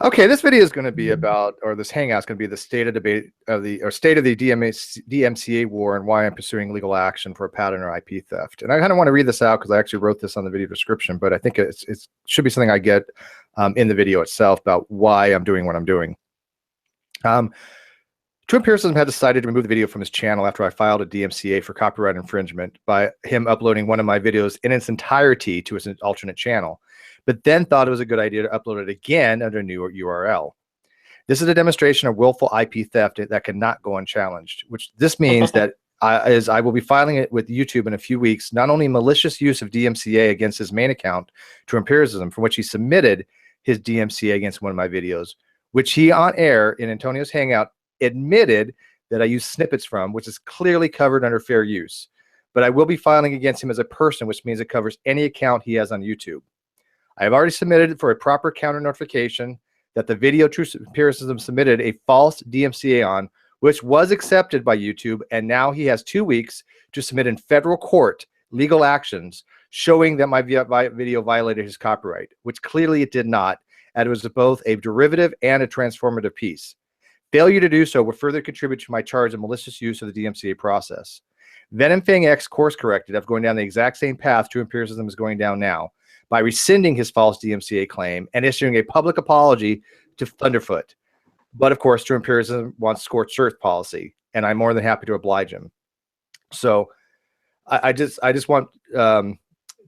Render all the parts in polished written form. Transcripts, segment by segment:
Okay, this video is going to be about, or this hangout is going to be the state of debate of the, or state of the DMCA war and why I'm pursuing legal action for a patent or IP theft. And I kind of want to read this out because I actually wrote this on the video description, but I think it should be something I get in the video itself about why I'm doing what I'm doing. TrueEmpicism had decided to remove the video from his channel after I filed a DMCA for copyright infringement by him uploading one of my videos in its entirety to his alternate channel, but then thought it was a good idea to upload it again under a new URL. This is a demonstration of willful IP theft that cannot go unchallenged, which this means that I will be filing it with YouTube in a few weeks, not only malicious use of DMCA against his main account, TrueEmpicism, from which he submitted his DMCA against one of my videos, which he on air in Antonio's Hangout admitted that I used snippets from, which is clearly covered under fair use. But I will be filing against him as a person, which means it covers any account he has on YouTube. I have already submitted for a proper counter notification that the video TrueEmpicism submitted a false DMCA on, which was accepted by YouTube, and now he has 2 weeks to submit in federal court legal actions showing that my video violated his copyright, which clearly it did not, and it was both a derivative and a transformative piece. Failure to do so would further contribute to my charge of malicious use of the DMCA process. VenomFangX course corrected of going down the exact same path TrueEmpicism is going down now by rescinding his false DMCA claim and issuing a public apology to Thunderfoot. But of course, TrueEmpicism wants scorched earth policy, and I'm more than happy to oblige him. So I just want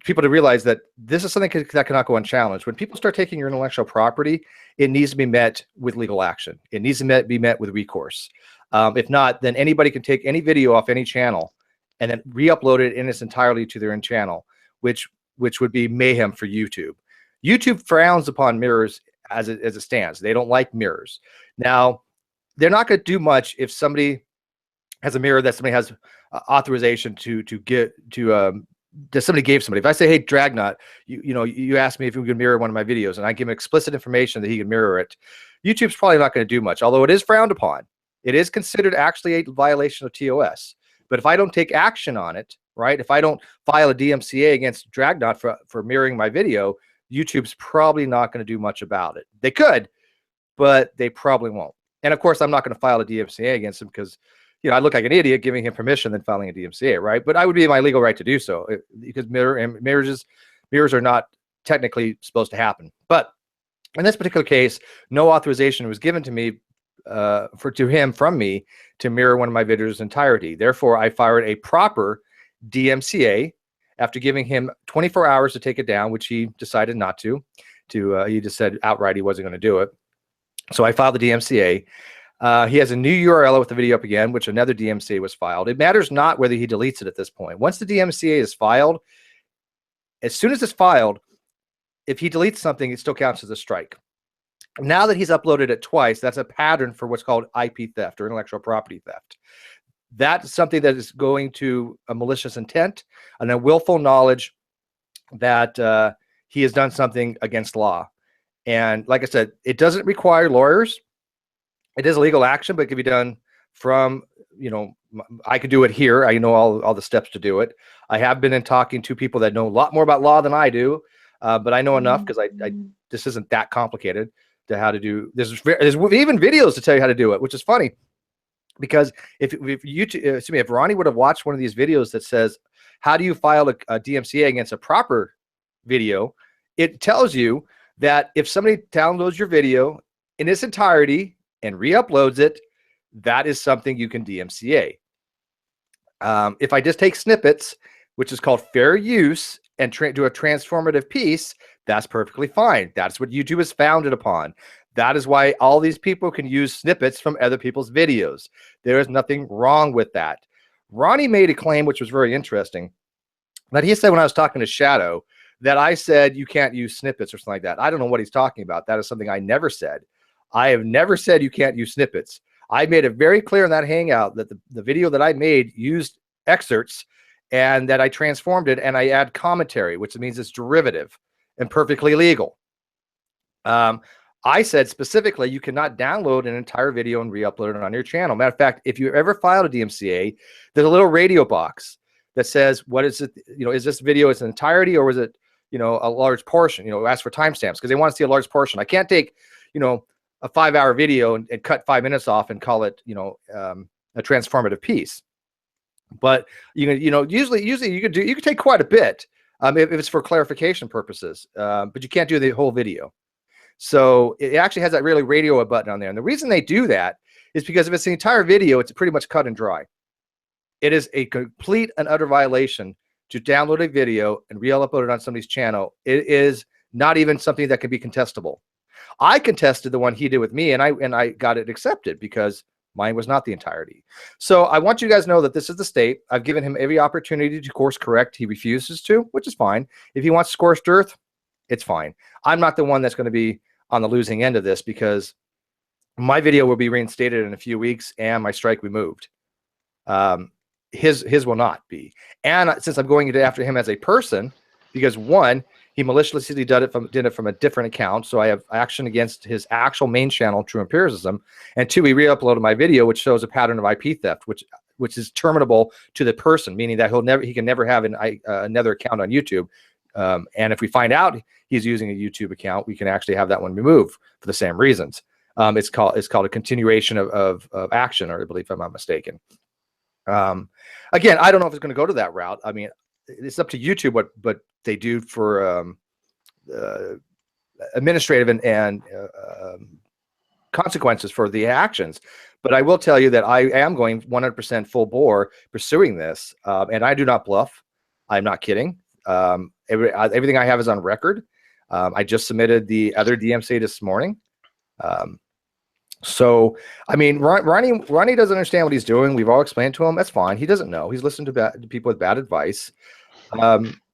people to realize that this is something that cannot go unchallenged. When people start taking your intellectual property, it needs to be met with legal action. It needs to be met with recourse. If not, then anybody can take any video off any channel and then re-upload it in its entirety to their own channel, which would be mayhem for YouTube. YouTube frowns upon mirrors as it stands. They don't like mirrors. Now, they're not going to do much if somebody has a mirror that somebody has authorization that somebody gave somebody. If I say, hey, Dragnot, you asked me if you could mirror one of my videos, and I give him explicit information that he can mirror it, YouTube's probably not going to do much, although it is frowned upon. It is considered actually a violation of TOS. But if I don't take action on it, right, if I don't file a DMCA against Dragnot for mirroring my video, YouTube's probably not going to do much about it. They could, but they probably won't. And of course, I'm not going to file a DMCA against him because, I look like an idiot giving him permission than filing a DMCA, right? But I would be in my legal right to do so because mirrors are not technically supposed to happen. But in this particular case, no authorization was given to me from me to mirror one of my videos entirety. Therefore, I fired a proper DMCA after giving him 24 hours to take it down, which he decided not to. He just said outright he wasn't going to do it. So I filed the DMCA. He has a new URL with the video up again, which another DMCA was filed. It matters not whether he deletes it at this point. Once the DMCA is filed, as soon as it's filed, if he deletes something, it still counts as a strike. Now that he's uploaded it twice, that's a pattern for what's called IP theft or intellectual property theft. That's something that is going to a malicious intent and a willful knowledge that he has done something against law. And like I said, it doesn't require lawyers. It is legal action, but it can be done from, I could do it here. I know all the steps to do it. I have been in talking to people that know a lot more about law than I do, but I know enough because this isn't that complicated to how to do. There's even videos to tell you how to do it, which is funny because if Ronnie would have watched one of these videos that says, how do you file a DMCA against a proper video? It tells you that if somebody downloads your video in its entirety and re-uploads it, that is something you can DMCA. If I just take snippets, which is called fair use, and do a transformative piece, that's perfectly fine. That's what YouTube is founded upon. That is why all these people can use snippets from other people's videos. There is nothing wrong with that. Ronnie made a claim, which was very interesting, that he said when I was talking to Shadow, that I said you can't use snippets or something like that. I don't know what he's talking about. That is something I never said. I have never said you can't use snippets. I made it very clear in that hangout that the video that I made used excerpts and that I transformed it and I add commentary, which means it's derivative and perfectly legal. I said specifically you cannot download an entire video and re-upload it on your channel. Matter of fact, if you ever filed a DMCA, there's a little radio box that says, what is it? Is this video its entirety or was it, a large portion? Ask for timestamps because they want to see a large portion. I can't take a 5-hour video and cut 5 minutes off and call it, a transformative piece. But usually you could take quite a bit if it's for clarification purposes, but you can't do the whole video. So it actually has that really radio button on there. And the reason they do that is because if it's the entire video, it's pretty much cut and dry. It is a complete and utter violation to download a video and re-upload it on somebody's channel. It is not even something that can be contestable. I contested the one he did with me, and I got it accepted because mine was not the entirety. So I want you guys to know that this is the state. I've given him every opportunity to course correct. He refuses to, which is fine. If he wants scorched earth, it's fine. I'm not the one that's going to be on the losing end of this because my video will be reinstated in a few weeks and my strike removed. His will not be. And since I'm going after him as a person, because one, he maliciously did it from a different account, so I have action against his actual main channel, TrueEmpicism, and two, he re-uploaded my video, which shows a pattern of IP theft, which is terminable to the person, meaning that he can never have another account on YouTube. And if we find out he's using a YouTube account, we can actually have that one removed for the same reasons. It's called a continuation of action, or I believe, if I'm not mistaken. Again, I don't know if it's going to go to that route. I mean, it's up to YouTube what they do for administrative and consequences for the actions. But I will tell you that I am going 100% full bore pursuing this, and I do not bluff. I'm not kidding. Everything I have is on record. I just submitted the other DMCA this morning. So, I mean, Ronnie doesn't understand what he's doing. We've all explained to him. That's fine. He doesn't know. He's listened to people with bad advice.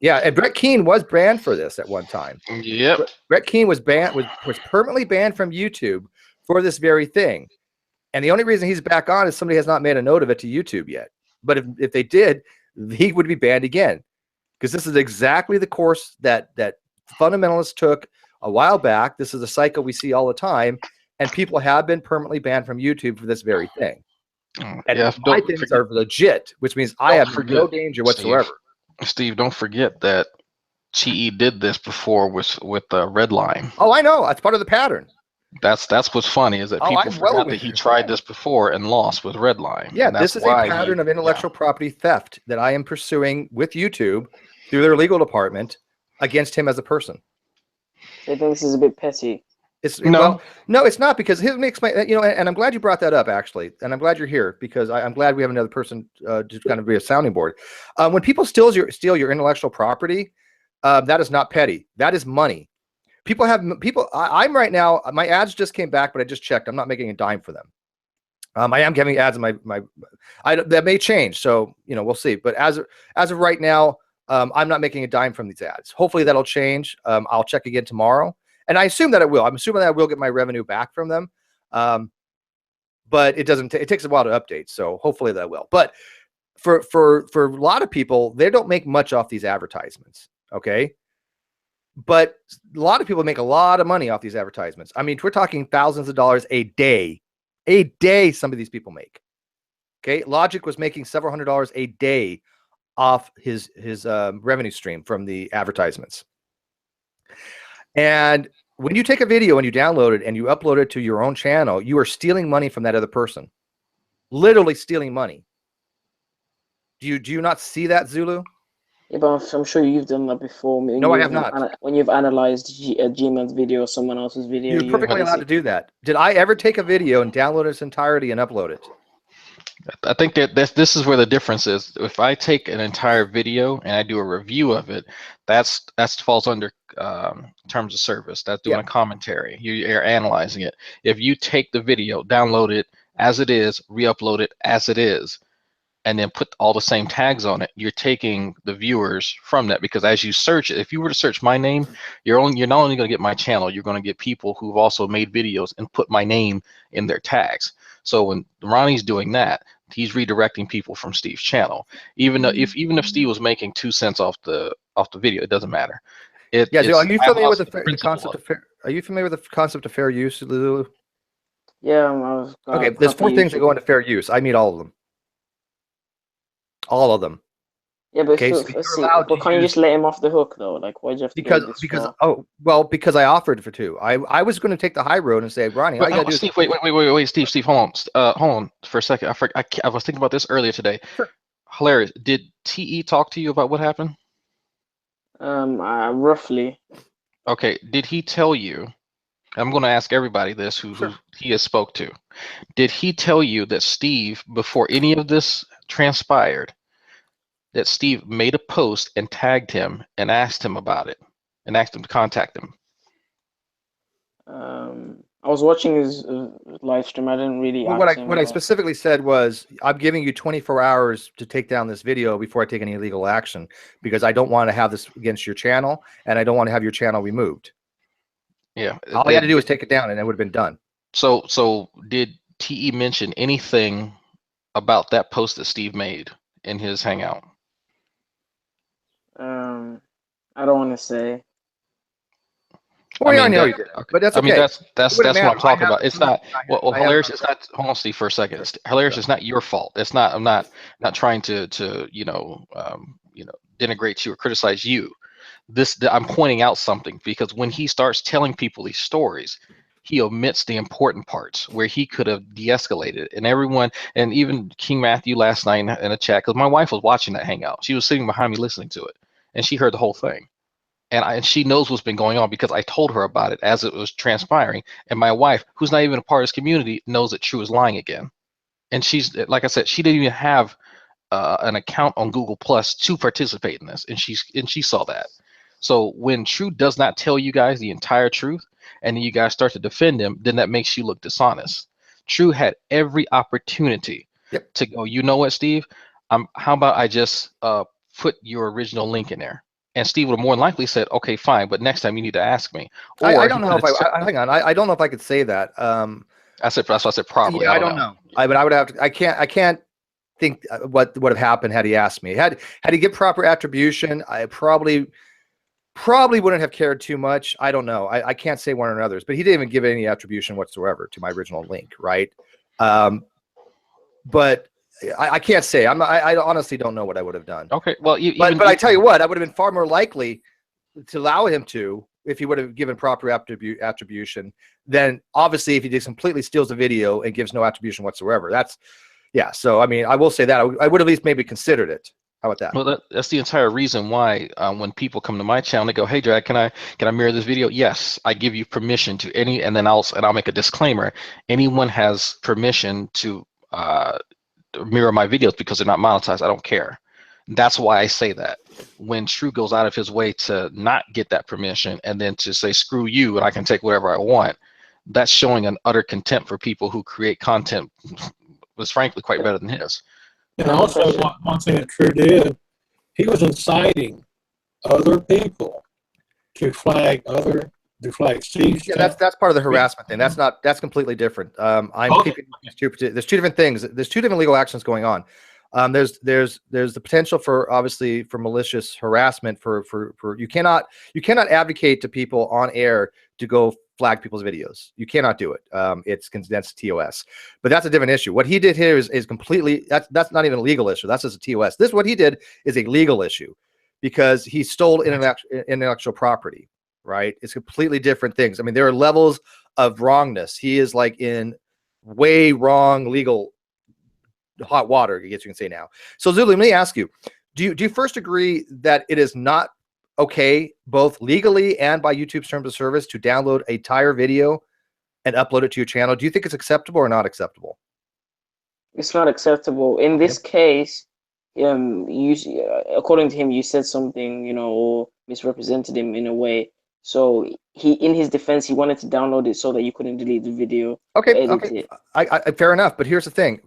Yeah, and Brett Keane was banned for this at one time. Yep. Brett Keane was permanently banned from YouTube for this very thing. And the only reason he's back on is somebody has not made a note of it to YouTube yet. But if they did, he would be banned again. Because this is exactly the course that fundamentalists took a while back. This is a cycle we see all the time. And people have been permanently banned from YouTube for this very thing. And yeah, my things are legit, which means I have no danger whatsoever. Steve, don't forget that Chi did this before with Redline. Oh, I know. That's part of the pattern. That's what's funny is that people forgot that he tried this before and lost with Redline. Yeah, this is a pattern of intellectual property theft that I am pursuing with YouTube through their legal department against him as a person. I think this is a bit petty. No, it's not, because let me explain. And I'm glad you brought that up, actually, and I'm glad you're here because I'm glad we have another person to kind of be a sounding board. When people steal your intellectual property, that is not petty. That is money. I'm right now. My ads just came back, but I just checked. I'm not making a dime for them. I am giving ads in that may change, so we'll see. But as of right now, I'm not making a dime from these ads. Hopefully that'll change. I'll check again tomorrow. And I assume that it will. I'm assuming that I will get my revenue back from them. But it doesn't. It takes a while to update. So hopefully that will. But for a lot of people, they don't make much off these advertisements. Okay. But a lot of people make a lot of money off these advertisements. I mean, we're talking thousands of dollars a day. A day, some of these people make. Okay. Logic was making several $100s a day off his revenue stream from the advertisements. And when you take a video and you download it and you upload it to your own channel, you are stealing money from that other person. Literally stealing money. Do you not see that, Zulu? Yeah, but I'm sure you've done that before. No, I have not. When you've analyzed a G-Man's video or someone else's video. You're perfectly allowed to do that. Did I ever take a video and download its entirety and upload it? I think that this is where the difference is. If I take an entire video and I do a review of it, that falls under terms of service. That's doing a commentary. You're analyzing it. If you take the video, download it as it is, re-upload it as it is, and then put all the same tags on it, you're taking the viewers from that. Because as you search it, if you were to search my name, you're not only going to get my channel, you're going to get people who've also made videos and put my name in their tags. So when Ronnie's doing that, he's redirecting people from Steve's channel. Even if Steve was making 2 cents off the video, it doesn't matter. Are you familiar with the concept of fair? Are you familiar with the concept of fair use, Lulu? Yeah. Okay, there's 4 things that go into fair use. I meet all of them. All of them. Yeah, but Okay, so so, you're see, allowed but to can't you use just let him off the hook though? Like, why'd you have to go this far? because I offered for two. I was going to take the high road and say, Ronnie, all you got to do Steve, is wait, Steve, hold on for a second. I was thinking about this earlier today. Sure. Hilarious. Did TE talk to you about what happened? Roughly. Okay. Did he tell you? I'm going to ask everybody this who Sure. he has spoke to. Did he tell you that Steve, before any of this transpired, that Steve made a post and tagged him and asked him about it and asked him to contact him? I was watching his live stream. I didn't really Well, ask him what I about. specifically said was, I'm giving you 24 hours to take down this video before I take any legal action, because I don't want to have this against your channel, and I don't want to have your channel removed. Yeah. All I had to do was take it down, and it would have been done. So did TE mention anything about that post that Steve made in his hangout? I don't want to say. Well, I know you did, but that's okay. I mean, that's what I'm talking about. It's not hilarious. It's not. Hold on, Steve, for a second. Sure. Hilarious. It's not your fault. It's not. I'm not trying to denigrate you or criticize you. I'm pointing out something because when he starts telling people these stories, he omits the important parts where he could have de-escalated. And everyone, and even King Matthew last night in a chat, because my wife was watching that hangout. She was sitting behind me listening to it, and she heard the whole thing. And she knows what's been going on because I told her about it as it was transpiring. And my wife, who's not even a part of this community, knows that True is lying again. And she's, like I said, she didn't even have an account on Google Plus to participate in this, and she saw that. So when True does not tell you guys the entire truth, and then you guys start to defend him, then that makes you look dishonest. True had every opportunity to go, you know what, Steve? How about I just put your original link in there? And Steve would have more than likely said, okay, fine, but next time you need to ask me. Or I don't know if hang on. I don't know if I could say that. That's why I said probably. Yeah, I don't know. But I would have to. I can't think what would have happened had he asked me. Had he get proper attribution, I probably wouldn't have cared too much. I don't know. I can't say one or another's, but he didn't even give any attribution whatsoever to my original link, right? But I can't say. I honestly don't know what I would have done. Okay, well, but I tell you what, I would have been far more likely to allow him to if he would have given proper attribution. Then obviously, if he just completely steals the video and gives no attribution whatsoever, yeah. So I mean, I will say that I would at least maybe considered it. How about that? Well, that's the entire reason why when people come to my channel, they go, "Hey, Drag, can I mirror this video?" Yes, I give you permission to and then I'll make a disclaimer. Anyone has permission to mirror my videos because they're not monetized. I don't care. That's why I say that. When True goes out of his way to not get that permission and then to say screw you and I can take whatever I want, that's showing an utter contempt for people who create content was frankly quite better than his. And also, one thing that True did, he was inciting other people to flag Steve's. Yeah, that's part of the harassment thing. That's completely different. There's two different things. There's two different legal actions going on. There's the potential for obviously for malicious harassment for you cannot advocate to people on air to go flag people's videos. You cannot do it. It's condensed TOS. But that's a different issue. What he did here is completely that's not even a legal issue. That's just a TOS. What he did is a legal issue because he stole intellectual property, right? It's completely different things. I mean, there are levels of wrongness. He is like in way wrong legal hot water, I guess you can say now. So Zulu, let me ask you, do you first agree that it is not okay, both legally and by YouTube's terms of service, to download a entire video and upload it to your channel? Do you think it's acceptable or not acceptable? It's not acceptable. In this case, according to him, you said something, or misrepresented him in a way. So in his defense, he wanted to download it so that you couldn't delete the video. Okay. I fair enough. But here's the thing,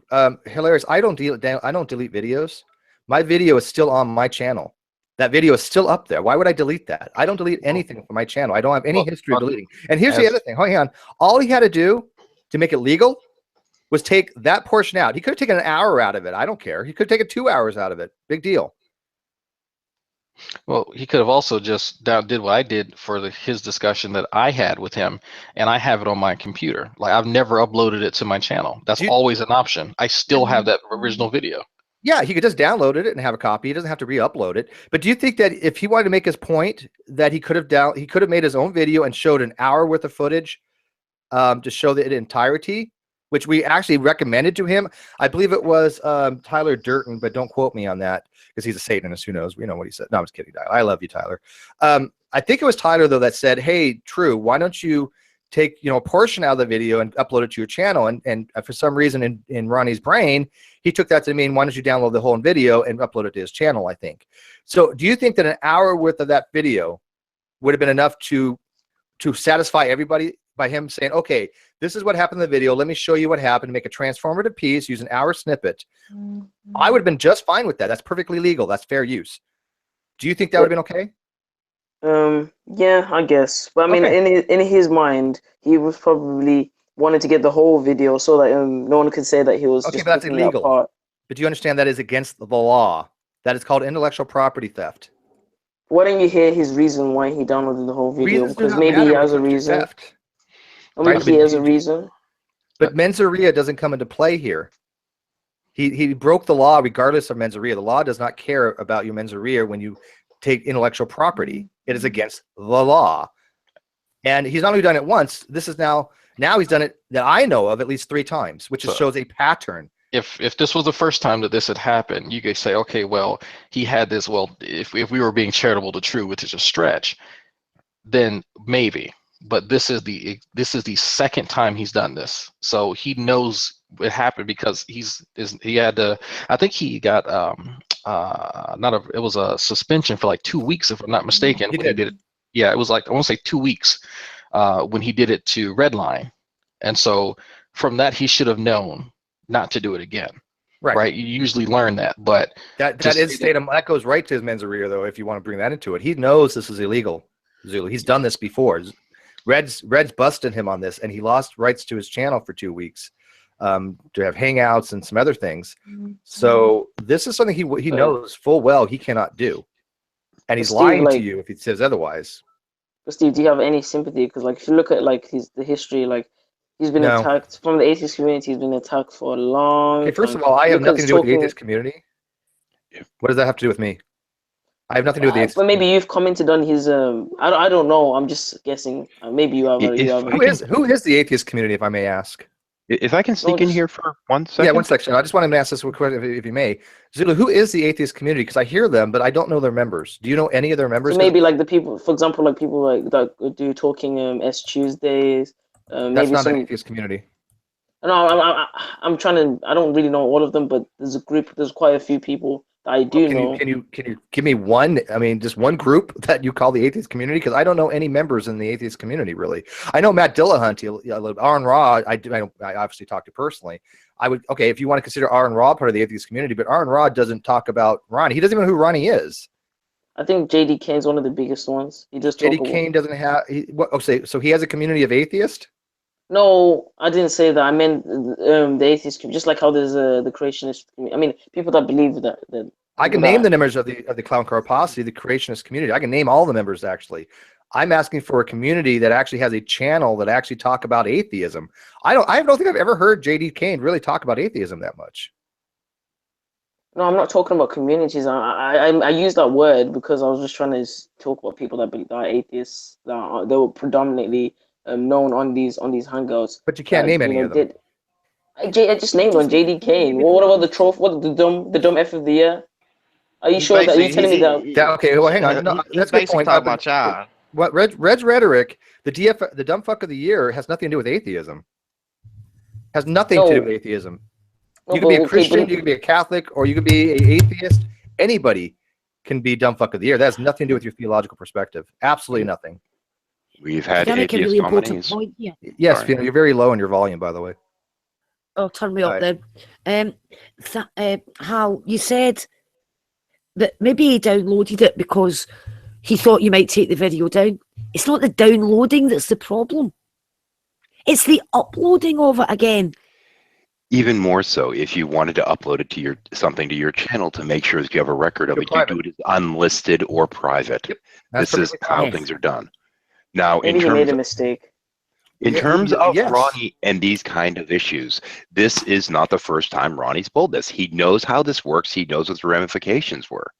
hilarious. I don't delete videos. My video is still on my channel. That video is still up there. Why would I delete that? I don't delete anything from my channel. I don't have any history of deleting. And here's the other thing. Hang on. All he had to do to make it legal was take that portion out. He could have taken an hour out of it. I don't care. He could have taken 2 hours out of it. Big deal. Well, he could have also just did what I did for his discussion that I had with him, and I have it on my computer. Like I've never uploaded it to my channel. That's always an option. I still have that original video. Yeah, he could just download it and have a copy. He doesn't have to re-upload it. But do you think that if he wanted to make his point, that he could have made his own video and showed an hour worth of footage to show the entirety, which we actually recommended to him? I believe it was Tyler Durton, but don't quote me on that because he's a Satanist. Who knows? We know what he said. No, I'm just kidding, Tyler. I love you, Tyler. I think it was Tyler though that said, "Hey, True, why don't you take a portion out of the video and upload it to your channel?" And for some reason in Ronnie's brain, he took that to mean, why don't you download the whole video and upload it to his channel, I think. So do you think that an hour worth of that video would have been enough to satisfy everybody by him saying, okay, this is what happened in the video, let me show you what happened, make a transformative piece, use an hour snippet? I would have been just fine with that. That's perfectly legal. That's fair use. Do you think that would have been okay? Yeah, I guess. But I mean, in his mind, he was probably wanted to get the whole video so that no one could say that he was just but that's picking that illegal. apart. But do you understand that is against the law? That is called intellectual property theft. Why don't you hear his reason why he downloaded the whole video? Reasons do Because not maybe matter he when has it a comes to reason. theft. Maybe he has a reason. But mens rea doesn't come into play here. He broke the law regardless of mens rea. The law does not care about your mens rea when you take intellectual property. It is against the law. And he's not only done it once, this is now he's done it that I know of at least 3 times, which shows a pattern. If this was the first time that this had happened, you could say, okay, well, he had this. Well, if we were being charitable to True, which is a stretch, then maybe. But this is the second time he's done this, so he knows it happened because he had to. I think he got it was a suspension for like 2 weeks, if I'm not mistaken. He did it. Yeah, it was like, I want to say 2 weeks when he did it to Redline, and so from that he should have known not to do it again. Right. You usually learn that, but that goes right to his mens rea though. If you want to bring that into it, he knows this is illegal. Zulu, he's done this before. Red's busted him on this, and he lost rights to his channel for 2 weeks to have hangouts and some other things. So this is something he knows full well he cannot do, and he's lying to you if he says otherwise. But Steve, do you have any sympathy? Because if you look at the history, he's been attacked from the atheist community. He's been attacked for a long time. First of all, I have nothing to do with the atheist community. What does that have to do with me? I have nothing to do with the atheist. But maybe you've commented on his. I don't know. I'm just guessing. Maybe you have. Who is the atheist community, if I may ask? If I can sneak in here for 1 second. Yeah, 1 second. I just want to ask this question, if you may. Zulu, who is the atheist community? Because I hear them, but I don't know their members. Do you know any of their members? So maybe the people, for example, people that do talking S Tuesdays. That's not an atheist community. No, I'm trying to. I don't really know all of them, but there's a group. There's quite a few people that I do know. Can you give me one? I mean, just one group that you call the atheist community? Because I don't know any members in the atheist community really. I know Matt Dillahunt, Aaron Ra. I obviously talked to personally. I would if you want to consider Aaron Ra part of the atheist community, but Aaron Ra doesn't talk about Ronnie. He doesn't even know who Ronnie is. I think JD Kane's one of the biggest ones. He just JD Kane doesn't have. So he has a community of atheists. No, I didn't say that. I meant the atheist community, just like how there's the creationist community. I mean, people that believe that. I can name the members of the Clown Car Posse, the creationist community. I can name all the members actually. I'm asking for a community that actually has a channel that actually talk about atheism. I don't think I've ever heard JD Kane really talk about atheism that much. No, I'm not talking about communities. I use that word because I was just trying to talk about people that are atheists they were predominantly known on these hangouts. But you can't name any of them. I just named one, JD Kane. What about the trophy? What the dumb F of the year? Are you sure that you're telling me that? Okay, well, hang on. No, that's a good point. About y'all. What Red's rhetoric, the dumb fuck of the year, has nothing to do with atheism. Has nothing to do with atheism. You can be a Christian, you can be a Catholic, or you can be an atheist. Anybody can be dumb fuck of the year. That has nothing to do with your theological perspective. Absolutely nothing. We've had atheist really nominees. Yes, Fiona, you're very low in your volume, by the way. Oh, turn me up then. Hal, you said that maybe he downloaded it because he thought you might take the video down. It's not the downloading that's the problem. It's the uploading of it again. Even more so, if you wanted to upload it to something to your channel to make sure that you have a record of it, you do it as unlisted or private. Yep. This is how things are done. Now, maybe he made a mistake. In terms of yes. Ronnie and these kind of issues, this is not the first time Ronnie's pulled this. He knows how this works. He knows what the ramifications were.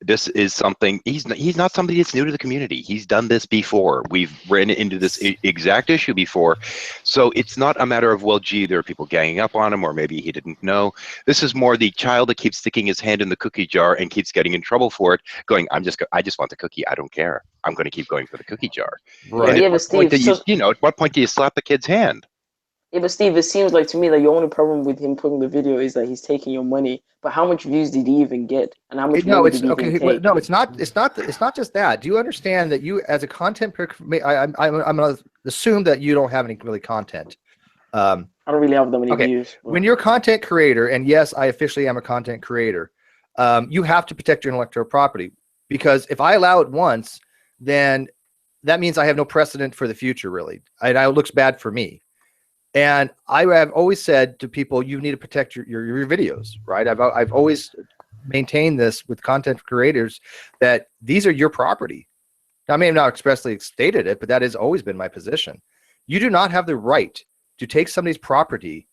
This is something, he's not somebody that's new to the community. He's done this before. We've ran into this exact issue before. So it's not a matter of, well, gee, there are people ganging up on him, or maybe he didn't know. This is more the child that keeps sticking his hand in the cookie jar and keeps getting in trouble for it, going, I just want the cookie. I don't care. I'm going to keep going for the cookie jar. Right. And Yeah, at but what point do Steve, you know, at what point do you slap the kid's hand? Yeah, but Steve, it seems like to me that your only problem with him putting the video is that he's taking your money. But how much views did he even get, and how much No, money it's did he okay. even take? No, it's not. It's not just that. Do you understand that you, as a content, I'm gonna assume that you don't have any really content. I don't really have that many views. But... When you're a content creator, and yes, I officially am a content creator, you have to protect your intellectual property, because if I allow it once, then that means I have no precedent for the future, really. And it looks bad for me. And I have always said to people, you need to protect your videos, right? I've always maintained this with content creators, that these are your property. Now, I may have not expressly stated it, but that has always been my position. You do not have the right to take somebody's property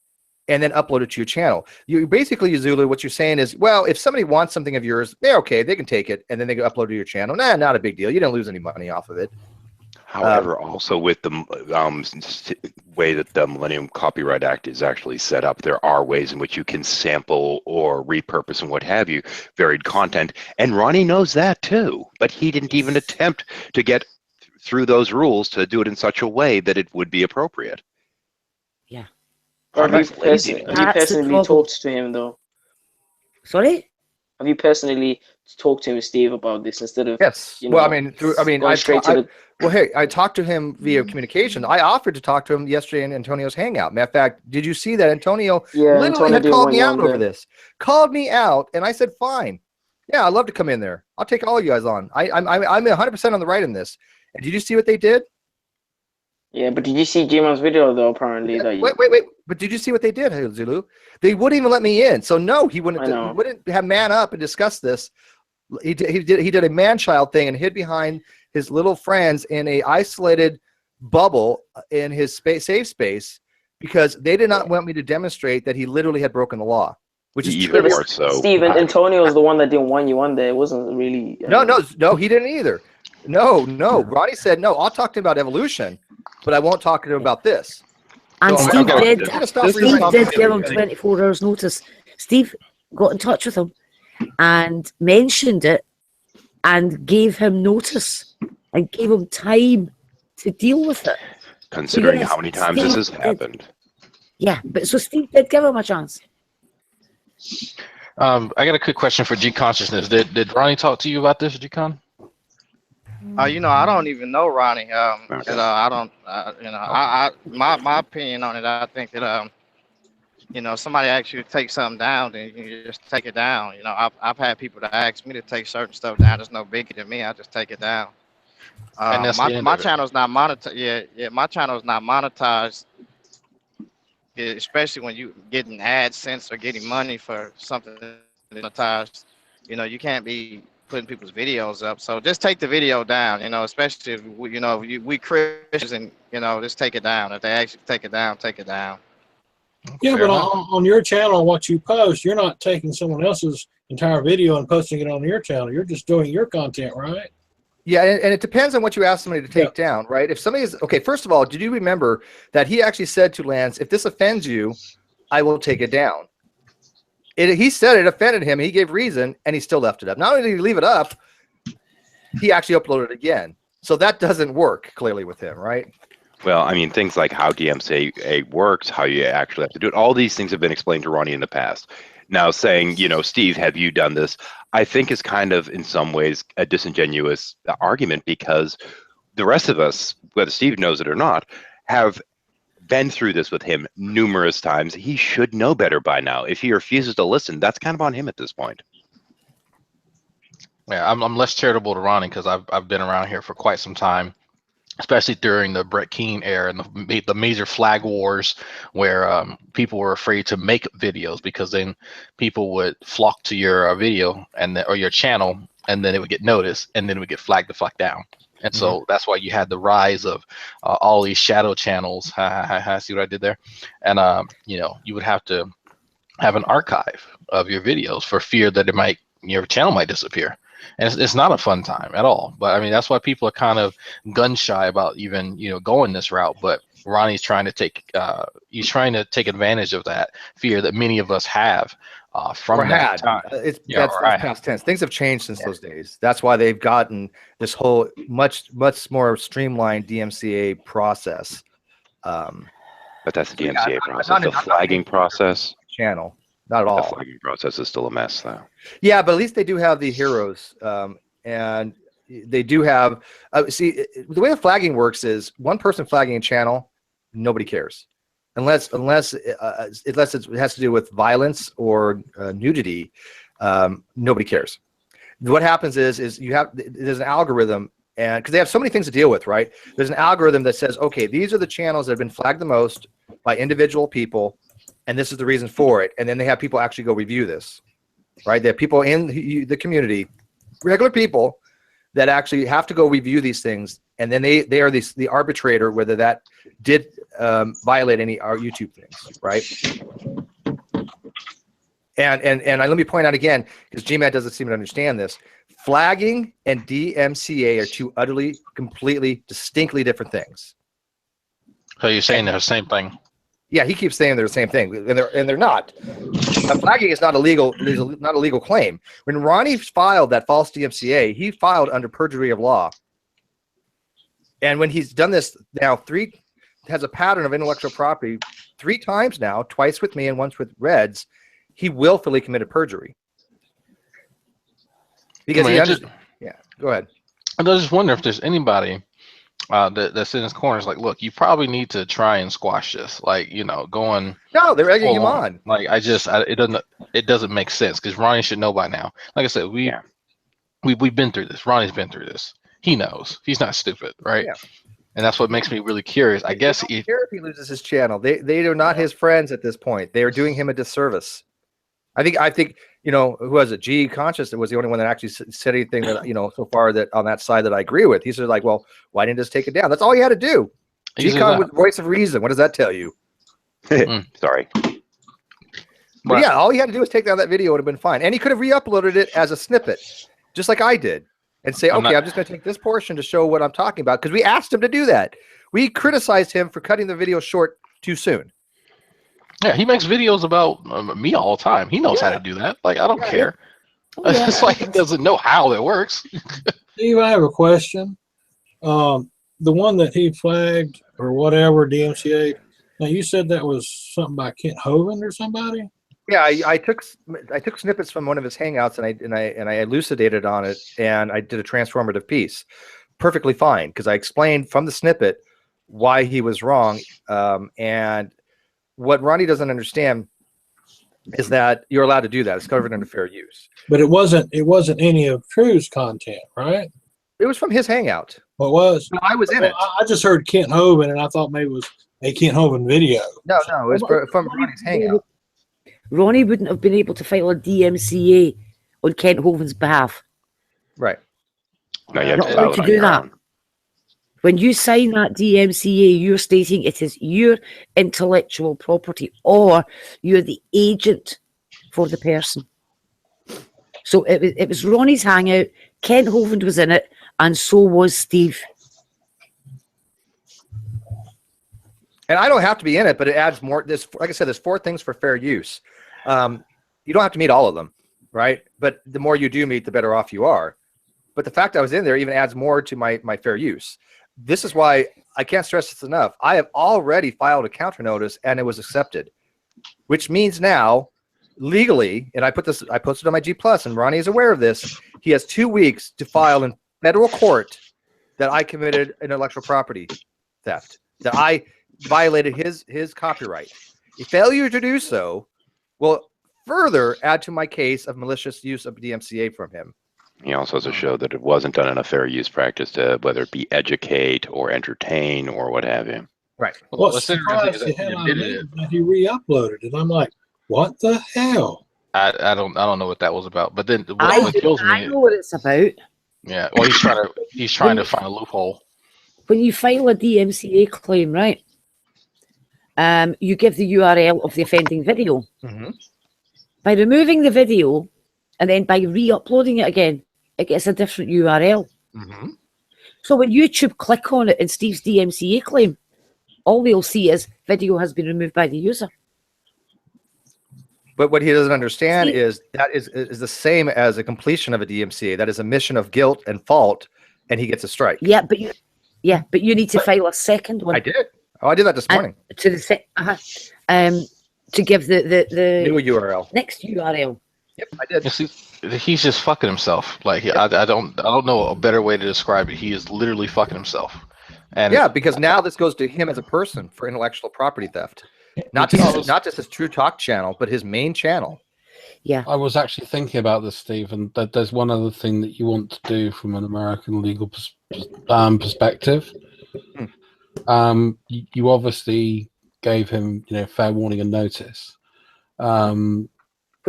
and then upload it to your channel. You basically, Zulu, what you're saying is, well, if somebody wants something of yours, they're okay, they can take it, and then they can upload it to your channel. Nah, not a big deal. You don't lose any money off of it. However, also with the way that the Millennium Copyright Act is actually set up, there are ways in which you can sample or repurpose and what have you, varied content. And Ronnie knows that too, but he didn't even attempt to get through those rules to do it in such a way that it would be appropriate. Yeah. Have you personally talked to him though? Sorry? Have you personally talked to him, Steve, about this instead of? Yes. You know, well, I talked to him via communication. I offered to talk to him yesterday in Antonio's hangout. Matter of fact, did you see that Antonio literally had called me out over this? Called me out, and I said, fine. Yeah, I'd love to come in there. I'll take all you guys on. I'm 100% on the right in this. And did you see what they did? Yeah, but did you see G-Man's video though? Apparently, wait. But did you see what they did, Zulu? They wouldn't even let me in. So no, he wouldn't. He wouldn't have man up and discuss this. He did a man-child thing and hid behind his little friends in a isolated bubble in his safe space, because they did not want me to demonstrate that he literally had broken the law, which is even more so. Steve, Antonio is the one that didn't want you on there. It wasn't really. No, he didn't either. No. Ronnie said, no, I'll talk to him about evolution, but I won't talk to him about this. And so Steve did give him 24 hours notice. Steve got in touch with him and mentioned it and gave him notice and gave him time to deal with it. Considering how many times this has happened. Yeah, but so Steve did give him a chance. I got a quick question for G Consciousness. Did Ronnie talk to you about this, G Con? You know, I don't even know Ronnie. I don't. My opinion on it, I think that you know, somebody asks you to take something down, then you just take it down. You know, I've had people that ask me to take certain stuff down. It's no biggie to me. I just take it down. My channel's not monetized. Yeah, my channel's not monetized. Especially when you getting AdSense or getting money for something monetized. You know, you can't be putting people's videos up. So just take the video down. You know, especially if we Christians, and you know, just take it down. If they actually take it down, take it down. Yeah, but on your channel, what you post, you're not taking someone else's entire video and posting it on your channel. You're just doing your content, right? Yeah, and it depends on what you ask somebody to take down, right? If somebody is, okay, first of all, did you remember that he actually said to Lance, if this offends you, I will take it down. He said it offended him. He gave reason, and he still left it up. Not only did he leave it up, he actually uploaded it again. So that doesn't work, clearly, with him, right? Well, I mean, things like how DMCA works, how you actually have to do it, all these things have been explained to Ronnie in the past. Now saying, you know, Steve, have you done this? I think is kind of, in some ways, a disingenuous argument, because the rest of us, whether Steve knows it or not, have been through this with him numerous times. He should know better by now. If he refuses to listen, that's kind of on him at this point. Yeah, I'm less charitable to Ronnie because I've been around here for quite some time, especially during the Brett Keane era and the major flag wars, where people were afraid to make videos because then people would flock to your video or your channel, and then it would get noticed, and then it would get flagged to flag down. And so that's why you had the rise of all these shadow channels. See what I did there? And you know, you would have to have an archive of your videos for fear that your channel might disappear. And it's not a fun time at all. But I mean, that's why people are kind of gun shy about even, you know, going this route. But Ronnie's trying to take advantage of that fear that many of us have from that time. That's past tense. Things have changed since those days. That's why they've gotten this whole much more streamlined DMCA process. But that's the DMCA process. The flagging process. Channel. Not at all. The flagging process is still a mess, though. Yeah, but at least they do have the heroes, and they do have. See, the way the flagging works is one person flagging a channel, nobody cares, unless it has to do with violence or nudity. Nobody cares. What happens is there's an algorithm, and because they have so many things to deal with, right? There's an algorithm that says, okay, these are the channels that have been flagged the most by individual people. And this is the reason for it. And then they have people actually go review this, right? They have people in the community, regular people, that actually have to go review these things. And then they are the arbitrator, whether that did violate any our YouTube things, right? And let me point out again, because GMAT doesn't seem to understand this, flagging and DMCA are two utterly, completely, distinctly different things. So you're saying they're the same thing? Yeah, he keeps saying they're the same thing, and they're not. Flagging is not a legal claim. When Ronnie filed that false DMCA, he filed under perjury of law. And when he's done this now, has a pattern of intellectual property 3 times now, twice with me and once with Reds, he willfully committed perjury. Because yeah, go ahead. I just wonder if there's anybody that's in his corners, like, look, you probably need to try and squash this, like, you know, going. No, they're egging him on. Like, it doesn't make sense, because Ronnie should know by now. Like I said, we've been through this. Ronnie's been through this. He knows. He's not stupid, right? Yeah. And that's what makes me really curious. I guess if he loses his channel, they are not his friends at this point. They are doing him a disservice. I think you know, who was it? G Conscious that was the only one that actually said anything that, you know, so far that on that side that I agree with. He said, like, well, why didn't just take it down? That's all he had to do. G Con with voice of reason. What does that tell you? Sorry. But yeah, all he had to do was take down that video. It would have been fine. And he could have re-uploaded it as a snippet, just like I did, and say, okay, I'm just going to take this portion to show what I'm talking about, because we asked him to do that. We criticized him for cutting the video short too soon. Yeah, he makes videos about me all the time. He knows how to do that. Like, I don't care. Yeah. It's like he doesn't know how it works. Steve, I have a question. The one that he flagged or whatever, DMCA, now you said that was something by Kent Hovind or somebody? Yeah, I took snippets from one of his hangouts and I elucidated on it, and I did a transformative piece. Perfectly fine, because I explained from the snippet why he was wrong, and what Ronnie doesn't understand is that you're allowed to do that. It's covered under fair use. But it wasn't any of True's content, right? It was from his hangout. Well, it was. No, I was in it. I just heard Kent Hovind, and I thought maybe it was a Kent Hovind video. No, it was from Ronnie's hangout. Ronnie wouldn't have been able to file a DMCA on Kent Hovind's behalf. Right. No, you have Not to allowed to do that. When you sign that DMCA, you're stating it is your intellectual property, or you're the agent for the person. So it was Ronnie's hangout, Kent Hovind was in it, and so was Steve. And I don't have to be in it, but it adds more. Like I said, there's 4 things for fair use. You don't have to meet all of them, right? But the more you do meet, the better off you are. But the fact I was in there even adds more to my fair use. This is why I can't stress this enough. I have already filed a counter notice and it was accepted, which means now legally, and I posted on my G+, and Ronnie is aware of this, he has 2 weeks to file in federal court that I committed intellectual property theft, that I violated his copyright. A failure to do so will further add to my case of malicious use of DMCA from him. He also has to show that it wasn't done in a fair use practice, to whether it be educate or entertain or what have you. Right. Well, what's surprised the hell out of me that he re-uploaded it. I'm like, what the hell? I don't know what that was about. But then I know what it's about. Yeah. Well, he's trying to find a loophole. When you file a DMCA claim, right? You give the URL of the offending video. Mm-hmm. By removing the video and then by re-uploading it again, it gets a different URL. Mm-hmm. So when YouTube click on it in Steve's DMCA claim, all they'll see is video has been removed by the user. But what he doesn't understand is that is the same as a completion of a DMCA. That is a mission of guilt and fault, and he gets a strike. Yeah, but you need to file a second one. I did. Oh, I did that this morning. To give the New URL. next URL. Yep, I did. You see, he's just fucking himself. Like I don't know a better way to describe it. He is literally fucking himself. And yeah, because now this goes to him as a person for intellectual property theft. Not just his True Talk channel, but his main channel. Yeah. I was actually thinking about this, Steve, and there's one other thing that you want to do from an American legal perspective. You obviously gave him, fair warning and notice. But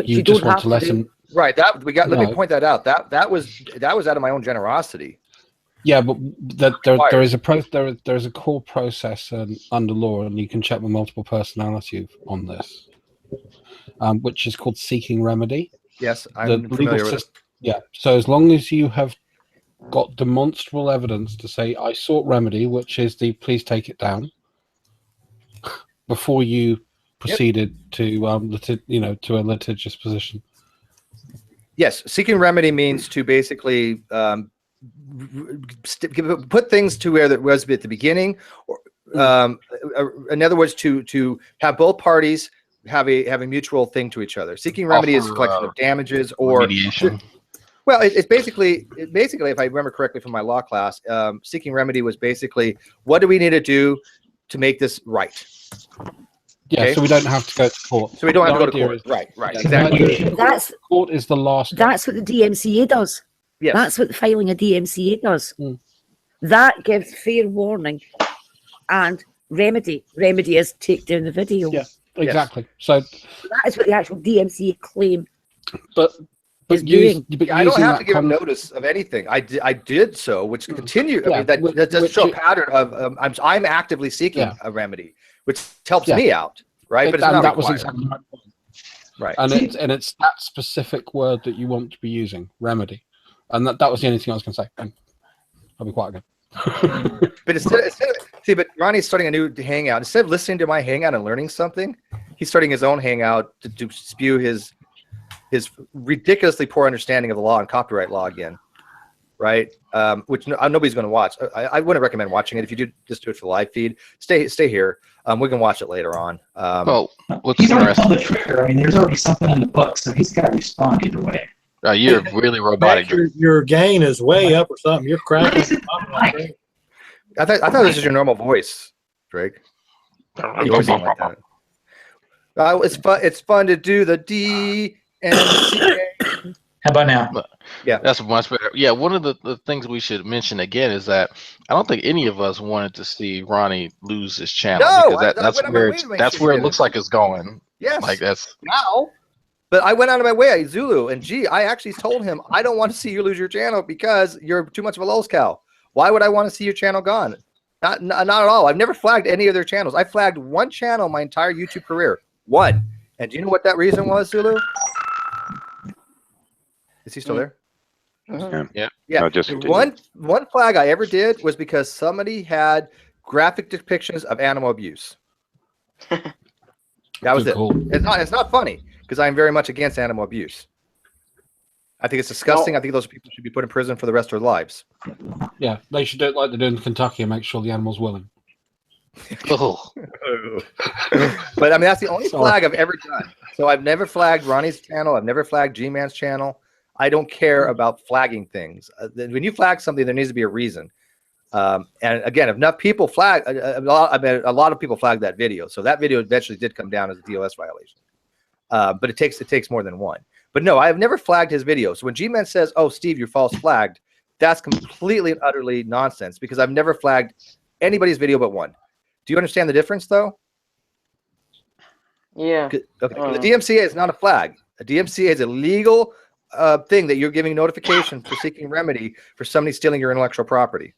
you just want to let him. Right. Let me point that out. That was out of my own generosity. Yeah, but there is a core process under law, and you can check with multiple personality on this, which is called seeking remedy. Yes, I'm familiar with it. Yeah, so as long as you have got demonstrable evidence to say I sought remedy, which is the please take it down, before you proceeded to to a litigious position. Yes, seeking remedy means to basically put things to where it was at the beginning, or in other words, to have both parties have a mutual thing to each other. Seeking remedy is a collection of damages or mediation. Well, it's basically, if I remember correctly from my law class, seeking remedy was basically, what do we need to do to make this right? Yeah, okay? So we don't have to go to court. So we don't have to go to court. Right, exactly. Court is the last. That's what the DMCA does. Yes. That's what filing a DMCA does. That gives fair warning and remedy. Remedy is take down the video. Yeah, exactly. Yes. So that is what the actual DMCA claim is doing. But I don't have to give him notice of anything. I did so, which continue. Yeah, I mean, that does show a pattern of I'm actively seeking a remedy, which helps me out, right? But it's not that required. was exactly right. And it's that specific word that you want to be using, remedy. And that was the only thing I was going to say. And I'll be quiet again. But but Ronnie's starting a new hangout. Instead of listening to my hangout and learning something, he's starting his own hangout to spew his ridiculously poor understanding of the law and copyright law again, right? Which nobody's going to watch. I wouldn't recommend watching it. If you do, just do it for the live feed. Stay here. We can watch it later on. He's already pulled the trigger. I mean, there's already something in the book, so he's got to respond either way. You're really robotic. Your gain is way up or something. You're cracking. I thought this was your normal voice, Drake. You always sound like that. It's fun to do the DMCA. How about now? Yeah, that's much better. Yeah, one of the things we should mention again is that I don't think any of us wanted to see Ronnie lose his channel, because that's where it looks like it's going. Yes, like that's now. But I went out of my way, Zulu, and I actually told him I don't want to see you lose your channel because you're too much of a lulz cow. Why would I want to see your channel gone? Not at all. I've never flagged any of their channels. I flagged one channel my entire YouTube career. One. And do you know what that reason was, Zulu? Is he still there? Yeah. No, just one flag I ever did was because somebody had graphic depictions of animal abuse. That was it. It's not funny because I'm very much against animal abuse. I think it's disgusting. I think those people should be put in prison for the rest of their lives. Yeah, they should do it like they do in Kentucky and make sure the animal's willing. Oh. But I mean, that's the only flag I've ever done. So I've never flagged Ronnie's channel. I've never flagged G-Man's channel. I don't care about flagging things. When you flag something, there needs to be a reason. And again, if enough people flag, a lot of people flagged that video. So that video eventually did come down as a DOS violation. But it takes more than one. But no, I have never flagged his video. So when G-Man says, "Oh, Steve, you're false flagged," that's completely and utterly nonsense because I've never flagged anybody's video but one. Do you understand the difference, though? Yeah. Okay. The DMCA is not a flag. A DMCA is a legal thing that you're giving notification for seeking remedy for somebody stealing your intellectual property?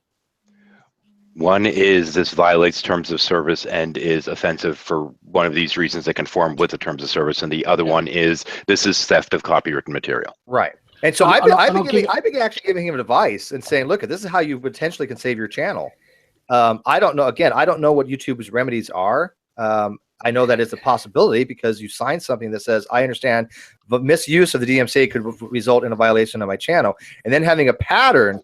One is this violates terms of service and is offensive for one of these reasons that conform with the terms of service, and the other one is this is theft of copywritten material. Right. And so I've been actually giving him advice and saying, look, this is how you potentially can save your channel. I don't know. Again, I don't know what YouTube's remedies are. I know that it's a possibility because you signed something that says, I understand the misuse of the DMCA could result in a violation of my channel. And then having a pattern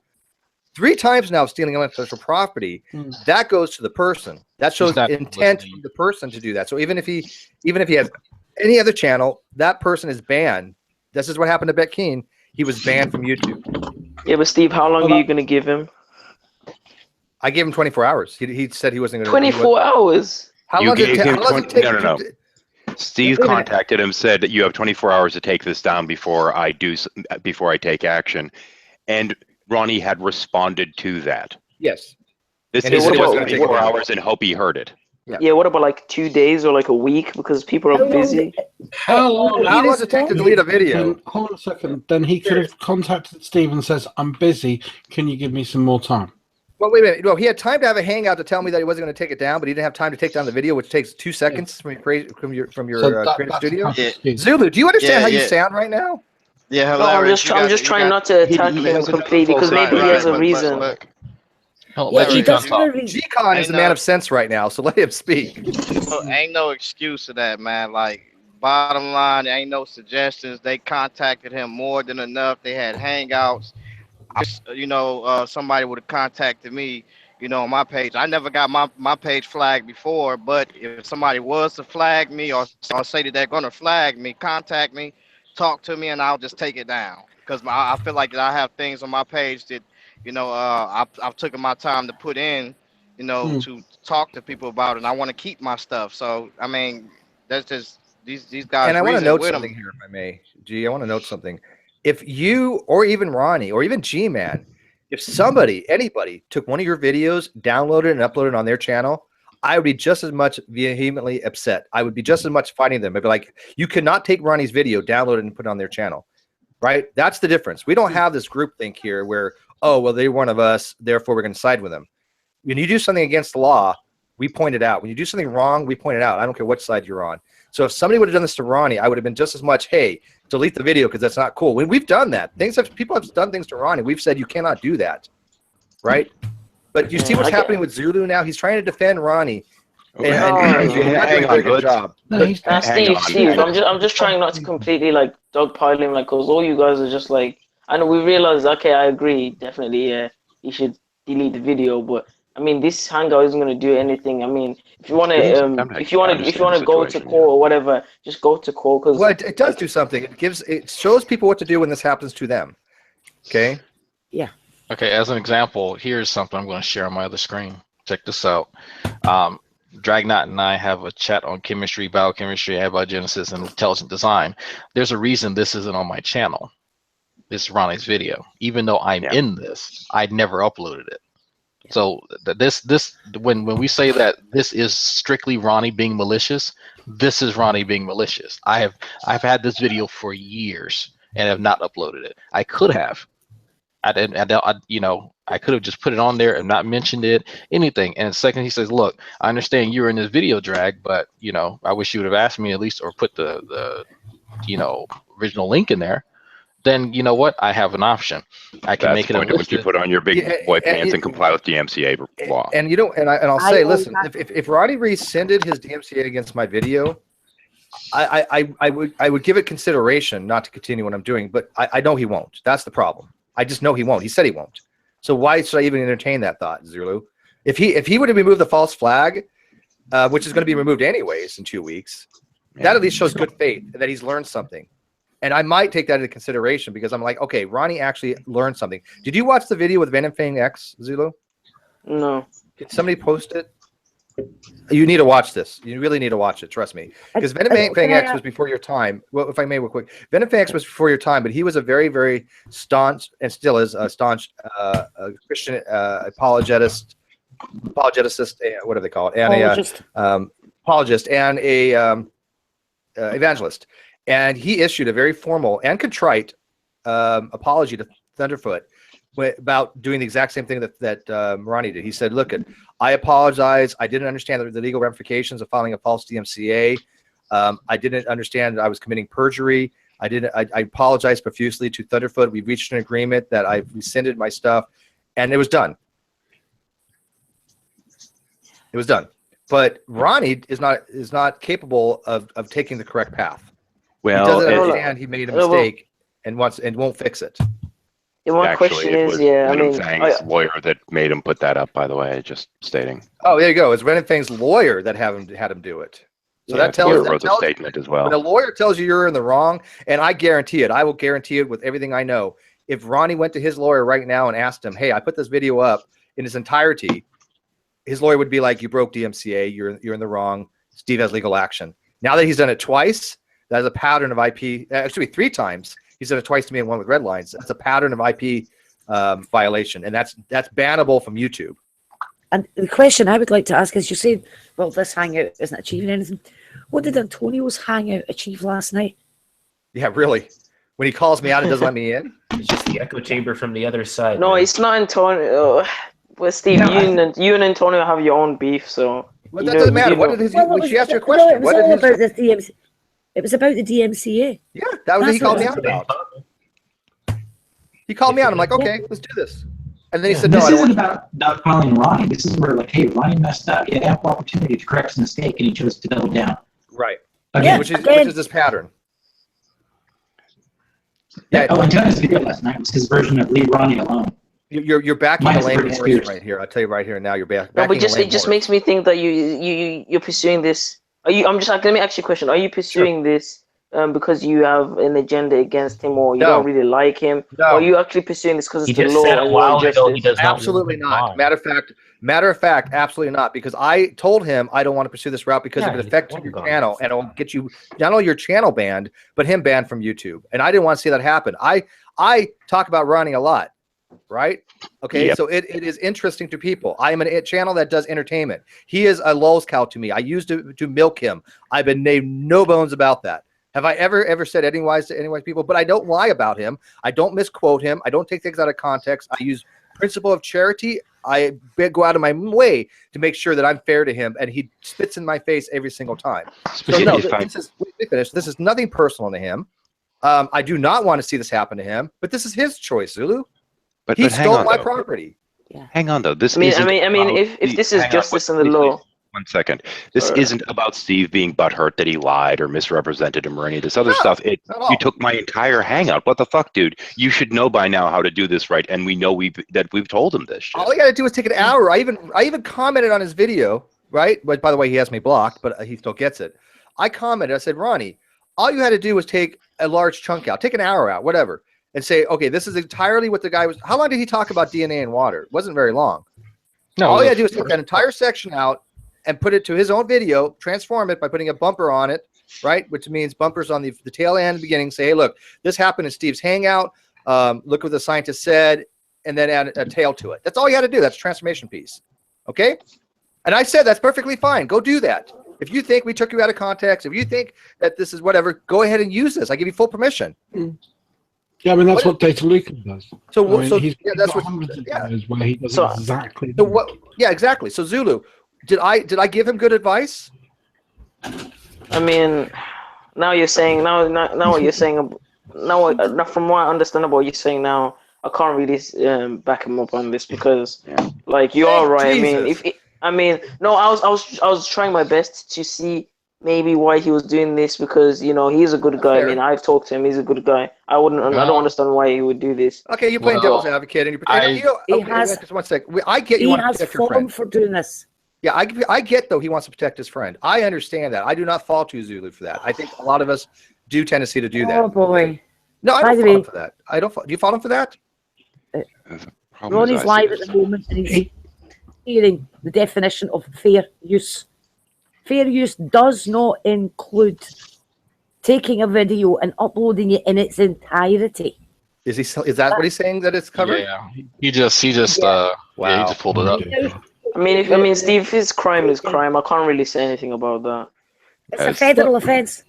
3 times now of stealing intellectual property, that goes to the person. That shows intent from the person to do that. So even if he has any other channel, that person is banned. This is what happened to Bet Keen. He was banned from YouTube. Yeah, but Steve, how long are you going to give him? I gave him 24 hours. He said he wasn't going to. 24 hours? How long did it take? No. Steve contacted him, said that you have 24 hours to take this down before I take action. And Ronnie had responded to that. Yes. This isn't just 24 hours and hope he heard it. Yeah, what about like 2 days or like a week because people are busy? How long does it take to delete a video? Hold on a second. Then he could have contacted Steve and says, I'm busy. Can you give me some more time? Well, wait a minute. No, he had time to have a hangout to tell me that he wasn't going to take it down, but he didn't have time to take down the video, which takes 2 seconds from your creative studio. Yeah. Zulu, do you understand how you sound right now? Yeah, no, I'm just trying not to attack him completely because maybe he has a reason. G-Con is a man of sense right now, so let him speak. Ain't no excuse to that, man. Like, bottom line, there ain't no suggestions. They contacted him more than enough. They had hangouts. Somebody would have contacted me, on my page. I never got my page flagged before, but if somebody was to flag me or say that they're going to flag me, contact me, talk to me, and I'll just take it down. Because I feel like I have things on my page that, I've taken my time to put in, to talk to people about it, and I want to keep my stuff. So, I mean, that's just these guys. And I want to note something here, if I may. G, I want to note something. If you, or even Ronnie, or even G-Man, if anybody took one of your videos, downloaded and uploaded on their channel, I would be just as much vehemently upset. I would be just as much fighting them. I'd be like, you cannot take Ronnie's video, download it, and put it on their channel. Right? That's the difference. We don't have this group think here where, oh, well, they're one of us, therefore we're going to side with them. When you do something against the law, we point it out. When you do something wrong, we point it out. I don't care what side you're on. So if somebody would have done this to Ronnie, I would have been just as much, hey, delete the video because that's not cool. When we've done that, people have done things to Ronnie. We've said you cannot do that, right? But you see what's happening with Zulu now? He's trying to defend Ronnie. Okay. Hang on, good job. Steve, I'm just trying not to completely like dogpile him, like, because all you guys are just like, I know we realize, okay, I agree, definitely, yeah, you should delete the video, but I mean, this hangout isn't going to do anything. I mean, if you want to go to court or whatever, just go to court. Because it does do something. It shows people what to do when this happens to them. Okay. Yeah. Okay. As an example, here's something I'm going to share on my other screen. Check this out. Dragnot and I have a chat on chemistry, biochemistry, abiogenesis, and intelligent design. There's a reason this isn't on my channel. This is Ronnie's video. Even though I'm in this, I'd never uploaded it. So when we say that this is strictly Ronnie being malicious, this is Ronnie being malicious. I've had this video for years and have not uploaded it. I could have. I could have just put it on there and not mentioned it, anything. And second, he says, look, I understand you were in this video drag, but I wish you would have asked me at least, or put the original link in there. Then you know what? I have an option. I can make it a list. You put on your big boy pants and comply with DMCA law. And I'll say, listen, if Ronnie rescinded his DMCA against my video, I would give it consideration not to continue what I'm doing, but I know he won't. That's the problem. I just know he won't. He said he won't. So why should I even entertain that thought, Zulu? If he would have removed the false flag, which is going to be removed anyways in 2 weeks, that at least shows good faith that he's learned something. And I might take that into consideration because I'm like, okay, Ronnie actually learned something. Did you watch the video with VenomFangX, Zulu? No. Did somebody post it? You need to watch this. You really need to watch it. Trust me. Because VenomFangX was before your time. Well, if I may real quick. VenomFangX was before your time, but he was a very, very staunch, and still is a staunch Christian apologist, what do they call it? And apologist and a evangelist. And he issued a very formal and contrite apology to Thunderfoot about doing the exact same thing that Ronnie did. He said, look, I apologize. I didn't understand the legal ramifications of filing a false DMCA. I didn't understand that I was committing perjury. I apologized profusely to Thunderfoot. We reached an agreement that I rescinded my stuff, and it was done. It was done. But Ronnie is not capable of taking the correct path. Well, he doesn't understand he made a mistake and won't fix it. Yeah, my question is, I mean, VenomFang's lawyer that made him put that up, by the way, just stating. Oh, there you go. It's VenomFang's lawyer that had him do it. So yeah, that tells a statement as well. When a lawyer tells you you're in the wrong, and I guarantee it, I will guarantee it with everything I know. If Ronnie went to his lawyer right now and asked him, "Hey, I put this video up in its entirety," his lawyer would be like, "You broke DMCA. You're in the wrong. Steve has legal action." Now that he's done it twice, that is a pattern of IP. Actually, 3 times. He's done it twice to me and 1 with red lines. That's a pattern of IP violation, and that's bannable from YouTube. And the question I would like to ask is, you say, well, this hangout isn't achieving anything. What did Antonio's hangout achieve last night? Yeah, really. When he calls me out and doesn't let me in? It's just the echo chamber from the other side. No, it's not Antonio. Well, Steve, you and Antonio have your own beef, so... Well, that doesn't matter. What did his... She asked you a question. It was all about the DMCA. It was about the DMCA. Yeah, that was what he called me out about. He called me out. I'm like, okay, let's do this. And then he said, no, this isn't about not calling Ronnie. This is where, like, hey, Ronnie messed up. He had ample opportunity to correct his mistake, and he chose to double down. Right. Again, which is this pattern. Yeah. Oh, Antonio's video last night was his version of leave Ronnie alone. You're backing the lame horse right here. I'll tell you right here now. You're backing. No, but it just makes me think that you're pursuing this. I'm just like, let me ask you a question. Are you pursuing this because you have an agenda against him, or you don't really like him? No. Or are you actually pursuing this because it's the law? Said a while ago he does not. Absolutely not. Matter of fact, absolutely not. Because I told him I don't want to pursue this route because it would affect your channel, and it'll get you not only your channel banned, but him banned from YouTube. And I didn't want to see that happen. I talk about Ronnie a lot. Right? Okay, yep. So it is interesting to people. I am a channel that does entertainment. He is a lulz cow to me. I used to milk him. I've been named no bones about that. Have I ever said any wise to any wise people? But I don't lie about him. I don't misquote him. I don't take things out of context. I use principle of charity. I go out of my way to make sure that I'm fair to him, and he spits in my face every single time. So no, this is nothing personal to him. I do not want to see this happen to him, but this is his choice, Zulu. But he stole my property. Yeah. Hang on, though. This I mean, if this is justice in the law. 1 second. This isn't about Steve being butthurt that he lied or misrepresented him or any of this other stuff. You took my entire hangout. What the fuck, dude? You should know by now how to do this right, and we know we've told him this shit. All he got to do is take an hour. I even commented on his video, right? But by the way, he has me blocked, but he still gets it. I commented. I said, Ronnie, all you had to do was take a large chunk out, take an hour out, whatever. And say, okay, this is entirely what the guy was. How long did he talk about DNA and water? It wasn't very long. No, all he had to do was take that entire section out and put it to his own video, transform it by putting a bumper on it, right? Which means bumpers on the tail end, the beginning. Say, hey, look, this happened in Steve's hangout. Look what the scientist said, and then add a tail to it. That's all you had to do. That's a transformation piece. Okay? And I said that's perfectly fine. Go do that. If you think we took you out of context, if you think that this is whatever, go ahead and use this. I give you full permission. Yeah, I mean that's what data leaking does. So, I mean, that's what. Yeah. Where he does exactly. So what? Yeah, exactly. So Zulu, did I give him good advice? I mean, now you're saying now what you're saying now from what I understand about what you're saying now, I can't really back him up on this because like you are right. Jesus. I mean, no, I was trying my best to see maybe why he was doing this because he's a good guy. I mean, I've talked to him. He's a good guy. I don't understand why he would do this. Okay, you're playing devil's advocate, and just 1 sec. I get you want to protect your friend for doing this. Yeah, I get though he wants to protect his friend. I understand that. I do not fault you, Zulu, for that. I think a lot of us do tendency to do that. Oh boy. No, I don't fault him for that. I don't. Do you fault him for that? Ronnie's live at the moment, and he's hearing the definition of fair use. Fair use does not include taking a video and uploading it in its entirety. Is that what he's saying that it's covered? Yeah, he just he just pulled it up. I mean, Steve, his crime is crime. I can't really say anything about that. It's a federal offense.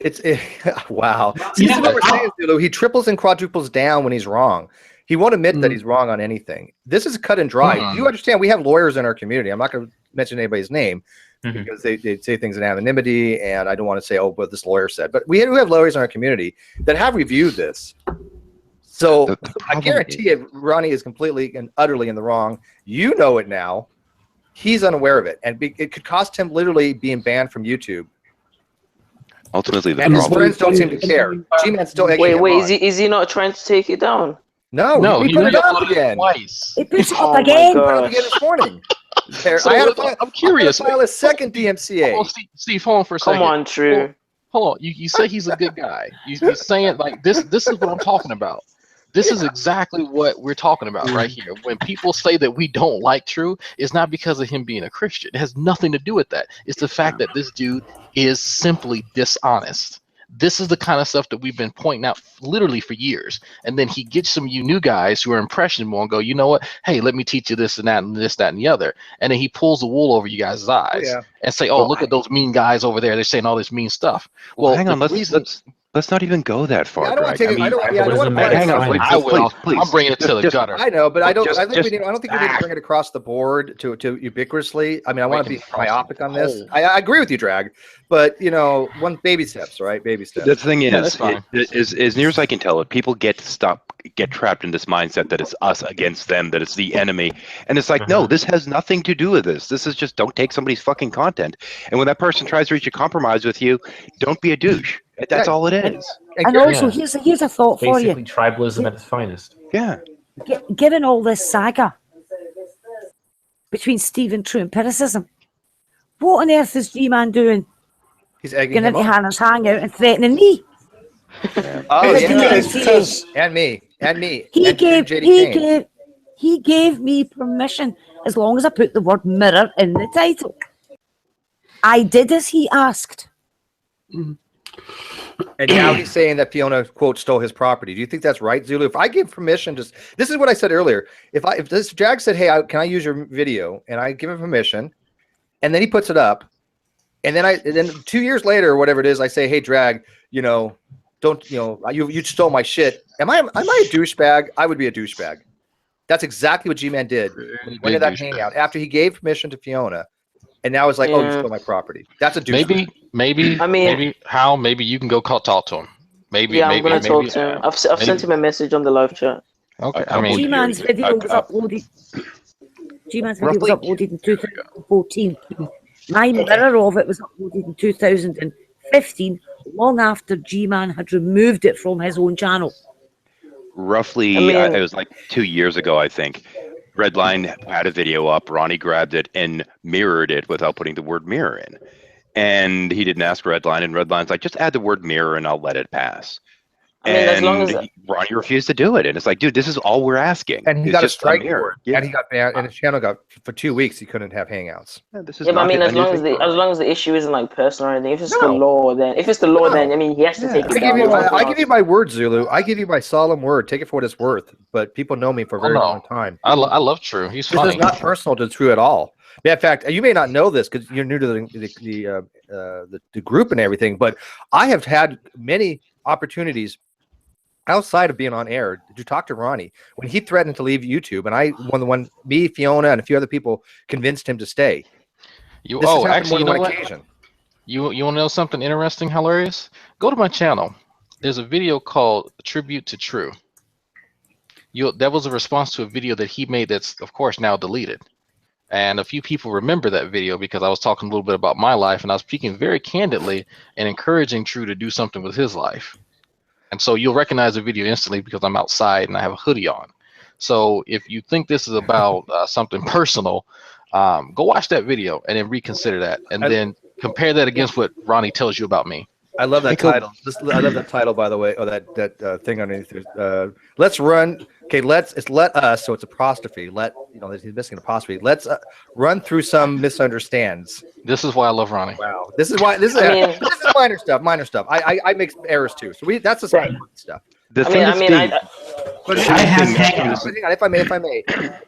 Wow. See, this is what we're saying, Zulu. He triples and quadruples down when he's wrong. He won't admit that he's wrong on anything. This is cut and dry. You understand? We have lawyers in our community. I'm not going to mention anybody's name because they say things in anonymity, and I don't want to say, oh, but this lawyer said. But we have lawyers in our community that have reviewed this. So I guarantee you, Ronnie is completely and utterly in the wrong. You know it now. He's unaware of it, and it could cost him literally being banned from YouTube. Ultimately, the and his problem. friends don't seem to care. G-Man's still wait, is he not trying to take it down? No, he put it up again. Twice. He put it up again. Put it up again this morning. I'm curious. I had to file a second DMCA. Oh, Steve, hold on for a second. Come on, True. Hold on. You say he's a good guy. You're saying like this. This is what I'm talking about. This is exactly what we're talking about right here. When people say that we don't like True, it's not because of him being a Christian. It has nothing to do with that. It's the fact that this dude is simply dishonest. This is the kind of stuff that we've been pointing out literally for years. And then he gets some of you new guys who are impressionable and go, you know what? Hey, let me teach you this and that and this, that, and the other. And then he pulls the wool over you guys' eyes and say, oh, look at those mean guys over there. They're saying all this mean stuff. Well, hang on. Let's not even go that far. Yeah, I don't want to take it. Hang on, please. I'm bringing it to the gutter. I know, but I don't think we need to bring it across the board to ubiquitously. I mean, I want to be myopic on this. I agree with you, Drag, but one baby steps, right? Baby steps. The thing is, as near as I can tell it, people get trapped in this mindset that it's us against them, that it's the enemy, and it's like, no, this has nothing to do with this. This is just don't take somebody's fucking content, and when that person tries to reach a compromise with you, don't be a douche. That's all it is. And also, here's a thought for you. Basically, tribalism at its finest. Yeah. Given all this saga between Steve and TrueEmpicism, what on earth is G-Man doing? He's egging him on. Hannah's hangout and threatening me. Oh yeah, and me. He gave me permission as long as I put the word mirror in the title. I did as he asked. And now he's saying that Fiona, quote, stole his property. Do you think that's right, Zulu? If I give permission, this is what I said earlier. If this Jag said, hey, can I use your video? And I give him permission, and then he puts it up, and then 2 years later or whatever it is, I say, hey, Drag, you stole my shit. Am I a douchebag? I would be a douchebag. That's exactly what G-Man did when he went to that hangout after he gave permission to Fiona. And now it's like, oh, you stole my property. That's a douche. Maybe you can go talk to him. Maybe. I'm gonna talk to him. I've sent him a message on the live chat. Okay. G-Man's video was uploaded. G-Man's video was uploaded in 2014. My mirror of it was uploaded in 2015, long after G-Man had removed it from his own channel. Roughly, it was like 2 years ago, I think. Redline had a video up. Ronnie grabbed it and mirrored it without putting the word mirror in. And he didn't ask Redline, and Redline's like, just add the word mirror and I'll let it pass. As long as Ronnie refused to do it. And it's like, dude, this is all we're asking. And he got a strike for it. Yeah. And he got banned, and his channel got, for 2 weeks, he couldn't have hangouts. Yeah, as long as the issue isn't like personal or anything, if it's the law, then he has to take it down. I give you my word, Zulu. I give you my solemn word. Take it for what it's worth. But people know me for a very long time. I love True. He's funny. This is not personal to True at all. Yeah, in fact, you may not know this because you're new to the group and everything, but I have had many opportunities outside of being on air to talk to Ronnie when he threatened to leave YouTube, and me, Fiona, and a few other people convinced him to stay. Actually, you know what? You want to know something interesting, hilarious? Go to my channel. There's a video called Tribute to True. That was a response to a video that he made that's, of course, now deleted. And a few people remember that video because I was talking a little bit about my life, and I was speaking very candidly and encouraging True to do something with his life. And so you'll recognize the video instantly because I'm outside and I have a hoodie on. So if you think this is about something personal, go watch that video and then reconsider that, and then compare that against what Ronnie tells you about me. I love that title. I love that title, by the way. Oh, that thing underneath. Let's run. Okay, it's let us. So it's apostrophe. He's missing an apostrophe. Let's run through some misunderstands. This is why I love Ronnie. Wow. This is minor stuff. Minor stuff. I make errors too. So that's the same stuff. Hang on. If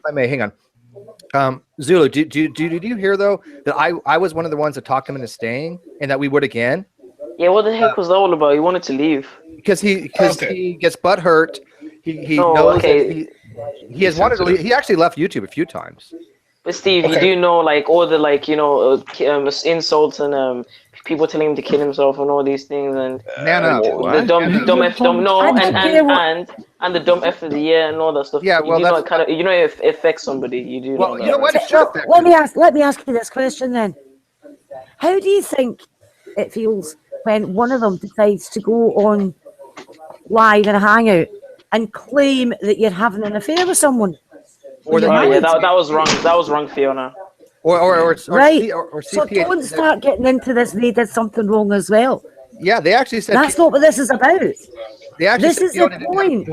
I may, hang on. Zulu, did you hear though that I was one of the ones that talked him into staying, and that we would again? Yeah, what the heck was that all about? He wanted to leave. Because he gets butt hurt. He No, knows okay. that he has wanted to leave. He actually left YouTube a few times. But Steve, you do know like all the like insults and people telling him to kill himself and all these things and Man up. the dumb F and the dumb F of the year and all that stuff. Yeah, well, you know, it affects somebody. You do know that. You know what? Let me ask you this question then. How do you think it feels when one of them decides to go on live in a hangout and claim that you're having an affair with someone? Or that was wrong. That was wrong, Fiona. Right. Or so don't start getting into this. They did something wrong as well. Yeah, they actually said that's not what this is about. This is the point.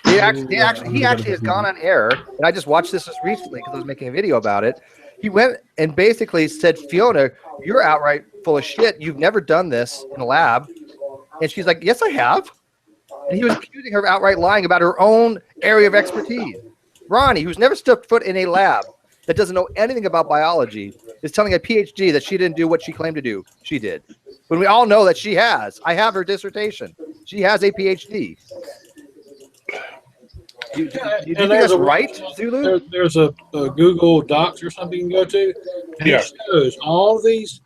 He actually has gone on air, and I just watched this just recently because I was making a video about it. He went and basically said, Fiona, you're outright full of shit. You've never done this in a lab. And she's like, yes, I have. And he was accusing her of outright lying about her own area of expertise. Ronnie, who's never stepped foot in a lab, that doesn't know anything about biology, is telling a PhD that she didn't do what she claimed to do. She did. When we all know that she has. I have her dissertation. She has a PhD. Do you think that's right, Zulu? There's a Google Docs or something you can go to, and it shows all these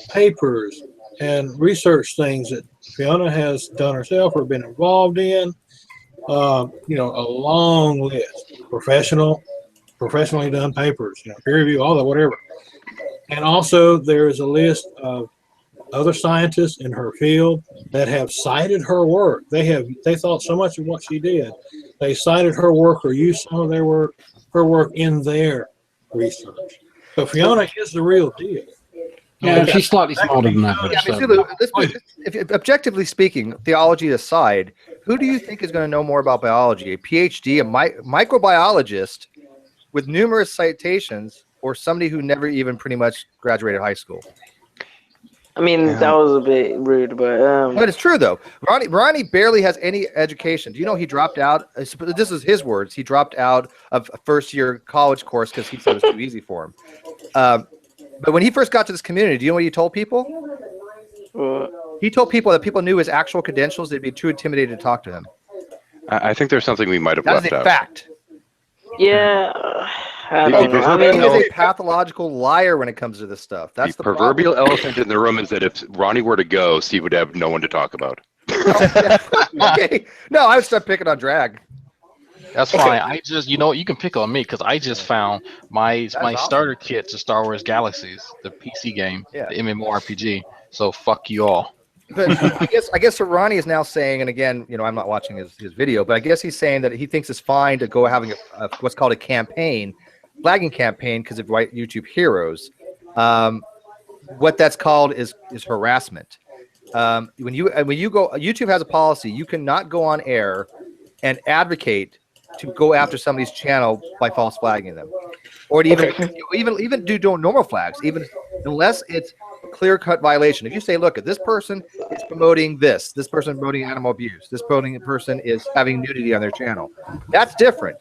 papers and research things that Fiona has done herself or been involved in. A long list, professionally done papers, peer review, all that, whatever. And also there is a list of other scientists in her field that have cited her work. They thought so much of what she did. They cited her work or used some of her work in their research. So Fiona is the real deal. Yeah, she's slightly smarter than that. If objectively speaking, theology aside, who do you think is going to know more about biology? A PhD, a microbiologist with numerous citations, or somebody who never even pretty much graduated high school? I mean, that was a bit rude, but it's true though. Ronnie barely has any education. Do you know he dropped out? This is his words. He dropped out of a first-year college course because he said it was too easy for him. But when he first got to this community, do you know what he told people? He told people that people knew his actual credentials. They'd be too intimidated to talk to him. I think there's something we might have left out. That is a fact. Yeah. I mean, he is a pathological liar when it comes to this stuff. That's the proverbial elephant in the room is that if Ronnie were to go, Steve would have no one to talk about. Okay. No, I would start picking on drag. That's fine. I just, you can pick on me because I just found my starter kit to Star Wars Galaxies, the PC game, the MMORPG. So fuck you all. But I guess what Ronnie is now saying, and again, I'm not watching his video, but I guess he's saying that he thinks it's fine to go having what's called a campaign, flagging campaign because of white YouTube heroes. What that's called is harassment. When you go, YouTube has a policy. You cannot go on air and advocate to go after somebody's channel by false flagging them, or to even do normal flags, even unless it's a clear-cut violation. If you say, look, this person is promoting this person is promoting animal abuse, this person is having nudity on their channel, that's different.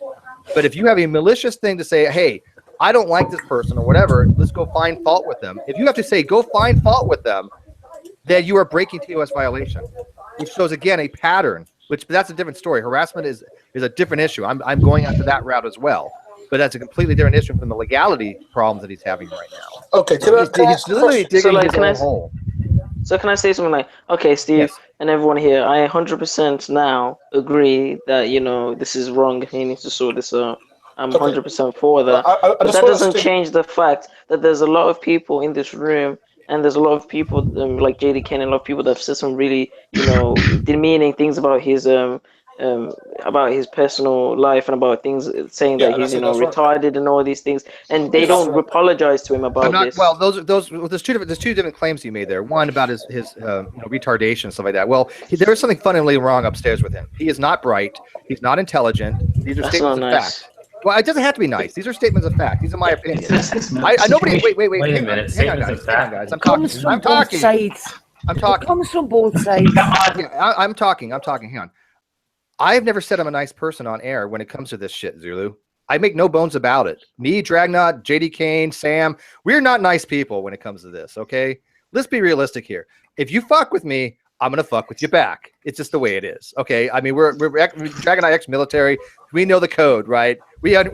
But if you have a malicious thing to say, hey, I don't like this person or whatever, let's go find fault with them. If you have to say go find fault with them, then you are breaking TOS violation, which shows again a pattern. But that's a different story. Harassment is a different issue. I'm going after that route as well, but that's a completely different issue from the legality problems that he's having right now. Okay, he's literally digging his own hole. So can I say something like, okay, Steve and everyone here, I 100% now agree that this is wrong. He needs to sort this out. I'm 100% for that. But that doesn't change the fact that there's a lot of people in this room. And there's a lot of people like JD Ken and a lot of people that have said some really, demeaning things about his personal life and about things saying that he's retarded and all these things, and they don't apologize to him about this. Well, there's two different claims he made there. One about his retardation and stuff like that. Well, there is something fundamentally wrong upstairs with him. He is not bright. He's not intelligent. These are statements of fact. Well, it doesn't have to be nice. These are statements of fact. These are my opinions. Nobody. Wait. Wait a minute. Hang on, guys. I'm talking. I'm talking. It comes from both sides. I'm talking. Hang on. I've never said I'm a nice person on air when it comes to this shit, Zulu. I make no bones about it. Me, Dragnot, JD Kane, Sam, we're not nice people when it comes to this, okay? let's be realistic here. If you fuck with me, I'm gonna fuck with you back. It's just the way it is. Okay. I mean, we're Dragon Eye ex-military. We know the code, right?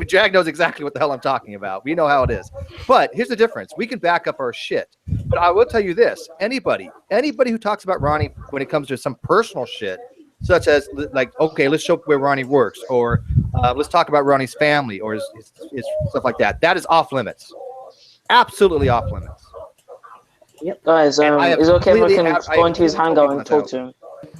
Jag knows exactly what the hell I'm talking about. We know how it is. But here's the difference. We can back up our shit. But I will tell you this: anybody who talks about Ronnie when it comes to some personal shit, such as like, okay, let's show where Ronnie works, or let's talk about Ronnie's family, or his stuff like that. That is off limits. Absolutely off limits. Yep. Guys, is it okay if I can go into his hangout and talk to him?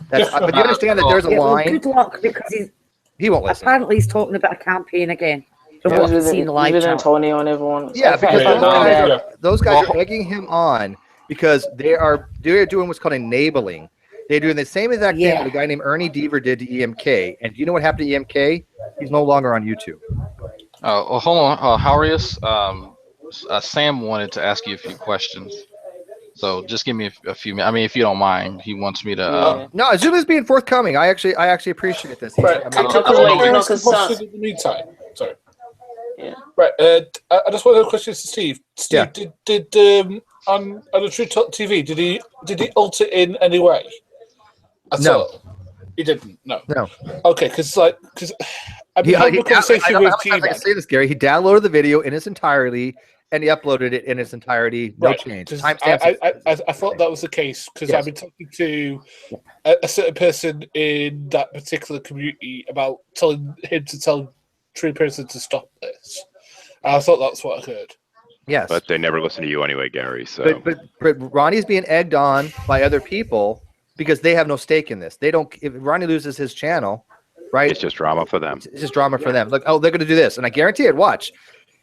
But you understand that there's a line. Good luck, because he won't listen. Apparently, he's talking about a campaign again. With Antonio and everyone. Yeah, because those guys are egging him on because they're doing what's called enabling. They're doing the same exact thing that a guy named Ernie Deaver did to EMK. And do you know what happened to EMK? He's no longer on YouTube. Well, hold on, Harius. Sam wanted to ask you a few questions. So just give me a few minutes. I mean, if you don't mind, he wants me to. No, Zuba's being forthcoming. I actually appreciate this. Right. In the meantime, sorry. Yeah. Right. I just want to question to Steve. Steve, did on the True TV, did he alter in any way? No, he didn't. No. Okay, because I having a conversation with T-Man. I can say this, Gary. He downloaded the video in its entirety and he uploaded it in its entirety. No change. I thought that was the case because I've been talking to a certain person in that particular community about telling him to tell TrueEmpicism to stop this. I thought that's what I heard. Yes, but they never listen to you anyway, Gary. So, but Ronnie's being egged on by other people because they have no stake in this. They don't. If Ronnie loses his channel, right? It's just drama for them. It's just drama for them. Look, oh, they're going to do this, and I guarantee it. Watch,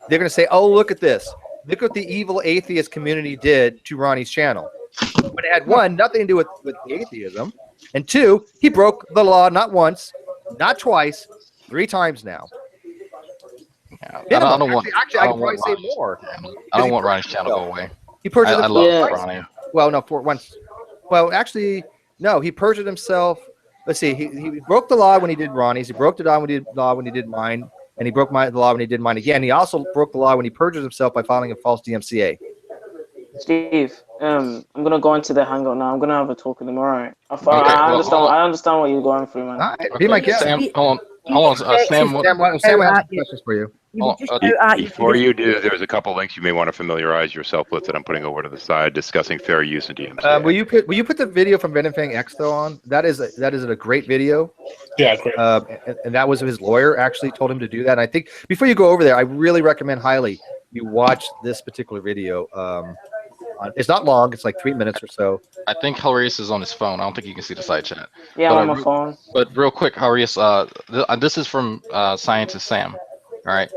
they're going to say, "Oh, look at this! Look what the evil atheist community did to Ronnie's channel." But it had one, nothing to do with atheism, and two, he broke the law not once, not twice, 3 times now. I don't want Ronnie's channel to go away. He perjured I love Ronnie. Well, no, for once. Well, actually, no. He perjured himself. Let's see. He broke the law when he did Ronnie's. He broke the law when he did mine, and he broke the law when he did mine again. He also broke the law when he perjured himself by filing a false DMCA. Steve, I'm gonna go into the hangout now. I'm gonna have a talk with him. All right. I understand what you're going through, man. All right. Be my guest. Sam, hold on. Sam has questions for you. Before you do, there's a couple links you may want to familiarize yourself with that I'm putting over to the side discussing fair use in DMCA. Will you put the video from VenomFangX though on? That is a great video. Yeah, great. And that was his lawyer actually told him to do that. And I think before you go over there, I really recommend highly you watch this particular video. It's not long. It's like 3 minutes or so. I think Hilarious is on his phone. I don't think you can see the side chat. Yeah, on my phone. But real quick, Hilarious, this is from Scientist Sam. All right.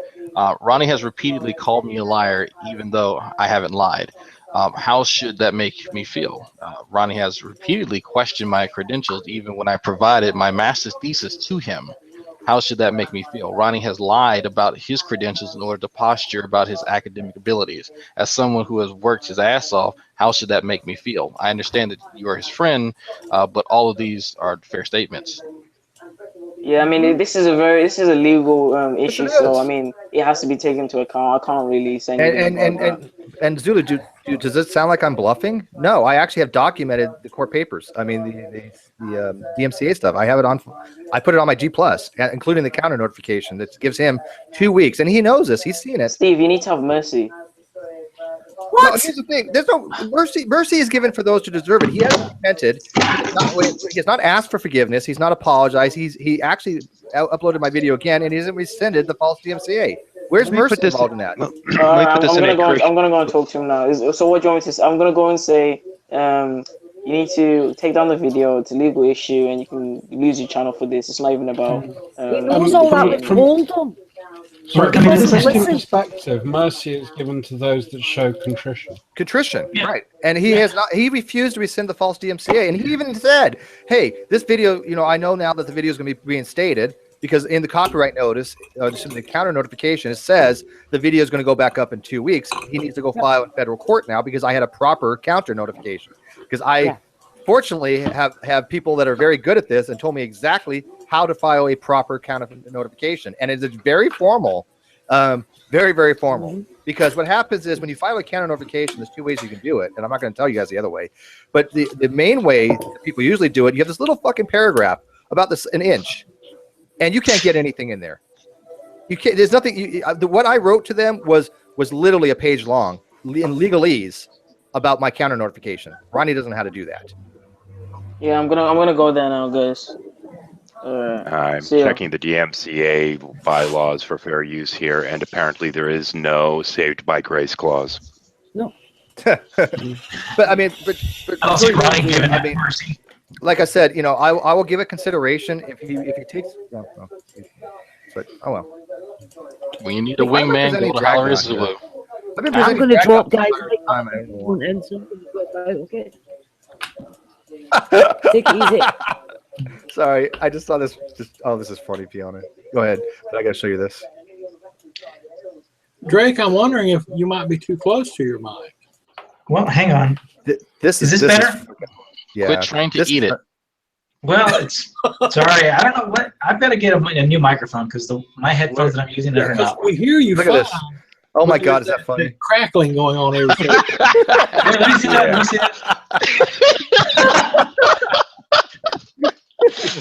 Ronnie has repeatedly called me a liar, even though I haven't lied. How should that make me feel? Ronnie has repeatedly questioned my credentials, even when I provided my master's thesis to him. How should that make me feel? Ronnie has lied about his credentials in order to posture about his academic abilities. As someone who has worked his ass off, how should that make me feel? I understand that you are his friend, but all of these are fair statements. Yeah, I mean, this is a legal issue, so I mean, it has to be taken into account. I can't really say anything. And Zulu, does it sound like I'm bluffing? No, I actually have documented the court papers. I mean, the DMCA stuff. I have it on. I put it on my G+, including the counter notification that gives him 2 weeks, and he knows this. He's seen it. Steve, you need to have mercy. What? No, here's the thing. There's no mercy. Mercy is given for those who deserve it. He hasn't repented. He has not asked for forgiveness. He's not apologized. He actually uploaded my video again, and he hasn't rescinded the false DMCA. Where's mercy involved in that? I'm gonna go and talk to him now. So what do you want me to say? I'm gonna go and say, you need to take down the video. It's a legal issue, and you can lose your channel for this. It's not even about. From a perspective, mercy is given to those that show contrition. Contrition, right? And he has not. He refused to rescind the false DMCA, and he even said, "Hey, this video. I know now that the video is going to be reinstated because in the copyright notice, just in the counter notification, it says the video is going to go back up in 2 weeks. He needs to go file in federal court now because I had a proper counter notification. Because I, fortunately, have people that are very good at this and told me exactly how to file a proper counter notification, and it's very formal, very, very formal. Because what happens is when you file a counter notification, there's two ways you can do it, and I'm not going to tell you guys the other way. But the main way that people usually do it, you have this little fucking paragraph about this an inch, and you can't get anything in there. You can't. There's nothing. What I wrote to them was literally a page long in legalese about my counter notification. Ronnie doesn't know how to do that. Yeah, I'm gonna go there now, guys. I'm checking the DMCA bylaws for fair use here, and apparently there is no saved by grace clause. No. But I mean, I mean, like I said, you know, I will give it consideration if he takes. But oh well. When you need a wingman, go to Holler Zulu. I'm going to drop, guys. Okay. Take it easy. Sorry, I just saw this. This is funny, Fiona. Go ahead. But I got to show you this. Drake, I'm wondering if you might be too close to your mic. Well, hang on. Is this better? Yeah. Quit trying to eat it. Well, it's sorry. I don't know what. I've got to get a new microphone because my headphones that I'm using are not. We hear you. Look at this. Oh my God, is that funny? The crackling going on every day. Let me see that. Let me see that.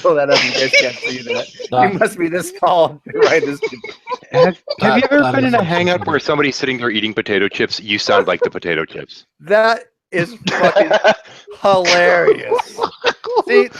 Pull that up. You guys can't see that. You must be this tall. Right. Have you ever been in a hangout where somebody's sitting there eating potato chips? You sound like the potato chips. That is fucking hilarious.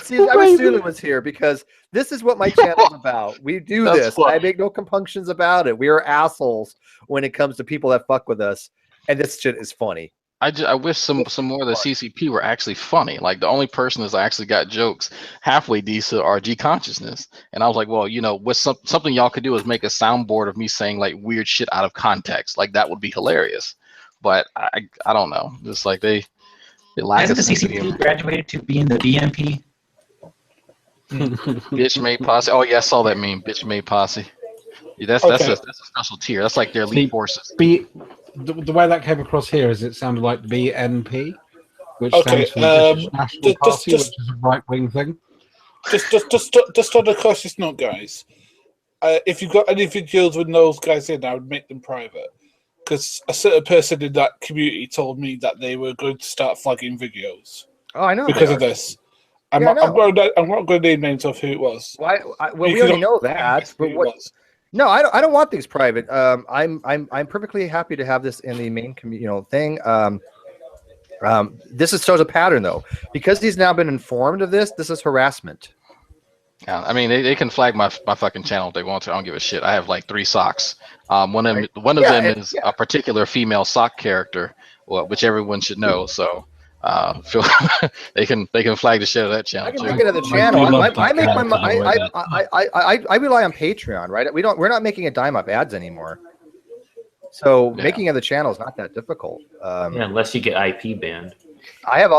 See, I wish Sulu was here because this is what my channel's about. We do this. I make no compunctions about it. We are assholes when it comes to people that fuck with us, and this shit is funny. I wish some more of the CCP were actually funny. Like the only person that's actually got jokes halfway decent are G Consciousness. And I was like, well, you know, what something y'all could do is make a soundboard of me saying like weird shit out of context. Like that would be hilarious. But I don't know. It's like they lack. Hasn't the CCP graduated to being the BMP? Bitch made posse. Oh yeah, I saw that meme. Bitch made posse. Yeah, that's a special tier. That's like their elite forces. The way that came across here is it sounded like BNP, which stands for the National Party, which is a right-wing thing. Just on a cautious note, guys. If you've got any videos with those guys in, I would make them private. Because a certain person in that community told me that they were going to start flagging videos. Oh, I know. Because of this. I'm not going to name names of who it was. Well, we already know that. But what? No, I don't want these private. I'm perfectly happy to have this in the main thing. This shows a pattern though, because he's now been informed of this. This is harassment. Yeah, I mean they can flag my fucking channel if they want to. I don't give a shit. I have like 3 socks. One of them is a particular female sock character, which everyone should know. So they can flag the shit out of that channel. I can make it the channel. I rely on Patreon, right? We're not making a dime off ads anymore. So making of the channel is not that difficult. Unless you get IP banned. I can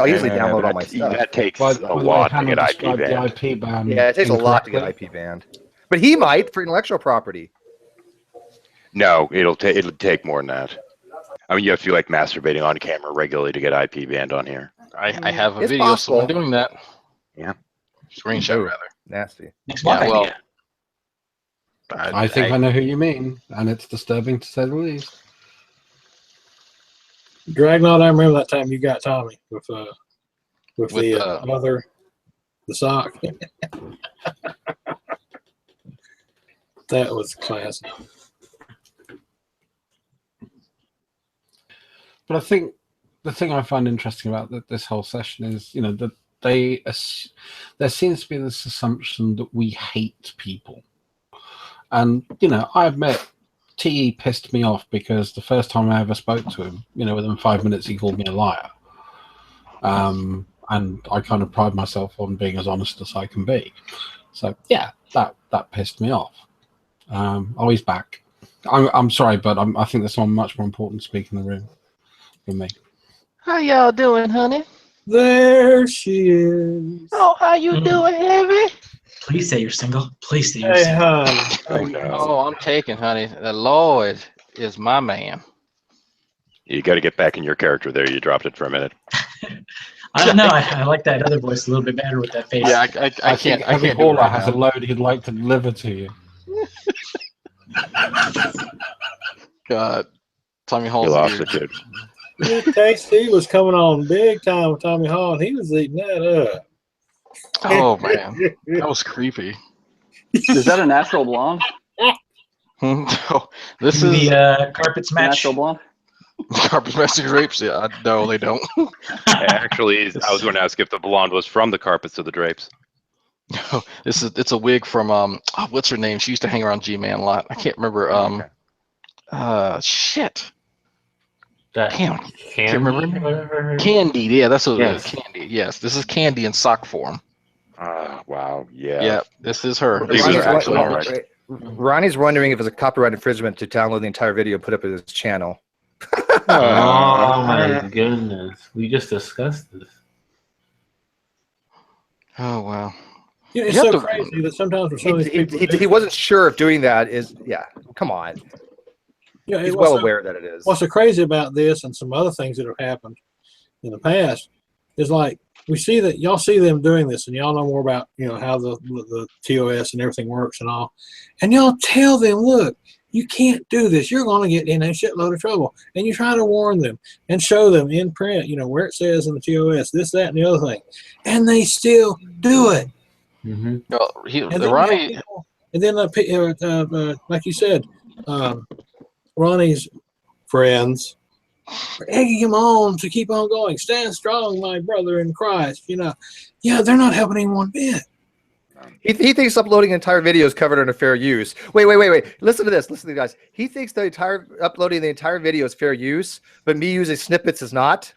easily download all my stuff. That takes a lot to get IP banned. Yeah, it takes a lot to get IP banned. But he might for intellectual property. No, it'll take more than that. I mean, you have to be like masturbating on camera regularly to get IP banned on here. I have a video of someone doing that. Yeah. Screenshot rather. Nasty. I think I know who you mean, and it's disturbing to say the least. Dragnot, I remember that time you got Tommy with the sock. That was classic. But I think the thing I find interesting about this whole session is, that there seems to be this assumption that we hate people. And, I admit, TE pissed me off because the first time I ever spoke to him, within 5 minutes he called me a liar. And I kind of pride myself on being as honest as I can be. So, yeah, that pissed me off. Oh, he's back. I'm sorry, but I think there's someone much more important to speak in the room than me. How y'all doing, honey? There she is. Oh, how you doing, Heavy? Please say you're single. Please say you're single. Oh, I'm taken, honey. The Lord is my man. You got to get back in your character there. You dropped it for a minute. I don't know. I like that other voice a little bit better with that face. Yeah, I can't. I can't. Paula has a load he'd like to deliver to you. God, Tommy Hall's He lost ear. it, dude. KC was coming on big time with Tommy Hall, and he was eating that up. Oh man, that was creepy. Is that a natural blonde? No, this The is carpets match. Natural blonde? carpet matching drapes. Yeah, no, they don't. Actually, I was going to ask if the blonde was from the carpets of the drapes. No, it's a wig from what's her name? She used to hang around G-Man a lot. I can't remember. Shit. Damn, can't remember. Candy, yeah, that's what it is. Candy, yes. This is Candy in sock form. Wow, yeah. Yeah, this is her. This is Ronnie's, her actual image. Ronnie's wondering if it's a copyright infringement to download the entire video and put up at his channel. Oh my goodness. We just discussed this. Oh wow. Yeah, it's so crazy that sometimes for some of these people, he wasn't sure if doing that is, yeah, come on. Yeah, he's well aware that it is. What's so crazy about this and some other things that have happened in the past is like we see that y'all see them doing this, and y'all know more about how the TOS and everything works and all, and y'all tell them, look, you can't do this. You're going to get in a shitload of trouble, and you try to warn them and show them in print, where it says in the TOS this, that, and the other thing, and they still do it. Mm-hmm. Ronnie, and then like you said. Ronnie's friends are egging him on to keep on going. Stand strong, my brother in Christ. Yeah, they're not helping him one bit. He thinks uploading entire video is covered under fair use. Wait. Listen to this. Listen to guys. He thinks uploading the entire video is fair use, but me using snippets is not.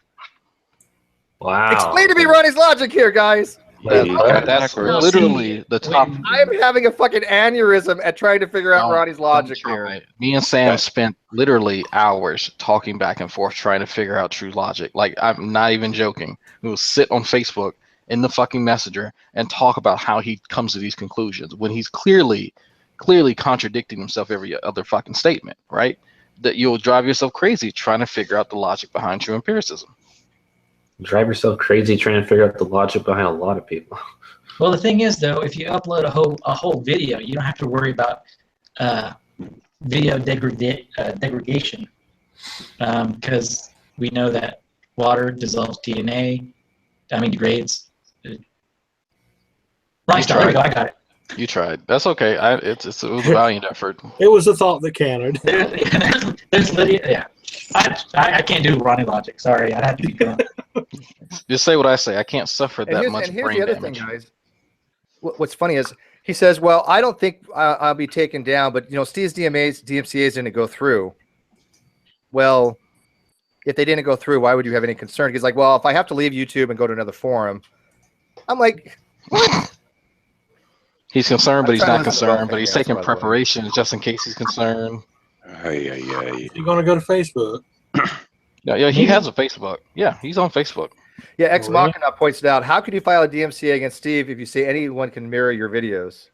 Wow. Explain to me Ronnie's logic here, guys. That's literally the top. I'm having a fucking aneurysm at trying to figure out Ronnie's logic here. Me and Sam spent literally hours talking back and forth trying to figure out true logic. Like, I'm not even joking. We will sit on Facebook in the fucking messenger and talk about how he comes to these conclusions when he's clearly contradicting himself every other fucking statement, right? That you'll drive yourself crazy trying to figure out the logic behind true empiricism. Drive yourself crazy trying to figure out the logic behind a lot of people. Well, the thing is, though, if you upload a whole video, you don't have to worry about video degradation, because we know that water dissolves DNA. Degrades. Right, there we go. I got it. You tried. That's okay. It was a valiant effort. It was the thought that counted. There's Lydia. Yeah. I can't do Ronnie logic. Sorry, I'd have to be done. Just say what I say. I can't suffer that much here's brain the other damage. thing, guys. What's funny is he says, "Well, I don't think I'll be taken down, but Steve's DMCA's didn't go through." Well, if they didn't go through, why would you have any concern? He's like, "Well, if I have to leave YouTube and go to another forum," I'm like, "What?" He's concerned, but he's not concerned. But he's taking preparations just in case he's concerned. You're gonna go to Facebook? Yeah, he has a Facebook. Yeah, he's on Facebook. Yeah, Ex Machina points it out. How could you file a DMCA against Steve if you say anyone can mirror your videos?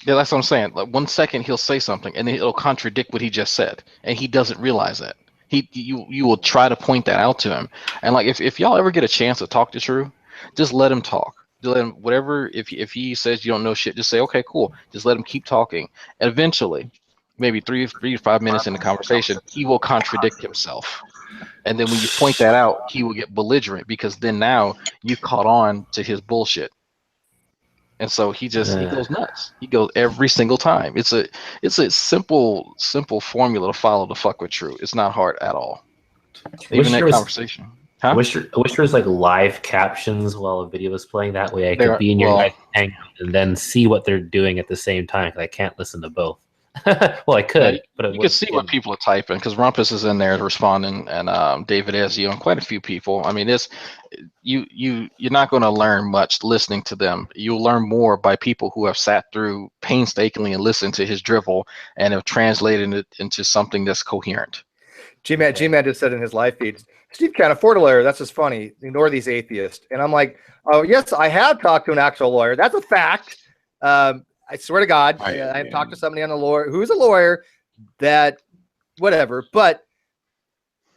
Yeah, that's what I'm saying. Like 1 second he'll say something and then it'll contradict what he just said, and he doesn't realize that. You will try to point that out to him, and like if y'all ever get a chance to talk to True, just let him talk. Just let him whatever. If he says you don't know shit, just say okay, cool. Just let him keep talking, and eventually, maybe 3 to 5 minutes in the conversation, he will contradict himself. And then when you point that out, he will get belligerent because then now you caught on to his bullshit. And so he goes nuts. He goes every single time. It's a simple formula to follow to fuck with True. It's not hard at all. Even that conversation. Huh? I wish there was like live captions while a video was playing. That way I could be in your guys' hangout and then see what they're doing at the same time, because I can't listen to both. Well, I could, but you can see what people are typing because Rumpus is in there responding, and David Ezio and quite a few people. I mean, you're not going to learn much listening to them. You'll learn more by people who have sat through painstakingly and listened to his drivel and have translated it into something that's coherent. G-Man just said in his live feed, Steve can't afford a lawyer. That's just funny. Ignore these atheists. And I'm like, oh yes, I have talked to an actual lawyer. That's a fact. I swear to God, I've talked to somebody on a lawyer who's a lawyer that whatever, but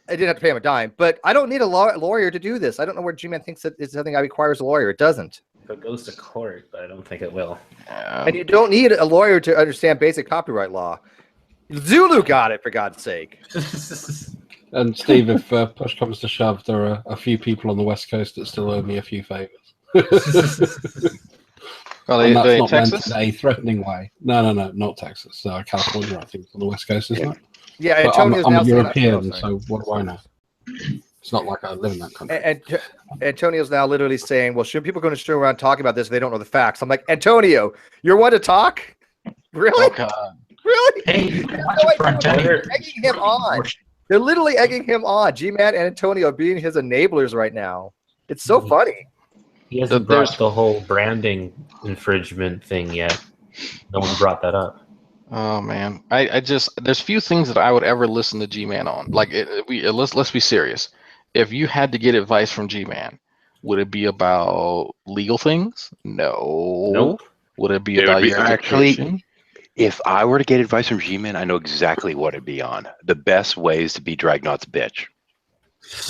I didn't have to pay him a dime. But I don't need a lawyer to do this. I don't know where G-Man thinks that it's something that requires a lawyer. It doesn't. It goes to court, but I don't think it will. And you don't need a lawyer to understand basic copyright law. Zulu got it, for God's sake. And Steve, if push comes to shove, there are a few people on the West Coast that still owe me a few favors. Are And that's they not meant Texas? in a threatening way. No, not Texas. California, I think, is on the West Coast, isn't it? Yeah, But Antonio's I'm now a saying- European, oh, so what do I know? It's not like I live in that country. And Antonio's now literally saying, well, shouldn't people go to stream around talking about this if they don't know the facts? I'm like, Antonio, you're one to talk? Really? Oh, God. Really? Hey, They have watch no it for idea what Antonio. they're egging him on. They're literally egging him on. G-Man and Antonio being his enablers right now. It's so funny. He hasn't brought the whole branding infringement thing yet. No one brought that up. Oh man, I just there's few things that I would ever listen to G-Man on. Like let's be serious. If you had to get advice from G-Man, would it be about legal things? No. Nope. Would it be It about would be your actually, education? if I were to get advice from G-Man, I know exactly what it'd be on. The best ways to be Dragnot's bitch.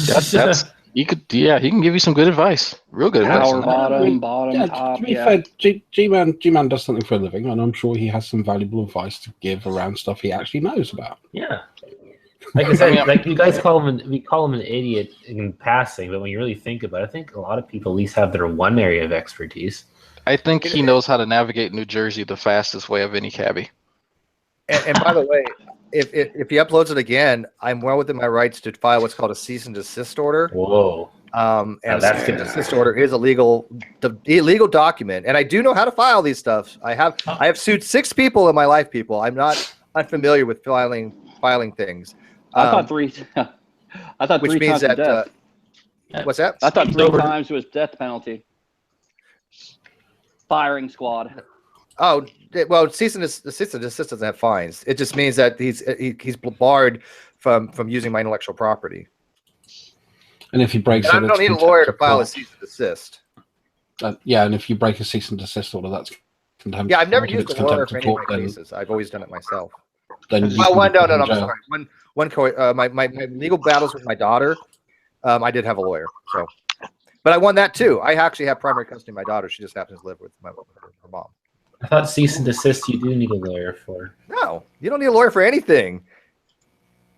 That's he can give you some good advice, real good advice. Power bottom, bottom, top. To be fair, G-Man does something for a living, and I'm sure he has some valuable advice to give around stuff he actually knows about. Yeah. Like I said, like you guys we call him an idiot in passing, but when you really think about it, I think a lot of people at least have their one area of expertise. I think he knows how to navigate New Jersey the fastest way of any cabbie. And by the way, if he uploads it again, I'm well within my rights to file what's called a cease and desist order. Whoa. And a cease and desist order is a legal document, and I do know how to file these stuff. I have sued 6 people in my life. People, I'm not unfamiliar with filing things. I thought 3. I thought which 3 means times that what's that? I thought 3 times was death penalty. Firing squad. Oh well, cease and desist doesn't have fines. It just means that he's barred from using my intellectual property. And if he breaks it, I don't need a lawyer to file a cease and desist. Yeah, and if you break a cease and desist order, that's contempt. Yeah, I've never used a lawyer for any of my cases. I've always done it myself. I'm sorry. My legal battles with my daughter, I did have a lawyer. So, but I won that too. I actually have primary custody of my daughter. She just happens to live with her mom. I thought cease and desist you do need a lawyer for. No, you don't need a lawyer for anything.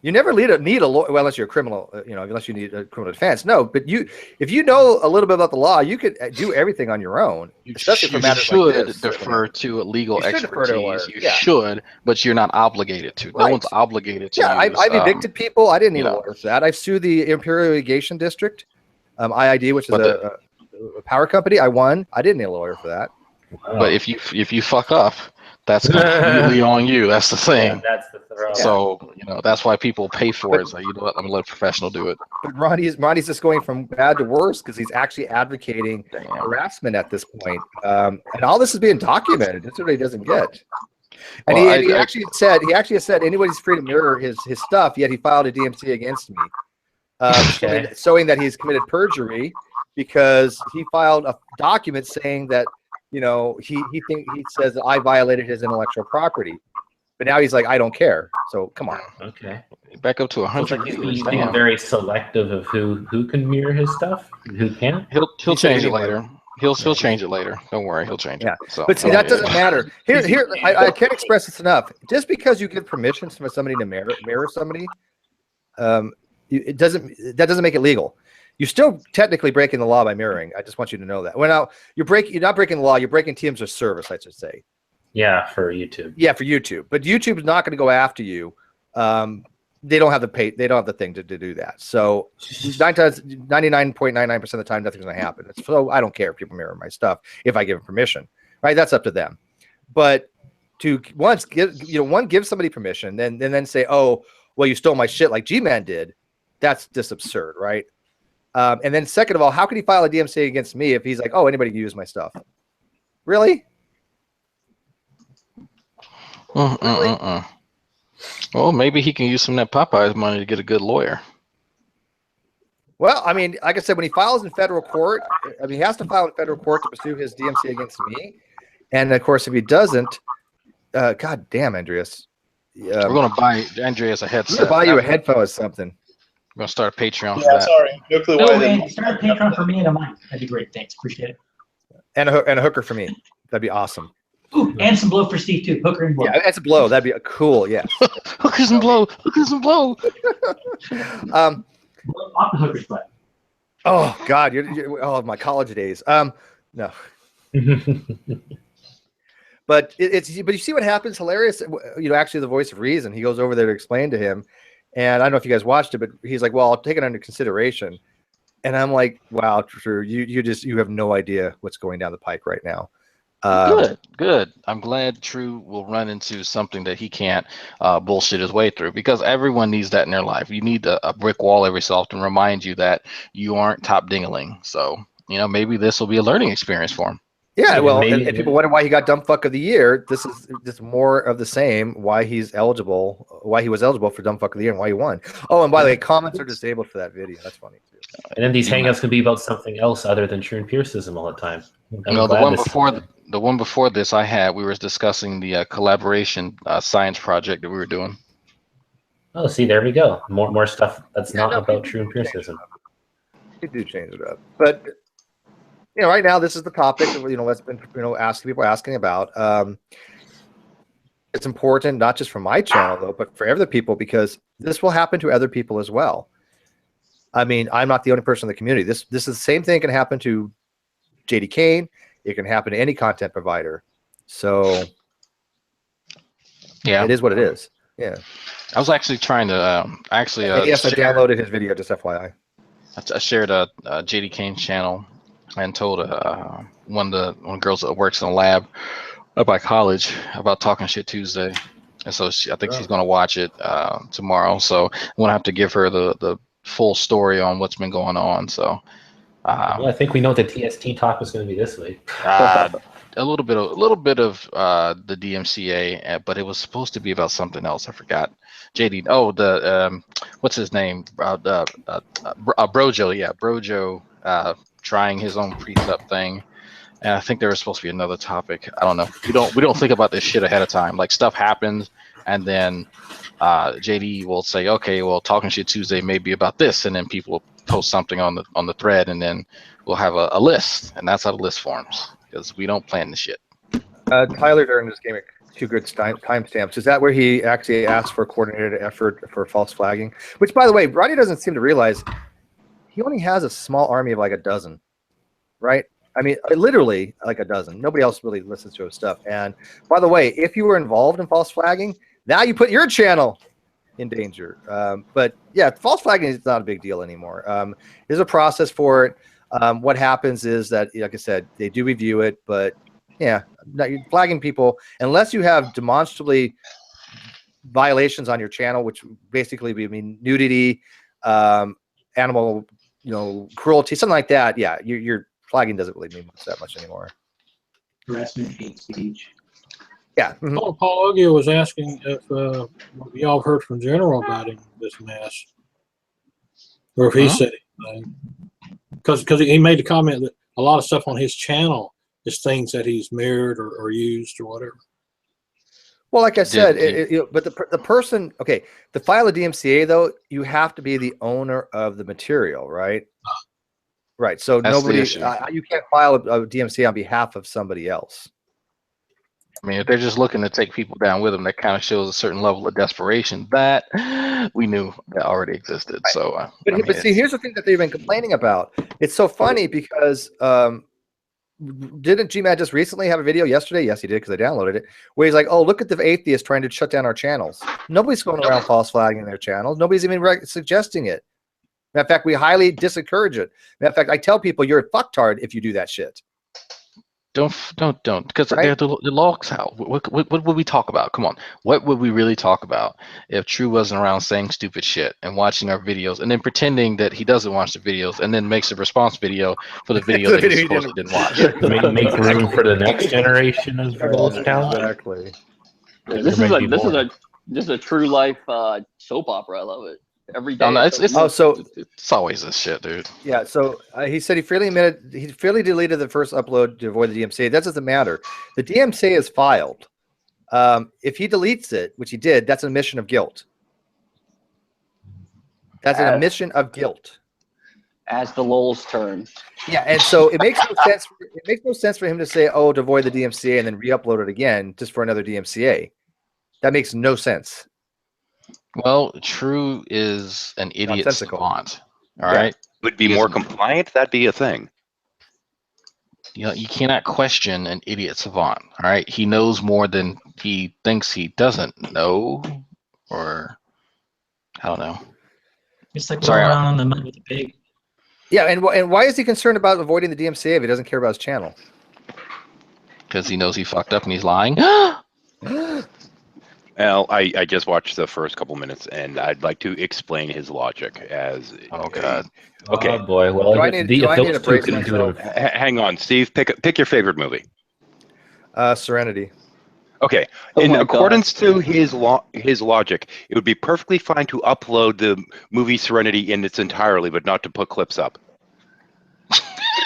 You never need a lawyer, well, unless you're a criminal, unless you need a criminal defense. No, but if you know a little bit about the law, you could do everything on your own, especially for matters like this. You should defer to a legal expertise. You Yeah. should, but you're not obligated to. No one's obligated to. Yeah, I've evicted people. I didn't need a lawyer for that. I've sued the Imperial Irrigation District, IID, which is a power company. I won. I didn't need a lawyer for that. Wow. But if you fuck up, that's completely on you. That's the thing. Yeah, that's the throw. So that's why people pay for it. So you know what? I'm gonna let a professional do it. But Ronnie's just going from bad to worse because he's actually advocating harassment at this point. And all this is being documented. That's what he doesn't get. And Well, he actually said anybody's free to mirror his stuff. Yet he filed a DMCA against me, showing that he's committed perjury because he filed a document saying that he says that I violated his intellectual property. But now he's like, I don't care. So come on. Okay. Back up to 100. He's being very selective of who can mirror his stuff, who can't. He'll change it later. He'll change it later. Don't worry, he'll change it. So, but see, that doesn't matter. I can't express this enough. Just because you give permission for somebody to mirror somebody, that doesn't make it legal. You're still technically breaking the law by mirroring. I just want you to know that. Well, now you're not breaking the law. You're breaking terms of service, I should say. Yeah, for YouTube. Yeah, for YouTube. But YouTube is not going to go after you. They don't have They don't have the thing to do that. So 99.99% of the time, nothing's going to happen. So I don't care if people mirror my stuff if I give them permission. Right? That's up to them. But to once give somebody permission, then say, oh, well, you stole my shit like G-Man did. That's just absurd, right? And then second of all, how could he file a DMCA against me if he's like, oh, anybody can use my stuff? Really? Well, maybe he can use some of that Popeyes money to get a good lawyer. Well, I mean, like I said, when he files in federal court, he has to file in federal court to pursue his DMCA against me. And of course, if he doesn't, God damn, Andreas. We're going to buy Andreas a headset. We're going to buy you a headphone or something. We're going to start a Patreon for that. Sorry. Start a Patreon for me and a mic. That'd be great. Thanks. Appreciate it. And a hooker for me. That'd be awesome. Ooh, and some blow for Steve too. Hooker and blow. Yeah, that's a blow. That'd be a cool. Yeah. Hookers and blow. Hookers and blow. Blow off the hooker's butt. Oh God, you're oh my college days. No. But but you see what happens? Hilarious. You know, actually, the voice of reason. He goes over there to explain to him, and I don't know if you guys watched it, but he's like, "Well, I'll take it under consideration." And I'm like, "Wow, True, you have no idea what's going down the pike right now." Good. I'm glad True will run into something that he can't bullshit his way through, because everyone needs that in their life. You need a brick wall every so often to remind you that you aren't top dingling. So, you know, maybe this will be a learning experience for him. Yeah, well, and people wonder why he got dumb fuck of the year. This is just more of the same. Why he was eligible for dumb fuck of the year and why he won. Oh, and by the way, comments are disabled for that video. That's funny too. And then these hangouts can be about something else other than TrueEmpicism all the time. No, the one before this we were discussing the collaboration science project that we were doing. Oh, see, there we go. More stuff that's not about TrueEmpicism. We do change it up, but. You know, right now this is the topic that that's been people asking about. It's important not just for my channel though, but for other people, because this will happen to other people as well. I mean, I'm not the only person in the community. This is the same thing can happen to JD Kane. It can happen to any content provider. So yeah, it is what it is. Yeah. I was actually trying to yes, I downloaded his video, just FYI. I shared a JD Kane channel and told one of the girls that works in a lab at my college about Talking Shit Tuesday, and so I think she's going to watch it tomorrow. So I'm going to have to give her the full story on what's been going on. So well, I think we know what the TST talk was going to be this week. A little bit of the DMCA, but it was supposed to be about something else. I forgot. JD. Oh, the what's his name? Brojo. Yeah, Brojo. Trying his own precept thing, and I think there was supposed to be another topic. I don't know. We don't think about this shit ahead of time. Like, stuff happens, and then JD will say, "Okay, well, Talking Shit Tuesday may be about this," and then people will post something on the thread, and then we'll have a list, and that's how the list forms, because we don't plan the shit. Tyler during this game at 2 good timestamps. Is that where he actually asked for a coordinated effort for false flagging? Which, by the way, Roddy doesn't seem to realize. He only has a small army of like a dozen, right? I mean, literally like a dozen. Nobody else really listens to his stuff. And by the way, if you were involved in false flagging, now you put your channel in danger. But yeah, false flagging is not a big deal anymore. There's a process for it. What happens is that, like I said, they do review it, but yeah, you're flagging people unless you have demonstrably violations on your channel, which basically mean nudity, animal cruelty, something like that. Yeah, your flagging doesn't really mean that much anymore. Harassment, hate speech. Yeah. Paul Ogia was asking if y'all heard from General about this mess, or if he said anything, because he made the comment that a lot of stuff on his channel is things that he's mirrored or used or whatever. Well, like I said, but the person, okay, to file a DMCA though, you have to be the owner of the material, right? Right. So that's nobody, you can't file a DMCA on behalf of somebody else. I mean, if they're just looking to take people down with them, that kind of shows a certain level of desperation that we knew that already existed. Right. So, but see, here's the thing that they've been complaining about. It's so funny because didn't GMAT just recently have a video yesterday? Yes, he did, because I downloaded it, where he's like, "Oh, look at the atheists trying to shut down our channels." Nobody's going around false flagging their channels. Nobody's even suggesting it. Matter of fact, we highly discourage it. Matter of fact, I tell people you're a fucktard if you do that shit. Don't, because the logs out. What would we talk about? Come on, what would we really talk about if True wasn't around saying stupid shit and watching our videos and then pretending that he doesn't watch the videos and then makes a response video for the video that he supposedly didn't watch? Make room for the next generation of those talents. Exactly. Yeah, this is a true life soap opera. I love it. Every day. Oh, no, it's always this shit, dude. Yeah. So he said he freely deleted the first upload to avoid the DMCA. That doesn't matter. The DMCA is filed. If he deletes it, which he did, that's an admission of guilt. That's an admission of guilt. As the lulls turn. Yeah, and so it makes no sense. It makes no sense for him to say, "Oh, to avoid the DMCA," and then re-upload it again just for another DMCA. That makes no sense. Well, True is an idiot savant. All right, would be more compliant. That'd be a thing. You know, you cannot question an idiot savant. All right, he knows more than he thinks he doesn't know, or I don't know. It's like going around on the mud with a pig. Yeah, and why is he concerned about avoiding the DMCA if he doesn't care about his channel? Because he knows he fucked up and he's lying. Well, I just watched the first couple minutes, and I'd like to explain his logic as. Oh God. Okay. Oh boy. Well, do I need a break? Hang on, Steve. Pick your favorite movie. Serenity. Okay. In accordance to his logic, it would be perfectly fine to upload the movie Serenity in its entirely, but not to put clips up.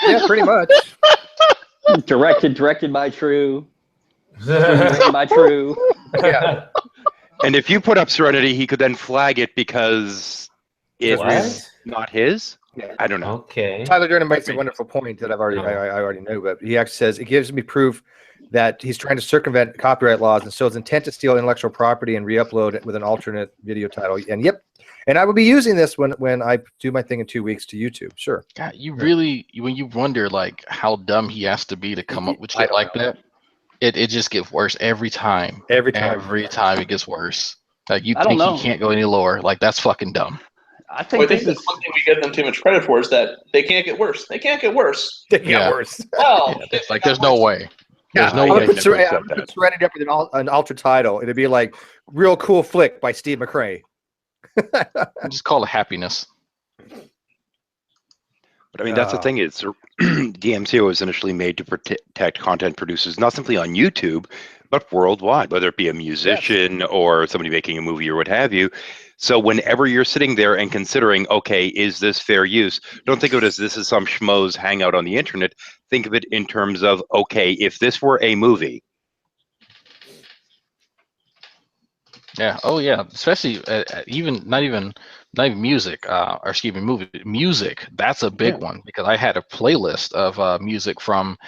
Yeah, pretty much. Directed by True. Written by True. Yeah. And if you put up Serenity, he could then flag it because it is not his. Yeah. I don't know. Okay. Tyler Durden makes a wonderful point that I already know, but he actually says it gives me proof that he's trying to circumvent copyright laws, and so his intent to steal intellectual property and re-upload it with an alternate video title. And yep, and I will be using this when I do my thing in 2 weeks to YouTube. Sure. God, you really, when you wonder like how dumb he has to be to come up with shit like that, it just gets worse every time. Every time it gets worse. Like you think he can't go any lower. Like that's fucking dumb. I think that's one thing we give them too much credit for is that they can't get worse. They can't get worse. They get worse. Well, it's like there's no way. There's no I way. would put Serenity up with an ultra title. It'd be like Real Cool Flick by Steve McRae. Just call it Happiness. But I mean, that's the thing is DMCA was initially made to protect content producers, not simply on YouTube, but worldwide, whether it be a musician or somebody making a movie or what have you. So whenever you're sitting there and considering, okay, is this fair use? Don't think of it as this is some schmoes hangout on the internet. Think of it in terms of, okay, if this were a movie. Yeah. Oh yeah. Especially not even music. Or excuse me, music. That's a big one because I had a playlist of music from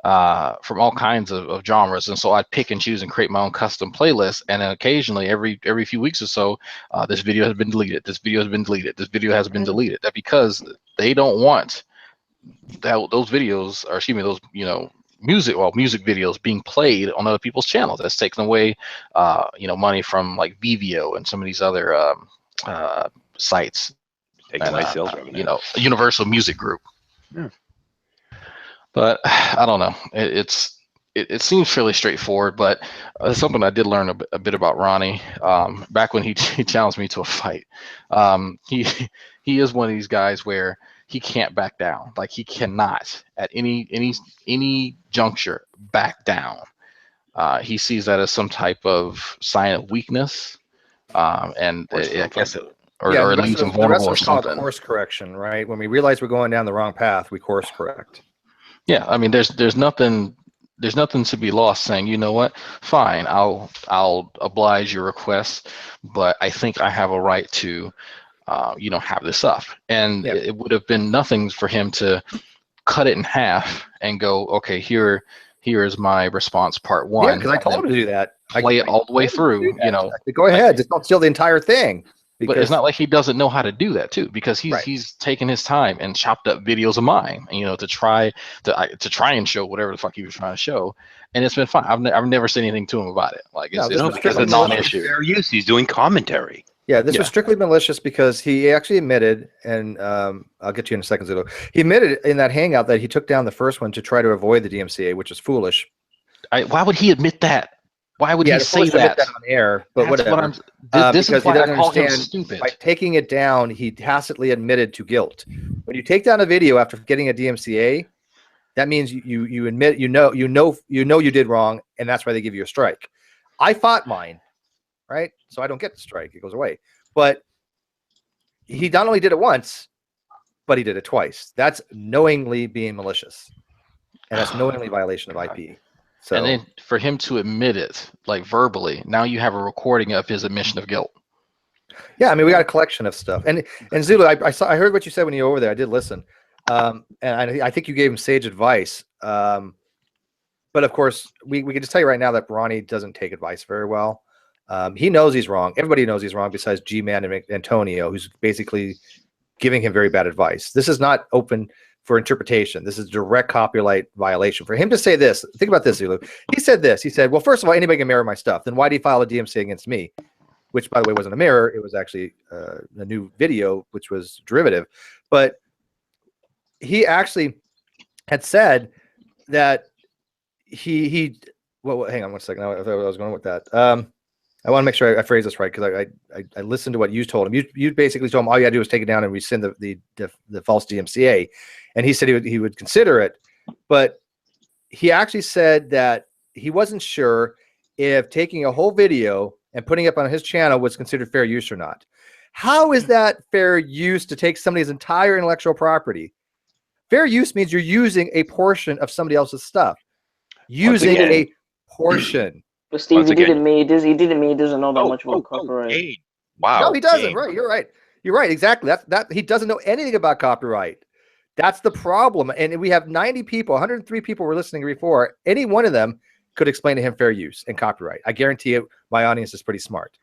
all kinds of genres, and so I'd pick and choose and create my own custom playlist. And then occasionally, every few weeks or so, this video has been deleted. This video has been deleted. This video has been deleted. That because they don't want those videos, or excuse me, those music videos being played on other people's channels. That's taking away money from like Vimeo and some of these other sites. Taking away sales revenue. Universal Music Group. Yeah. But I don't know. It seems fairly straightforward, but something I did learn a bit about Ronnie back when he challenged me to a fight. He is one of these guys where he can't back down. Like he cannot at any juncture back down. He sees that as some type of sign of weakness, and I guess or it leaves him vulnerable or something. Course correction, right? When we realize we're going down the wrong path, we course correct. Yeah, I mean, there's nothing to be lost saying, you know what, fine, I'll oblige your request, but I think I have a right to, have this up. And it would have been nothing for him to cut it in half and go, okay, here is my response part one. Yeah, because I told him to do that. Play it all the way through, Go ahead, just don't steal the entire thing. But it's not like he doesn't know how to do that too, because he's taken his time and chopped up videos of mine, to try and show whatever the fuck he was trying to show, and it's been fine. I've never said anything to him about it. Like it's a non-issue. Fair use. He's doing commentary. Yeah, this was strictly malicious because he actually admitted, and I'll get to you in a second, Zito. He admitted in that hangout that he took down the first one to try to avoid the DMCA, which is foolish. Why would he admit that? Why would he say that? On air, but that's whatever. This is why I call him stupid. By taking it down, he tacitly admitted to guilt. When you take down a video after getting a DMCA, that means you admit you know you did wrong, and that's why they give you a strike. I fought mine, right? So I don't get the strike; it goes away. But he not only did it once, but he did it twice. That's knowingly being malicious, and that's knowingly violation of IP. So, and then for him to admit it, like verbally, now you have a recording of his admission of guilt. Yeah, I mean, we got a collection of stuff. And Zulu, I heard what you said when you were over there. I did listen. And I think you gave him sage advice. But of course, we can just tell you right now that Ronnie doesn't take advice very well. He knows he's wrong. Everybody knows he's wrong besides G-Man and Antonio, who's basically giving him very bad advice. This is not open for interpretation. This is direct copyright violation. For him to say this, think about this, Zulu. He said this. He said, well, first of all, anybody can mirror my stuff. Then why do you file a DMCA against me? Which, by the way, wasn't a mirror. It was actually a new video, which was derivative. But he actually had said that well, hang on one second. I was going with that. I want to make sure I phrase this right, because I listened to what you told him. You basically told him all you got to do is take it down and rescind the false DMCA, and he said he would consider it, but he actually said that he wasn't sure if taking a whole video and putting it up on his channel was considered fair use or not. How is that fair use to take somebody's entire intellectual property? Fair use means you're using a portion of somebody else's stuff. Using a portion. But Steve, he didn't mean he doesn't know that much about copyright. Hey. Wow. No, he doesn't. Right. You're right. You're right. Exactly. That he doesn't know anything about copyright. That's the problem. And we have 90 people, 103 people were listening before. Any one of them could explain to him fair use and copyright. I guarantee you my audience is pretty smart.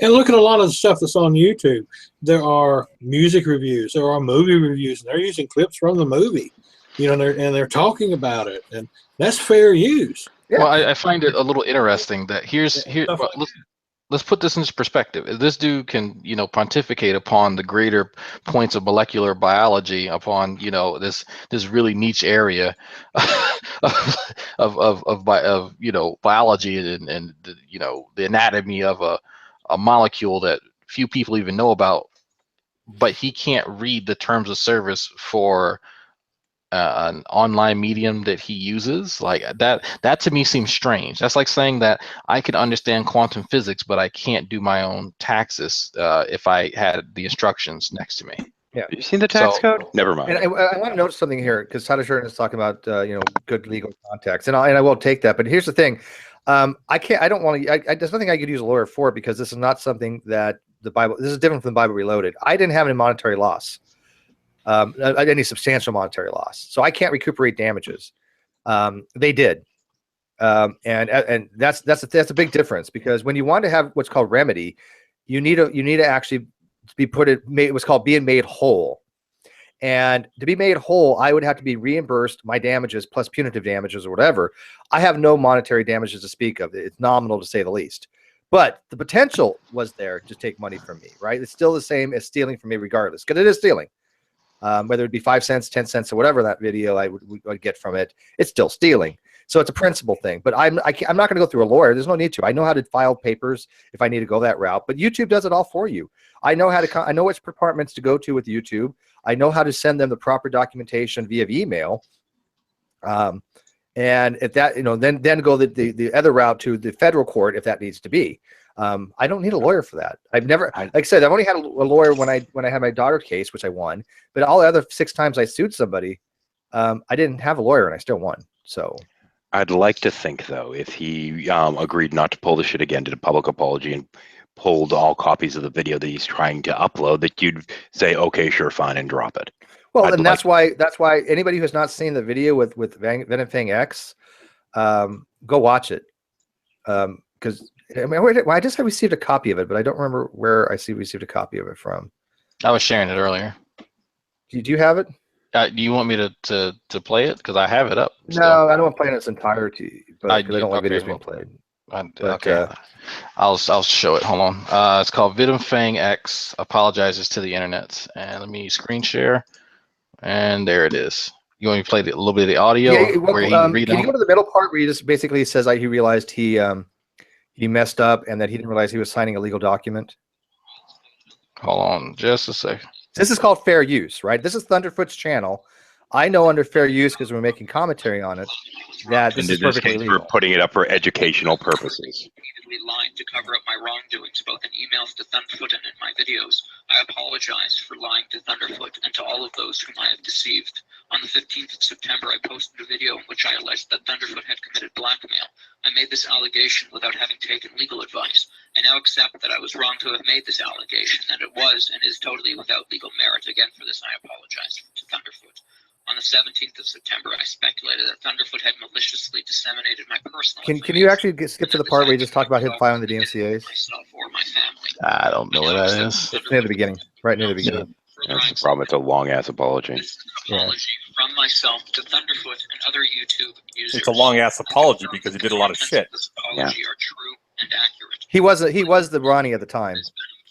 And look at a lot of the stuff that's on YouTube. There are music reviews, there are movie reviews, and they're using clips from the movie, and they're talking about it, and that's fair use. Yeah. Well, I find it a little interesting that let's put this into perspective. This dude can, pontificate upon the greater points of molecular biology, upon, this really niche area of biology and the anatomy of a molecule that few people even know about, but he can't read the terms of service for an online medium that he uses. Like that to me seems strange. That's like saying that I can understand quantum physics, but I can't do my own taxes if I had the instructions next to me. Yeah, you seen the tax code? Never mind. And I want to note something here, because Satire is talking about good legal context, and I will take that. But here's the thing: there's nothing I could use a lawyer for, because this is not something that the Bible. This is different from the Bible Reloaded. I didn't have any monetary loss. Any substantial monetary loss, so I can't recuperate damages. They did, and that's a big difference, because when you want to have what's called remedy, you need to actually be what's called being made whole. And to be made whole, I would have to be reimbursed my damages plus punitive damages or whatever. I have no monetary damages to speak of. It's nominal, to say the least. But the potential was there to take money from me, right? It's still the same as stealing from me regardless, because it is stealing. Whether it be 5 cents, 10 cents, or whatever that video I would get from it, it's still stealing. So it's a principle thing. But I'm not going to go through a lawyer. There's no need to. I know how to file papers if I need to go that route. But YouTube does it all for you. I know I know which departments to go to with YouTube. I know how to send them the proper documentation via email. And if that, then go the other route to the federal court if that needs to be. I don't need a lawyer for that. I've never, like I said, I've only had a lawyer when I had my daughter case, which I won. But all the other 6 times I sued somebody, I didn't have a lawyer and I still won. So I'd like to think, though, if he agreed not to pull the shit again, did a public apology, and pulled all copies of the video that he's trying to upload, that you'd say, okay, sure, fine, and drop it. Well, and that's why anybody who has not seen the video with VenomFangX, go watch it. Because I just received a copy of it, but I don't remember where I received a copy of it from. I was sharing it earlier. Do you have it? Do you want me to play it? Because I have it up. No, I don't want to play it in its entirety, but I don't like videos being played. Okay, I'll show it. Hold on. It's called VenomFangX apologizes to the internet, and let me screen share. And there it is. You want me to play a little bit of the audio? Yeah, can you go to the middle part where he just basically says he realized he messed up and that he didn't realize he was signing a legal document? Hold on just a second. This is called fair use, right? This is Thunderfoot's channel. I know under fair use, because we're making commentary on it, that this is perfectly legal. We're putting it up for educational purposes. Lied to cover up my wrongdoings, both in emails to Thunderfoot and in my videos. I apologize for lying to Thunderfoot and to all of those whom I have deceived. On the 15th of September, I posted a video in which I alleged that Thunderfoot had committed blackmail. I made this allegation without having taken legal advice. I now accept that I was wrong to have made this allegation, that it was and is totally without legal merit. Again, for this, I apologize to Thunderfoot. On the 17th of September, I speculated that Thunderfoot had maliciously disseminated my personal Can you actually skip to the part where you just talk about him filing the DMCAs? myself or my family. I don't know what that is. It's near the beginning, right near the beginning. That's the problem. It's a long-ass apology. This is an apology from myself to Thunderfoot and other YouTube users. It's a long-ass apology because he did a lot of shit. This apology are true and accurate. He was the Ronnie at the time.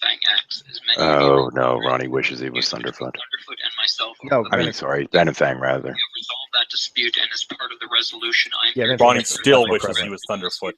VenomFangX, as many Oh no, Ronnie wishes he was Thunderfoot. Thunderfoot and myself. No, I mean, sorry, VenomFang rather. We have resolved that dispute, and as part of the resolution, I am Yeah, Ronnie still wishes he was Thunderfoot.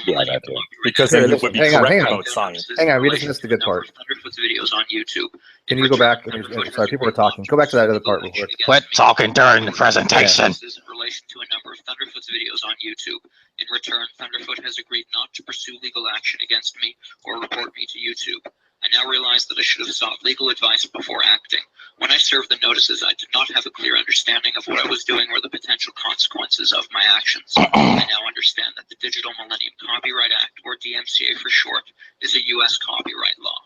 Yeah, that too. Because then he would be correct about science. Hang on, we just missed the good part. Thunderfoot's videos on YouTube. Can you go back? Sorry, people were talking. Go back to that other part real quick. Quit talking during the presentation. In relation to a number of Thunderfoot's videos on YouTube. In return, Thunderfoot has agreed not to pursue legal action against me or report me to YouTube. I now realize that I should have sought legal advice before acting. When I served the notices, I did not have a clear understanding of what I was doing or the potential consequences of my actions. I now understand that the Digital Millennium Copyright Act, or DMCA for short, is a U.S. copyright law.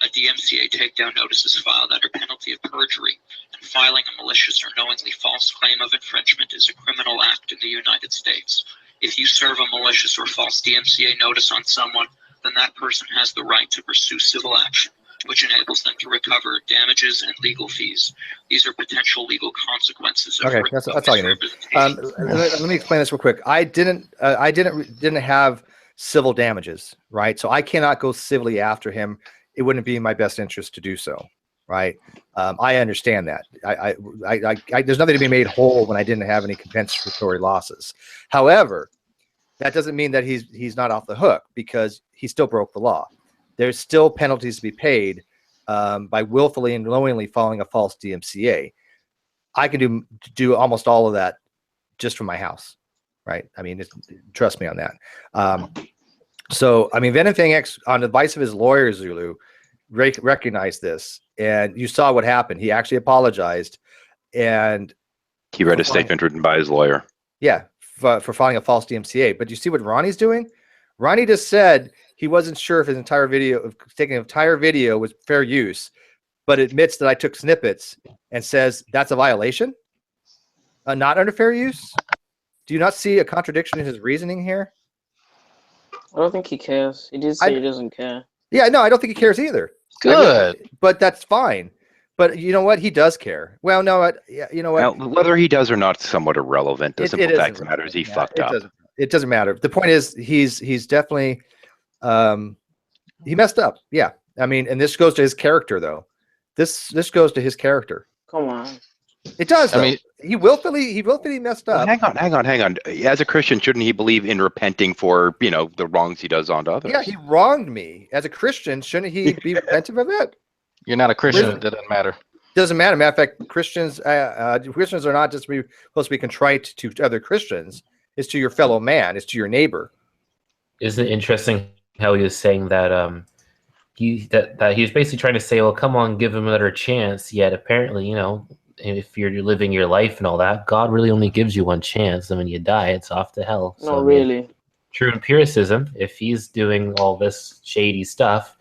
A DMCA takedown notice is filed under penalty of perjury, and filing a malicious or knowingly false claim of infringement is a criminal act in the United States. If you serve a malicious or false DMCA notice on someone, then that person has the right to pursue civil action, which enables them to recover damages and legal fees. These are potential legal consequences. Okay, that's all you need. Let me explain this real quick. I didn't have civil damages, right? So I cannot go civilly after him. It wouldn't be in my best interest to do so, right? I understand that. There's nothing to be made whole when I didn't have any compensatory losses. However, that doesn't mean that he's not off the hook, because he still broke the law. There's still penalties to be paid by willfully and knowingly filing a false DMCA. I can do almost all of that just from my house, right? I mean, trust me on that. So, I mean, VenomFangX, on advice of his lawyer, Zulu, recognized this, and you saw what happened. He actually apologized, and he read a statement written by his lawyer. Yeah, for filing a false DMCA. But you see what Ronnie's doing? Ronnie just said he wasn't sure if his entire video, if taking an entire video was fair use, but admits that I took snippets and says that's a violation, not under fair use. Do you not see a contradiction in his reasoning here? I don't think he cares. He did say he doesn't care. Yeah, no, I don't think he cares either. Good. But that's fine. But you know what? He does care. Well, no, you know what? Now, whether he does or not is somewhat irrelevant. The simple fact of the matter is he fucked up. It doesn't matter. The point is he's definitely he messed up. Yeah. I mean, and this goes to his character, though. This goes to his character. Come on. It does. I mean, he willfully messed up. Well, hang on. As a Christian, shouldn't he believe in repenting for, the wrongs he does onto others? Yeah, he wronged me. As a Christian, shouldn't he be repentant of it? You're not a Christian. It doesn't matter. Doesn't matter. Matter of fact, Christians are not just supposed to be contrite to other Christians. It's to your fellow man. It's to your neighbor. Isn't it interesting how he was saying that he was basically trying to say, well, come on, give him another chance. Yet apparently, if you're living your life and all that, God really only gives you one chance, and when you die, it's off to hell. No, really. TrueEmpicism, if he's doing all this shady stuff,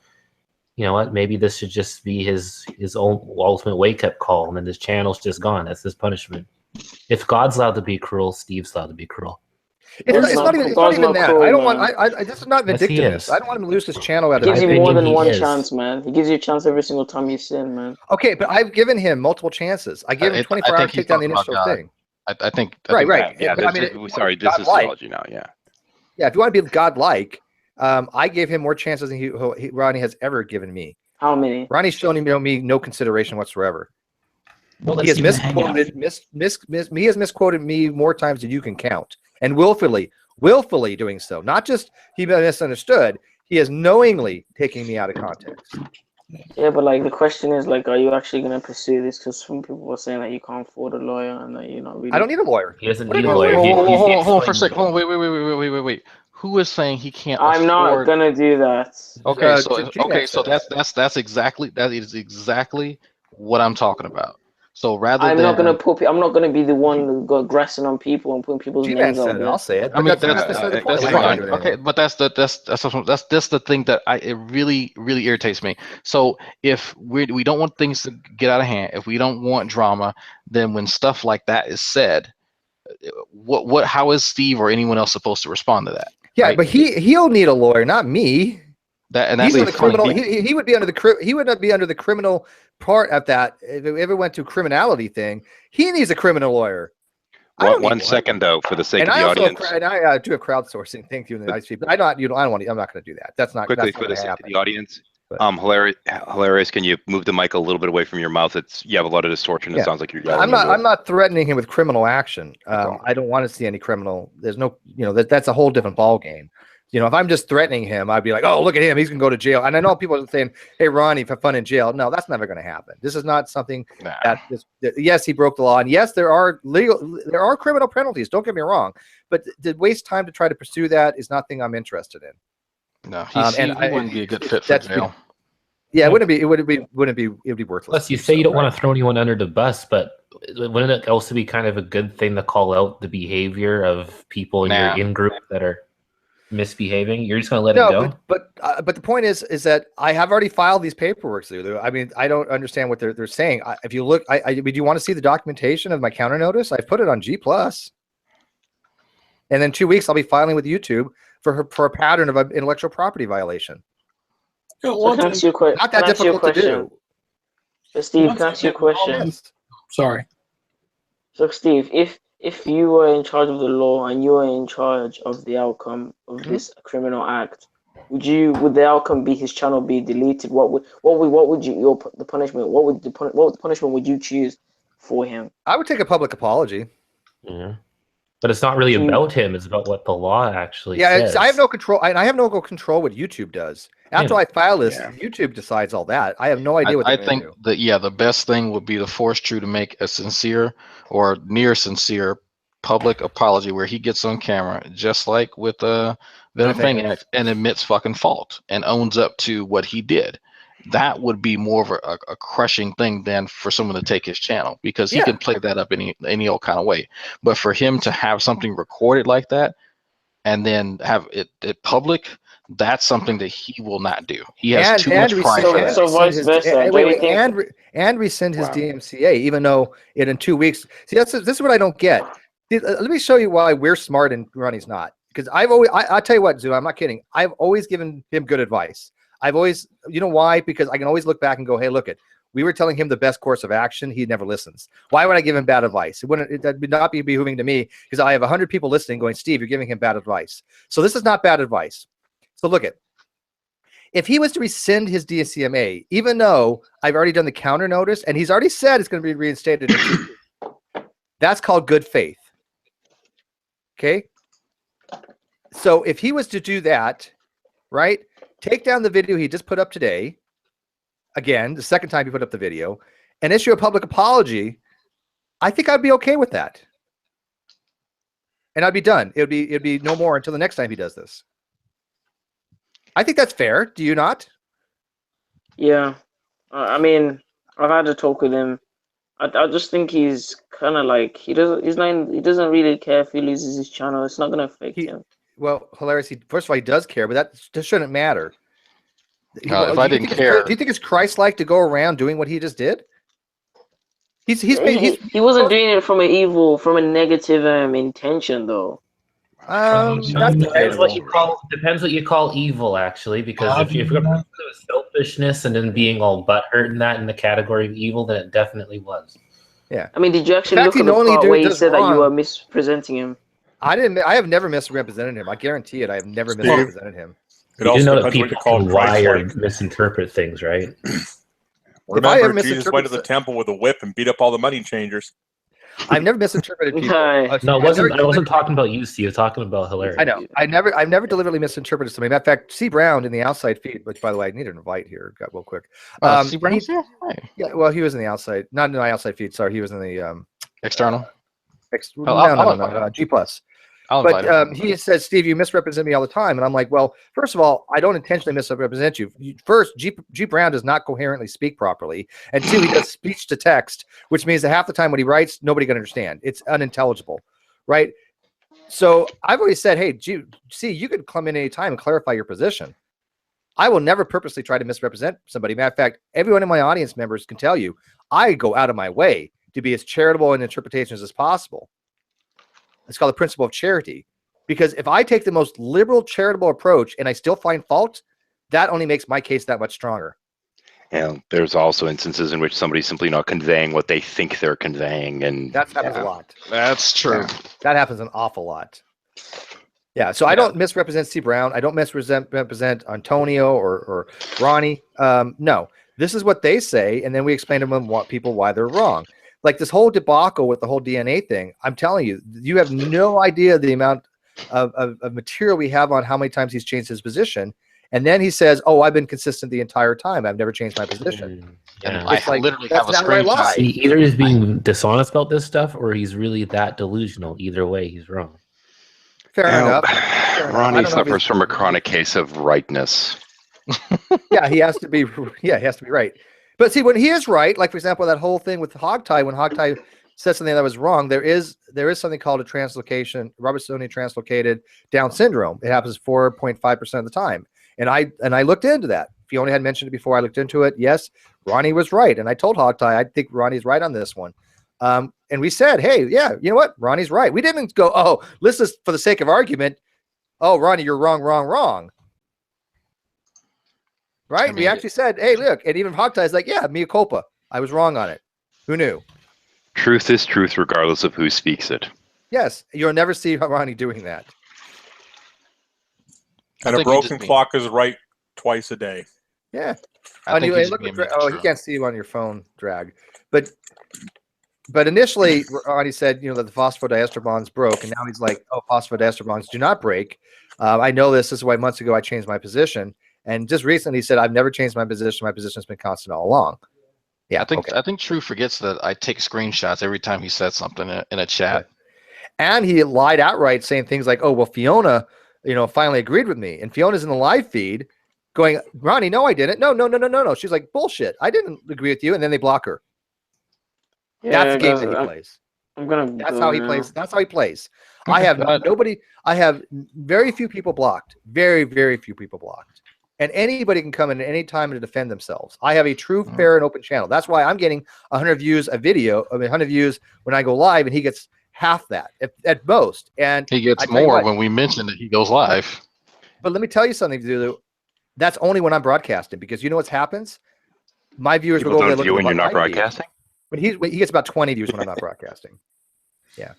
you know what? Maybe this should just be his own ultimate wake-up call, and then his channel's just gone. That's his punishment. If God's allowed to be cruel, Steve's allowed to be cruel. It's not even that. Cruel, I don't want. This is not vindictiveness. I don't want him to lose his channel. He gives you more than one chance, man. He gives you a chance every single time you sin, man. Okay, but I've given him multiple chances. I gave him 24 hours to take down the initial thing. I think. Right. Yeah. Sorry, this is theology now. Yeah. Yeah. If you want to be godlike, I gave him more chances than Ronnie has ever given me. How many? Ronnie's shown me no consideration whatsoever. Well, he has misquoted me more times than you can count. And willfully doing so. Not just he misunderstood, he is knowingly taking me out of context. Yeah, but the question is, are you actually going to pursue this? Because some people are saying that you can't afford a lawyer and that you're not really... I don't need a lawyer. He doesn't need a lawyer. Hold on for a second. Hold on, wait. Who is saying he can't afford... I'm not going to do that. Okay, so that is exactly what I'm talking about. So rather I'm than not gonna be the one aggressing on people and putting people's G-Man names out said it. there. I'll say it. I mean, But that's the point. that's We're not fine. doing anything. Okay, but that's the thing that it really irritates me. So if we don't want things to get out of hand, if we don't want drama, then when stuff like that is said, how is Steve or anyone else supposed to respond to that? Yeah, right? but he'll need a lawyer, not me. That's He's the criminal. He would be under the he would not be under the criminal part of that if it ever went to criminality thing. He needs a criminal lawyer. One second though, for the sake of the audience. And I do a crowdsourcing. Thank you in the IC, but I don't. I don't want. I'm not going to do that. That's not Quickly that's not for the gonna sake of happen. the audience. Hilarious. Can you move the mic a little bit away from your mouth? You have a lot of distortion. It sounds like you're yelling. I'm not threatening him with criminal action. I don't want to see any criminal. There's no. That's a whole different ball game. If I'm just threatening him, I'd be like, oh, look at him. He's going to go to jail. And I know people are saying, hey, Ronnie, have fun in jail. No, that's never going to happen. This is not something yes, he broke the law. And yes, there are criminal penalties. Don't get me wrong. But to waste time to try to pursue that is nothing I'm interested in. No, he wouldn't be a good fit for jail. Yeah, it wouldn't be worthless. Plus, you say you don't want to throw anyone under the bus, but wouldn't it also be kind of a good thing to call out the behavior of people in your in-group that are misbehaving? You're just going to let it go? But the point is that I have already filed these paperwork through. I mean, I don't understand what they're saying. If you look, do you want to see the documentation of my counter notice? I put it on G+. And then 2 weeks, I'll be filing with YouTube for a pattern of an intellectual property violation. So can I ask you a question? Not that difficult to do. So Steve, can I ask you a question? Sorry. So Steve, if you were in charge of the law and you were in charge of the outcome of this criminal act, would the outcome be his channel be deleted? What would the punishment would you choose for him? I would take a public apology. Yeah. But it's not really about him. It's about what the law actually says. I have no control. And I have no control what YouTube does. After I file this, YouTube decides all that. I have no idea what they're going to do. The best thing would be to force True to make a sincere or near sincere public apology where he gets on camera, just like with VenomFangX, and admits fucking fault and owns up to what he did. That would be more of a crushing thing than for someone to take his channel, because he can play that up any old kind of way. But for him to have something recorded like that and then have it public, that's something that he will not do. He has too much pride for that. So vice versa. And rescind his DMCA, even though in 2 weeks. See, this is what I don't get. Let me show you why we're smart and Ronnie's not. Because I'll tell you what, Zoo, I'm not kidding. I've always given him good advice. I've always, you know why? Because I can always look back and go, hey, look it. We were telling him the best course of action. He never listens. Why would I give him bad advice? That would not be behooving to me, because I have 100 people listening going, Steve, you're giving him bad advice. So this is not bad advice. So look it. If he was to rescind his DMCA, even though I've already done the counter notice and he's already said it's going to be reinstated, that's called good faith. Okay. So if he was to do that, right, take down the video he just put up today, again, the second time he put up the video, and issue a public apology, I think I'd be okay with that. And I'd be done. It'd be no more until the next time he does this. I think that's fair. Do you not? Yeah. I mean, I've had a talk with him. I just think he's kind of like, he doesn't really care if he loses his channel. It's not going to affect him. Well, hilarious. First of all, he does care, but that shouldn't matter. If I didn't care, do you think it's Christ-like to go around doing what he just did? He wasn't doing it from a negative intention, though. Depends what you call evil, actually, because if you're going to put selfishness and then being all butthurt and that in the category of evil, then it definitely was. Yeah. I mean, did you actually look at the part where you said that you were misrepresenting him? I didn't. I have never misrepresented him. I guarantee it. I have never misrepresented him. You do know that people can lie or misinterpret things, right? Remember, Jesus went to the temple with a whip and beat up all the money changers. I've never misinterpreted people. No, I wasn't talking about you, Steve. I was talking about Hilarious. I know. I've never deliberately misinterpreted something. Matter of fact, C. Brown in the outside feed, which, by the way, I need an invite here. Got real quick. C. Brown's here? Yeah, well, he was in the outside, not in the outside feed. Sorry, he was in the external. No, G+. But he said, Steve, you misrepresent me all the time. And I'm like, well, first of all, I don't intentionally misrepresent you. First, G. Brown does not coherently speak properly. And two, he does speech to text, which means that half the time when he writes, nobody can understand. It's unintelligible, right? So I've always said, hey, you could come in any time and clarify your position. I will never purposely try to misrepresent somebody. Matter of fact, everyone in my audience members can tell you, I go out of my way to be as charitable in interpretations as possible. It's called the principle of charity. Because if I take the most liberal, charitable approach and I still find fault, that only makes my case that much stronger. And there's also instances in which somebody's simply not conveying what they think they're conveying. And that happens a lot. That's true. That happens an awful lot. Yeah, so I don't misrepresent Steve Brown. I don't misrepresent Antonio or Ronnie. No, this is what they say, and then we explain to them why they're wrong. Like this whole debacle with the whole DNA thing, I'm telling you, you have no idea the amount of material we have on how many times he's changed his position. And then he says, oh, I've been consistent the entire time. I've never changed my position. And I literally have a screenshot. See, either he's being dishonest about this stuff or he's really that delusional. Either way, he's wrong. Fair enough. Ronnie suffers from a chronic case of rightness. Yeah, he has to be. Yeah, he has to be right. But see, when he is right, like for example, that whole thing with Hogtie, when Hogtie said something that was wrong, there is something called a translocation, Robertsonian translocated Down syndrome. It happens 4.5% of the time, and I looked into that. Fiona had mentioned it before. I looked into it. Yes, Ronnie was right, and I told Hogtie I think Ronnie's right on this one. And we said, hey, yeah, you know what? Ronnie's right. We didn't go, oh, let's just, for the sake of argument, oh, Ronnie, you're wrong. Right? I mean, we actually said, hey, look, and even Hogtie's like, yeah, mea culpa. I was wrong on it. Who knew? Truth is truth regardless of who speaks it. Yes, you'll never see Ronnie doing that. And a broken clock is right twice a day. Yeah. He can't see you on your phone, Drag. But initially, Ronnie said, that the phosphodiester bonds broke, and now he's like, oh, phosphodiester bonds do not break. I know this. This is why months ago I changed my position. And just recently he said, I've never changed my position. My position has been constant all along. Yeah, I think True forgets that I take screenshots every time he says something in a chat. And he lied outright saying things like, oh, well, Fiona, finally agreed with me. And Fiona's in the live feed going, Ronnie, no, I didn't. No. She's like, bullshit. I didn't agree with you. And then they block her. Yeah, that's the game that he plays. That's how he plays. That's how he plays. I have nobody. I have very few people blocked. Very, very few people blocked. And anybody can come in at any time to defend themselves. I have a true, fair, and open channel. That's why I'm getting 100 views a video. 100 views when I go live, and he gets half that at most. And he gets more when we mention that he goes live. But let me tell you something, Zulu. That's only when I'm broadcasting, because you know what happens? My viewers will go over there looking when you're not broadcasting. But he gets about 20 views when I'm not broadcasting. Yeah.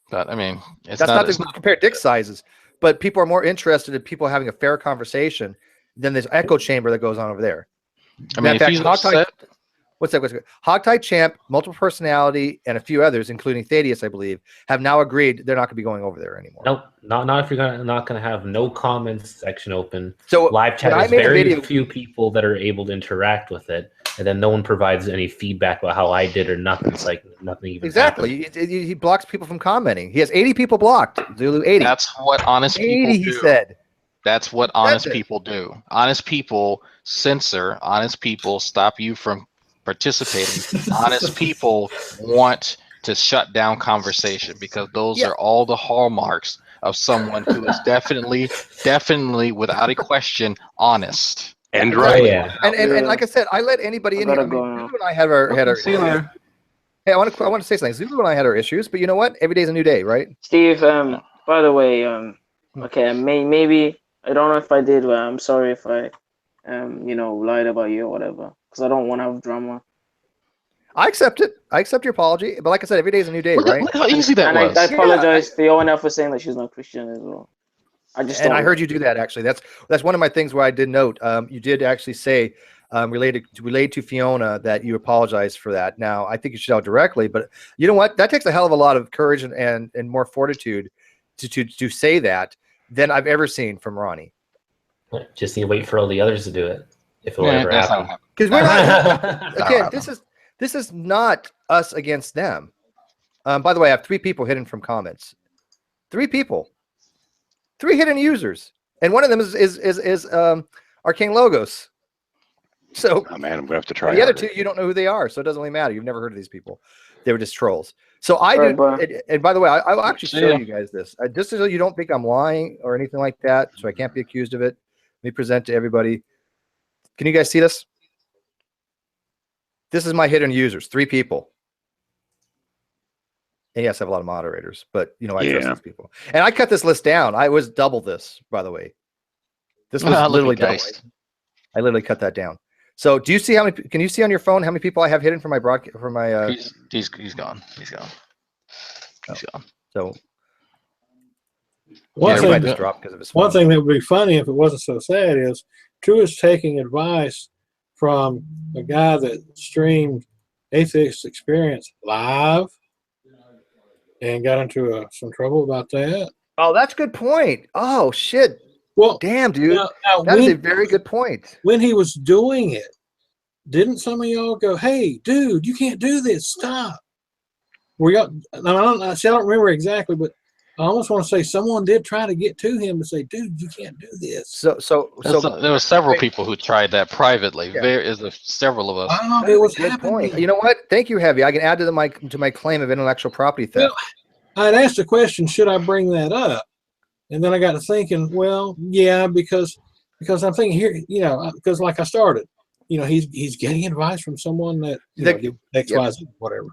But I mean, that's not to compare dick sizes, but people are more interested in people having a fair conversation than this echo chamber that goes on over there. I mean, if he's upset, what's that? Hogtie Champ, Multiple Personality, and a few others, including Thaddeus, I believe, have now agreed they're not going to be going over there anymore. Nope, not if you're not going to have no comments section open. So live chat is very few people that are able to interact with it, and then no one provides any feedback about how I did or nothing. It's like nothing even exactly. He blocks people from commenting. He has 80 people blocked. Zulu 80. That's what honest people do. He said. That's what honest people do. Honest people censor. Honest people stop you from participating. Honest people want to shut down conversation, because those are all the hallmarks of someone who is definitely, without a question, honest. And right. Yeah. And like I said, I let anybody in here. Zulu and I had our Hey, I want to say something. Zulu and I had our issues, but you know what? Every day's a new day, right? Steve, by the way, okay, maybe I don't know if I did, but I'm sorry if I lied about you or whatever, because I don't want to have drama. I accept it. I accept your apology, but like I said, every day is a new day, right? Look how easy that was. I apologize to Fiona for saying that she's not Christian as well. I heard you do that actually. That's one of my things where I did note. You did actually say related to Fiona that you apologize for that. Now I think you should out directly, but you know what? That takes a hell of a lot of courage and more fortitude to say that than I've ever seen from Ronnie. Just need to wait for all the others to do it, if it will ever happen. Because we're not. Again, this is not us against them. By the way, I have 3 people hidden from comments. 3 people, 3 hidden users, and one of them is Arcane Logos. So, oh man, I'm gonna have to try. The other 2, you don't know who they are, so it doesn't really matter. You've never heard of these people. They were just trolls. So I do. And by the way, I will actually show you guys this, just so you don't think I'm lying or anything like that. So I can't be accused of it. Let me present to everybody. Can you guys see this? This is my hidden users, 3 people. And yes, I have a lot of moderators, but I trust these people. And I cut this list down. I was double this, by the way. This was literally double. I literally cut that down. So do you see how many? Can you see on your phone how many people I have hidden from my broadcast? From my he's gone. He's gone. He's gone. So one thing that would be funny if it wasn't so sad is True is taking advice from a guy that streamed Atheist Experience live and got into some trouble about that. Oh, that's a good point. Oh shit. Well, damn, dude, that is a very good point. When he was doing it, didn't some of y'all go, "Hey, dude, you can't do this. Stop"? Were y'all? I don't remember exactly, but I almost want to say someone did try to get to him to say, "Dude, you can't do this." So there were several people who tried that privately. Yeah. There is several of us. Oh, it was a good point. You know what? Thank you, Heavy. I can add to my claim of intellectual property theft. Well, I'd asked the question, should I bring that up? And then I got to thinking, well, yeah, because I'm thinking here, because like I started, he's getting advice from someone that XYZ, whatever.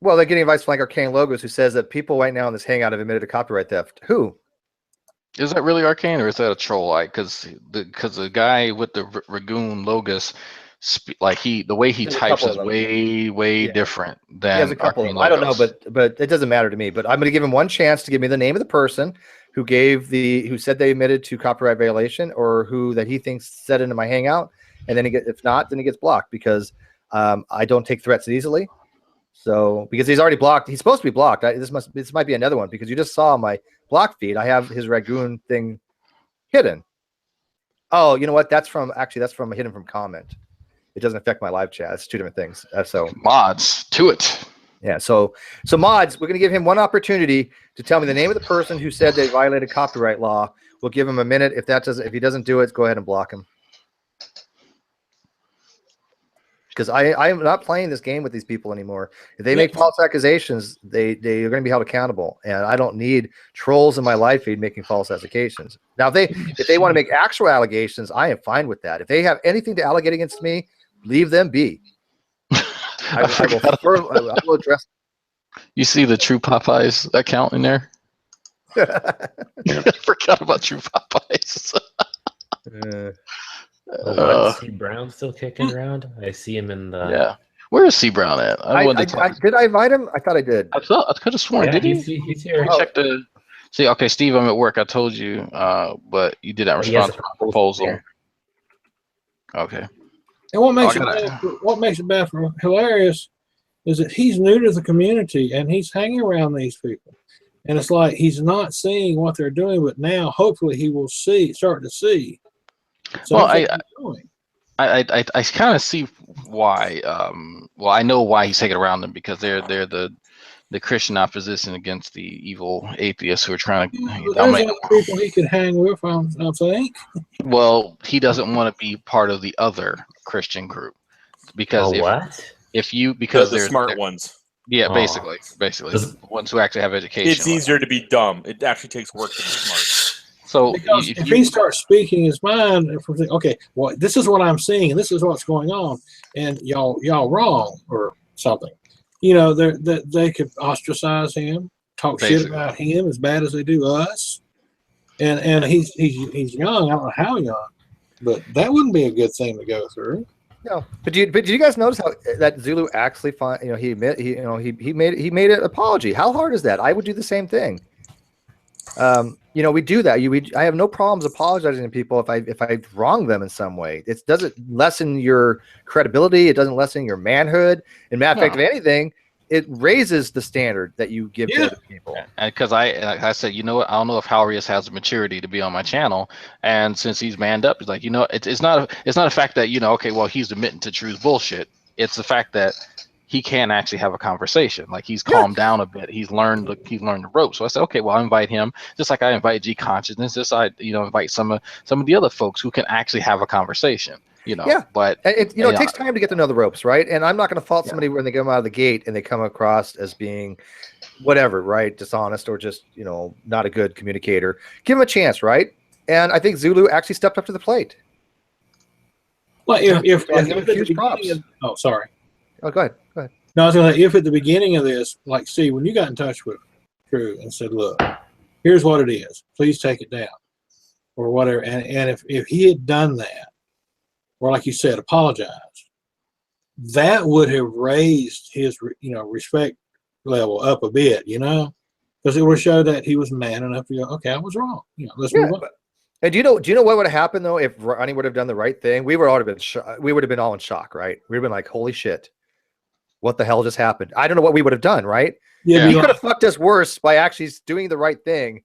Well, they're getting advice from like Arcane Logos, who says that people right now in this hangout have admitted to copyright theft. Who? Is that really Arcane, or is that a troll? Like, because the guy with the Ragoon Logos, the way he types is way different than. He has a couple of them. I don't know, but it doesn't matter to me. But I'm going to give him one chance to give me the name of the person who said they admitted to copyright violation, or who that he thinks said into my hangout, and then if not, then he gets blocked, because I don't take threats easily. So because he's already blocked, he's supposed to be blocked. This might be another one, because you just saw my block feed. I have his Ragoon thing hidden. Oh, you know what? That's from hidden from comment. It doesn't affect my live chat. It's 2 different things. So mods to it. Yeah. So mods, we're going to give him one opportunity to tell me the name of the person who said they violated copyright law. We'll give him a minute. If he doesn't do it, go ahead and block him. Because I am not playing this game with these people anymore. If they make false accusations, they are going to be held accountable, and I don't need trolls in my live feed making false accusations. Now, if they want to make actual allegations, I am fine with that. If they have anything to allegate against me, leave them be. I will address. You see the True Popeyes account in there? I forgot about True Popeyes. C Brown still kicking around? I see him in the. Yeah. Where is C Brown at? Did I invite him? I thought I did. I could have sworn. Did he? He's here. Check the. See, okay, Steve, I'm at work. I told you, but you did not respond to my proposal. Okay. And what makes it bad for Hilarious is that he's new to the community and he's hanging around these people, and it's like he's not seeing what they're doing, but now hopefully he will start to see. So well, I kind of see why. Well, I know why he's taking around them, because they're the Christian opposition against the evil atheists who are trying to dominate. People he could hang with, I think. Well, he doesn't want to be part of the other Christian group, because because they're smart ones. Yeah, basically, the ones who actually have education. It's easier to be dumb. It actually takes work to be smart. So if he starts speaking his mind, okay, well, this is what I'm seeing, and this is what's going on, and y'all wrong or something, they could ostracize him, talk shit about him as bad as they do us, and he's young. I don't know how young, but that wouldn't be a good thing to go through. No, but did you guys notice how that Zulu actually he made an apology? How hard is that? I would do the same thing. We do that. I have no problems apologizing to people if I wrong them in some way. It doesn't lessen your credibility. It doesn't lessen your manhood. In matter of fact, if anything, it raises the standard that you give to other people. And because I said, I don't know if Halrius has the maturity to be on my channel, and since he's manned up, he's like, it's not a fact that okay, well, he's admitting to True's bullshit. It's the fact that he can actually have a conversation. Like he's calmed down a bit. He's learned the ropes. So I said, okay, well, I invite him just like I invite G Consciousness. Just I invite some of the other folks who can actually have a conversation. But it takes time to get to know the ropes, right? And I'm not going to fault somebody when they come out of the gate and they come across as being whatever, right? Dishonest or just not a good communicator. Give him a chance, right? And I think Zulu actually stepped up to the plate. Well, if sorry. Oh, go ahead. No, I was going to say, if at the beginning of this, like, Steve, when you got in touch with True and said, look, here's what it is, please take it down, or whatever, and if he had done that, or like you said, apologized, that would have raised his, respect level up a bit, because it would show that he was man enough to go, okay, I was wrong. Let's move on. And do you know what would have happened though if Ronnie would have done the right thing? We would have been all in shock, right? We'd have been like, holy shit. What the hell just happened? I don't know what we would have done, right? Yeah, he could have fucked us worse by actually doing the right thing,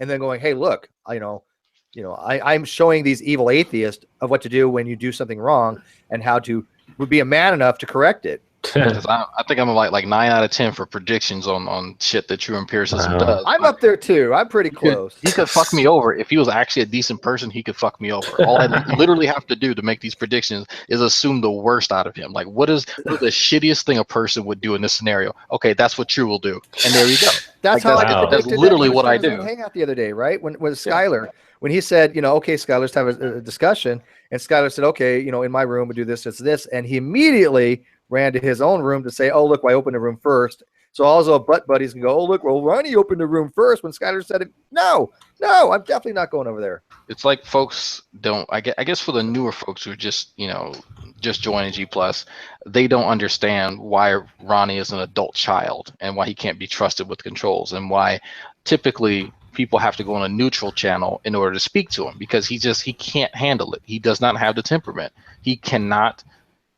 and then going, "Hey, look, I'm showing these evil atheists of what to do when you do something wrong, and how to would be a man enough to correct it." I think I'm like 9 out of 10 for predictions on shit that TrueEmpicism does. I'm up there too. I'm pretty close. He could fuck me over if he was actually a decent person. He could fuck me over. All I literally have to do to make these predictions is assume the worst out of him. Like, what is the shittiest thing a person would do in this scenario? Okay, that's what True will do, and there you go. That's how that's literally what I do. Hangout the other day, right? When Skylar, when he said, okay, Skylar, let's have a discussion, and Skylar said, okay, in my room we do this, and he immediately ran to his own room to say, oh, look, I opened the room first. So also butt buddies can go, oh, look, well, Ronnie opened the room first when Skylar said it. No, I'm definitely not going over there. It's like folks don't, I guess for the newer folks who are just joining G+, they don't understand why Ronnie is an adult child and why he can't be trusted with controls, and why typically people have to go on a neutral channel in order to speak to him, because he can't handle it. He does not have the temperament. He cannot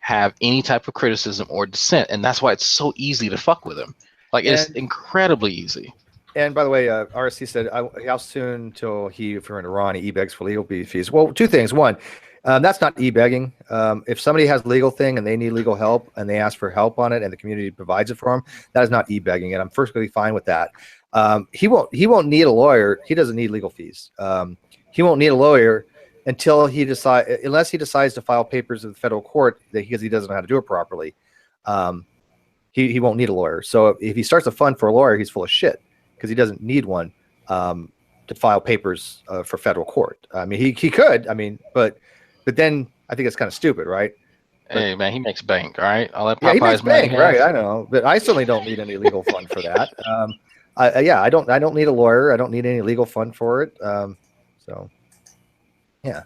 have any type of criticism or dissent, and that's why it's so easy to fuck with him. Like, it's incredibly easy. And by the way, RSC said, how soon till he, referring to Ronnie, e-begs for legal fees? Well, two things. One, that's not e-begging. If somebody has a legal thing and they need legal help and they ask for help on it and the community provides it for them, that is not e-begging, and I'm perfectly fine with that. He won't need a lawyer. He doesn't need legal fees. He won't need a lawyer until unless he decides to file papers in the federal court because he doesn't know how to do it properly. He won't need a lawyer. So if he starts a fund for a lawyer, he's full of shit, because he doesn't need one to file papers for federal court. I mean, he could. I mean, but then I think it's kind of stupid, right? Hey man, he makes bank. All right, I'll let Popeyes he makes bank, right? I know, but I certainly don't need any legal fund for that. I don't need a lawyer. I don't need any legal fund for it. So. Yeah,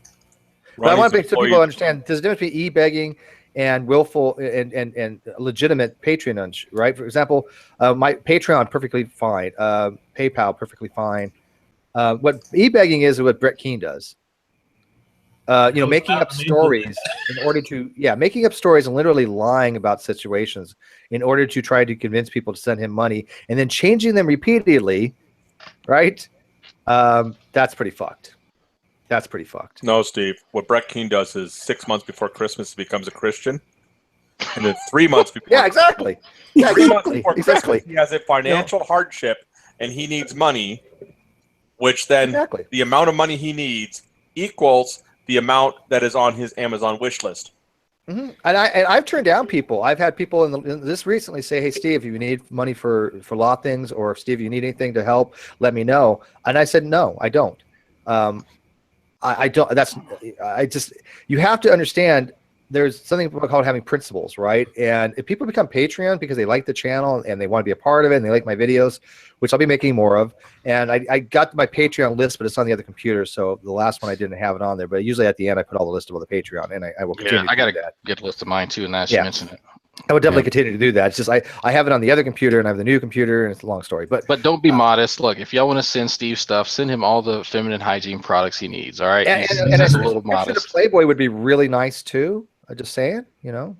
but I want to make sure people understand there's a difference between e-begging and willful and legitimate patronage, right? For example, my Patreon, perfectly fine. PayPal, perfectly fine. What e-begging is what Brett Keane does. Making up stories in order to, making up stories and literally lying about situations in order to try to convince people to send him money and then changing them repeatedly, right? That's pretty fucked. That's pretty fucked. No, Steve. What Brett Keane does is 6 months before Christmas he becomes a Christian, and then 3 months before. Yeah, exactly. Yeah, 3 months before Christmas, he has a financial hardship, and he needs money, which then the amount of money he needs equals the amount that is on his Amazon wish list. Mm-hmm. And I've turned down people. I've had people in this recently say, "Hey, Steve, if you need money for law things, or if Steve, you need anything to help, let me know." And I said, "No, I don't." I don't. You have to understand. There's something called having principles, right? And if people become Patreon because they like the channel and they want to be a part of it and they like my videos, which I'll be making more of. And I got my Patreon list, but it's on the other computer. So the last one I didn't have it on there. But usually at the end I put all the list of all the Patreon, and I will continue. I got to get a list of mine too, and now you mentioned it. I would definitely continue to do that. It's just I have it on the other computer and I have the new computer, and it's a long story. But don't be modest. Look, if y'all want to send Steve stuff, send him all the feminine hygiene products he needs. All right, and a little modest. Playboy would be really nice too. I'm just saying,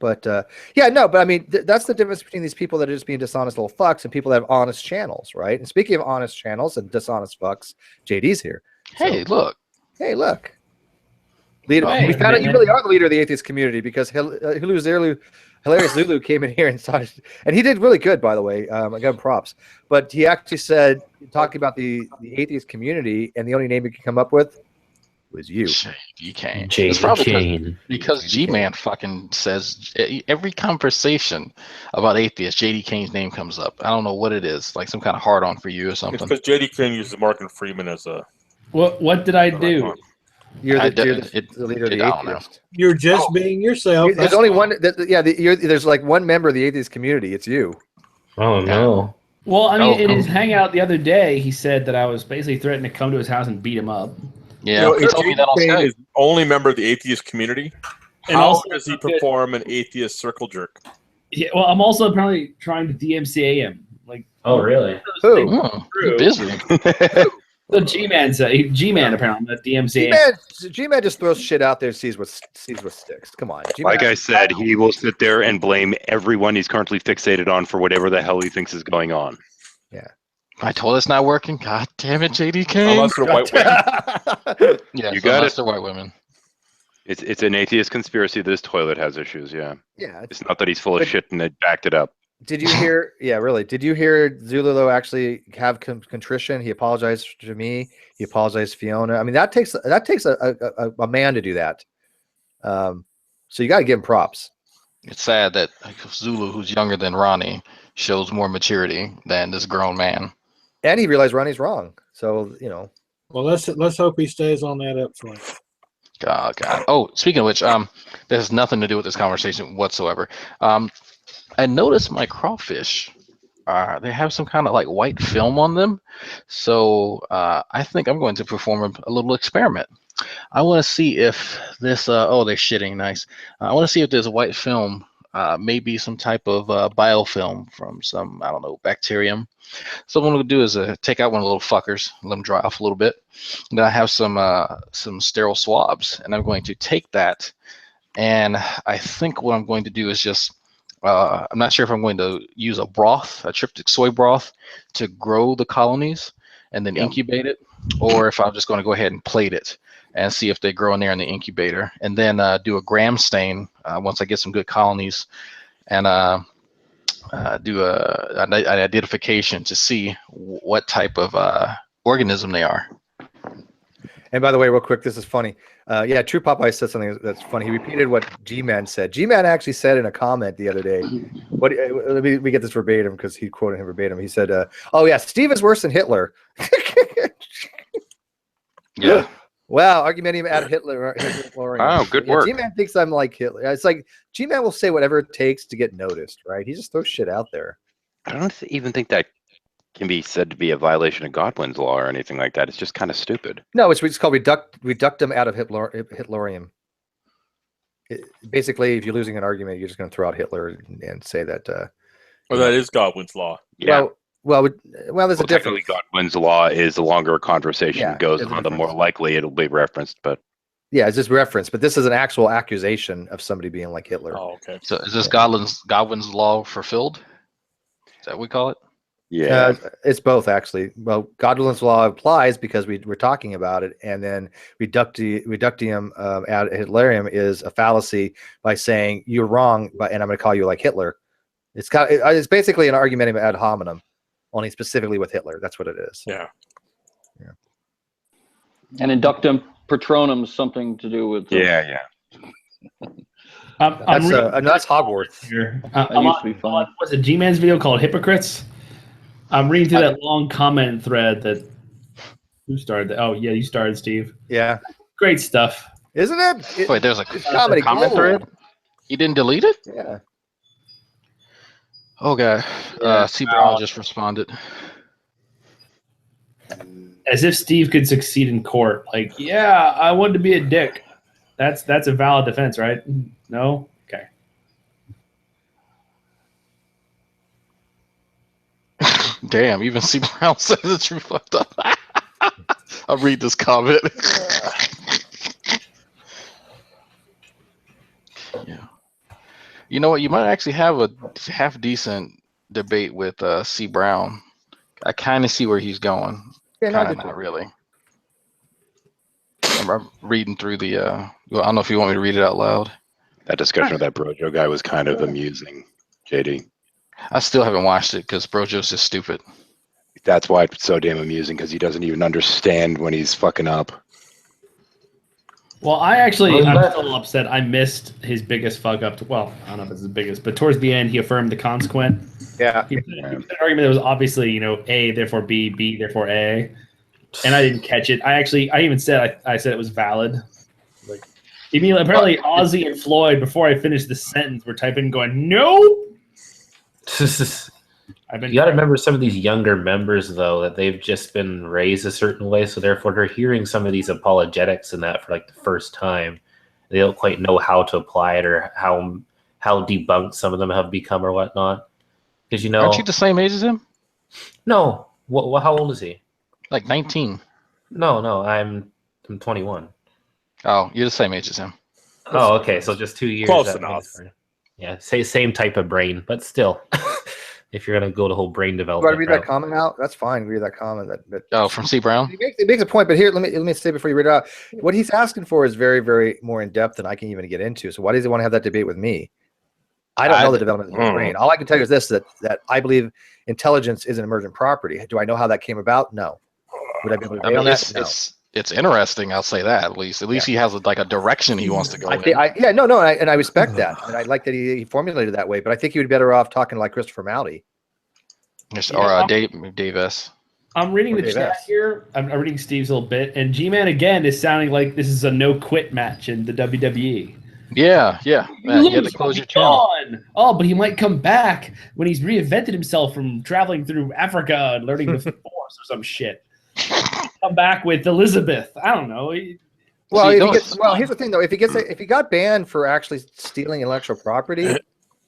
But but I mean, that's the difference between these people that are just being dishonest little fucks and people that have honest channels, right? And speaking of honest channels and dishonest fucks, JD's here. Hey, look. Hey, look. Leader, Right. we found out you really are the leader of the atheist community because Hilarious Zulu came in here and started, and he did really good, by the way. I give him props. But he actually said, talking about the atheist community, and the only name he could come up with was you. JD Kane. JD It's probably Kane. because G-Man fucking says every conversation about atheists, JD Kane's name comes up. I don't know what it is, like some kind of hard on for you or It's something. because JD King uses Morgan Freeman as a. What did I do? You're the leader of the atheist. You're just being yourself. There's only one. There's like one member of the atheist community. It's you. Oh no. Well, I mean, in his hangout the other day, he said that I was basically threatening to come to his house and beat him up. Yeah, he told me that on Skype. Is only member of the atheist community. And How also- does he perform an atheist circle jerk? Yeah, well, I'm also apparently trying to DMCA him. Like, Oh really? Who? You're busy. The G-Man said. G-Man apparently not DMCA. G-Man just throws shit out there and sees what sticks. Come on. G-Man. Like I said, he will sit there and blame everyone he's currently fixated on for whatever the hell he thinks is going on. Yeah. My toilet's not working. God damn it, JD Kane. Unless they're white women. Yeah, You got unless it. they're white women. It's an atheist conspiracy that his toilet has issues, yeah. Yeah. It's not that he's full of shit and it backed it up. Did you hear? Yeah, really. Did you hear Zulilo actually have contrition? He apologized to me. He apologized to Fiona. I mean, that takes a man to do that. So you got to give him props. It's sad that Zulu, who's younger than Ronnie, shows more maturity than this grown man. And he realized Ronnie's wrong. So Well, let's hope he stays on that upswing. God. Oh, speaking of which, that has nothing to do with this conversation whatsoever. I noticed my crawfish, they have some kind of like white film on them. So I think I'm going to perform a little experiment. I want to see if this, they're shitting nice. I want to see if there's a white film, maybe some type of biofilm from some, I don't know, bacterium. So what I'm going to do is take out one of the little fuckers, let them dry off a little bit. And then I have some sterile swabs, and I'm going to take that. And I think what I'm going to do is just, I'm not sure if I'm going to use a tryptic soy broth, to grow the colonies and then incubate it, or if I'm just going to go ahead and plate it and see if they grow in there in the incubator, and then do a gram stain once I get some good colonies, and do an identification to see what type of organism they are. And by the way, real quick, this is funny. True Popeye said something that's funny. He repeated what G-Man said. G-Man actually said in a comment the other day. Let me get this verbatim because he quoted him verbatim. He said, "Oh yeah, Steve is worse than Hitler." Yeah. Wow, argumentative ad Hitler. Wow, good work. G-Man thinks I'm like Hitler. It's like G-Man will say whatever it takes to get noticed, right? He just throws shit out there. I don't even think that can be said to be a violation of Godwin's law or anything like that. It's just kind of stupid. No, it's called reductum out of Hitlerium. Basically, if you're losing an argument, you're just going to throw out Hitler and say that. Well, that is Godwin's law. Yeah. Well, there's a difference. Godwin's law is the longer a conversation goes on, the more likely it'll be referenced. But yeah, it's just reference. But this is an actual accusation of somebody being like Hitler. Oh, okay. So is this Godwin's law fulfilled? Is that what we call it? Yeah, it's both actually. Well, Godwin's law applies because we're talking about it, and then reductium ad Hitlerium is a fallacy by saying you're wrong, and I'm going to call you like Hitler. It's basically an argumentative ad hominem, only specifically with Hitler. That's what it is. Yeah. And inductum patronum is something to do with. That's Hogwarts. I'm on what's it, G-Man's video called Hypocrites? I'm reading through that long comment thread that who started that? Oh yeah, you started, Steve. Yeah. Great stuff. Isn't it? Wait, there's a comedy comment thread? You didn't delete it? Yeah. Oh god. C. Brown just responded. As if Steve could succeed in court. Like, yeah, I wanted to be a dick. That's a valid defense, right? No? Okay. Damn, even C. Brown says that you fucked up. I'll read this comment. Yeah. You know what? You might actually have a half decent debate with C. Brown. I kind of see where he's going. Yeah, Kind of not really. I'm reading through the. I don't know if you want me to read it out loud. That discussion with that Brojo guy was kind of amusing, JD. I still haven't watched it because Brojo's just stupid. That's why it's so damn amusing, because he doesn't even understand when he's fucking up. Well, I'm still upset. I missed his biggest fuck up. Well, I don't know if it's the biggest, but towards the end, he affirmed the consequent. Yeah. He said an argument that was obviously, A, therefore B, B, therefore A. And I didn't catch it. I even said, I said it was valid. Like, apparently Ozzy and Floyd, before I finished the sentence, were typing going, nope. You got to remember some of these younger members, though, that they've just been raised a certain way, so therefore they're hearing some of these apologetics and that for like the first time. They don't quite know how to apply it or how debunked some of them have become or whatnot. Because aren't you the same age as him? No. How old is he? Like 19. No, I'm 21. Oh, you're the same age as him. Oh, okay, so just 2 years. Close enough. Yeah, same type of brain, but still. If you're gonna go to whole brain development. Do I read that comment out? That's fine. Read that comment. From C. Brown. It makes a point, but here, let me say before you read it out. What he's asking for is very, very more in depth than I can even get into. So why does he want to have that debate with me? I don't know the development of the brain. All I can tell you is this: that I believe intelligence is an emergent property. Do I know how that came about? No. Would I be able to debate on that? No. It's interesting. I'll say that at least. At least he has a direction he wants to go in. And I respect that, and I like that he formulated that way. But I think he would be better off talking like Christopher Mowdy. Or Dave S. I'm reading the chat here. I'm reading Steve's little bit, and G-Man again is sounding like this is a no-quit match in the WWE. Yeah. Man, you had to close your channel. Oh, but he might come back when he's reinvented himself from traveling through Africa and learning the Force or some shit. Come back with Elizabeth. I don't know. Here's the thing though. If he got banned for actually stealing intellectual property,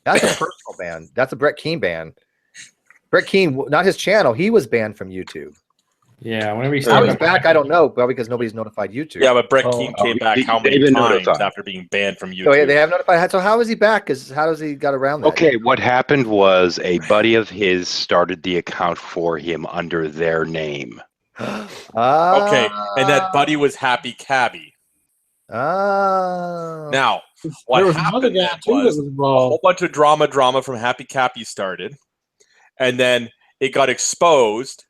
that's a personal ban. That's a Brett Keane ban. Brett Keane, not his channel. He was banned from YouTube. Yeah, whenever he's back, I don't know, well, because nobody's notified YouTube. Yeah, but Brett Keane came back how many times after being banned from YouTube? So they have notified. So how is he back? How does he got around that? Okay, what happened was a buddy of his started the account for him under their name. Okay, and that buddy was Happy Cabby. Now, what happened was a whole bunch of drama from Happy Cappy started, and then it got exposed,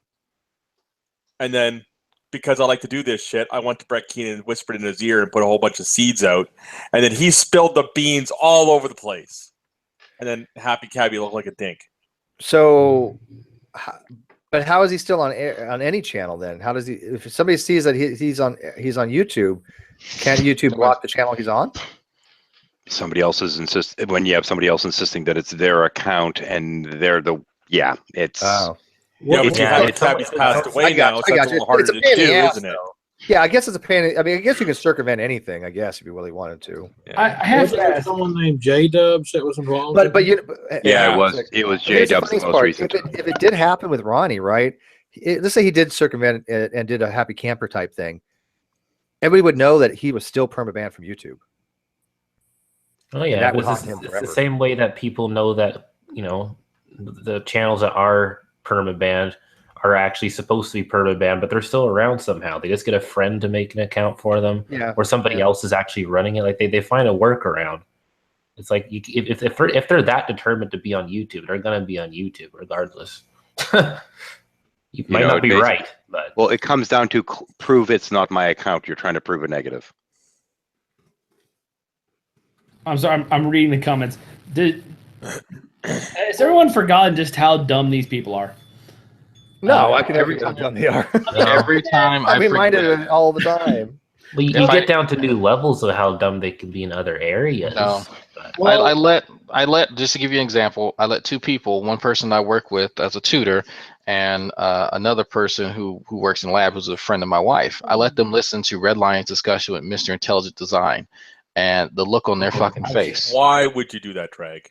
and then because I like to do this shit, I went to Brett Keane and whispered in his ear and put a whole bunch of seeds out, and then he spilled the beans all over the place, and then Happy Cabby looked like a dink. So, but how is he still on any channel then? How does he? If somebody sees that he's on YouTube, can't YouTube block the channel he's on? Somebody else is when you have somebody else insisting that it's their account and they're it's. Oh. Yeah, but Cabby's passed away now, so it's a little harder to do, isn't it? Yeah, I guess it's a pain. I mean, I guess you can circumvent anything. I guess if you really wanted to. Yeah. I have someone named J Dubs that was involved. It was J Dubs the most recent. If it did happen with Ronnie, right? Let's say he did circumvent it and did a happy camper type thing. Everybody would know that he was still permabanned from YouTube. Oh yeah, it's the same way that people know that the channels that are permabanned are actually supposed to be permabanned, but they're still around somehow. They just get a friend to make an account for them, or somebody else is actually running it. Like they find a workaround. It's like if they're that determined to be on YouTube, they're gonna be on YouTube regardless. You might not be right, but it comes down to prove it's not my account. You're trying to prove a negative. I'm sorry, I'm reading the comments. Has everyone forgotten just how dumb these people are? No, I can every time how dumb they are. Every time I'm reminded of it all the time. Well, you get down to new levels of how dumb they can be in other areas. No. I let just to give you an example, I let two people, one person I work with as a tutor and another person who works in lab who's a friend of my wife. I let them listen to Red Lion's discussion with Mr. Intelligent Design and the look on their fucking face. Why would you do that, Drag?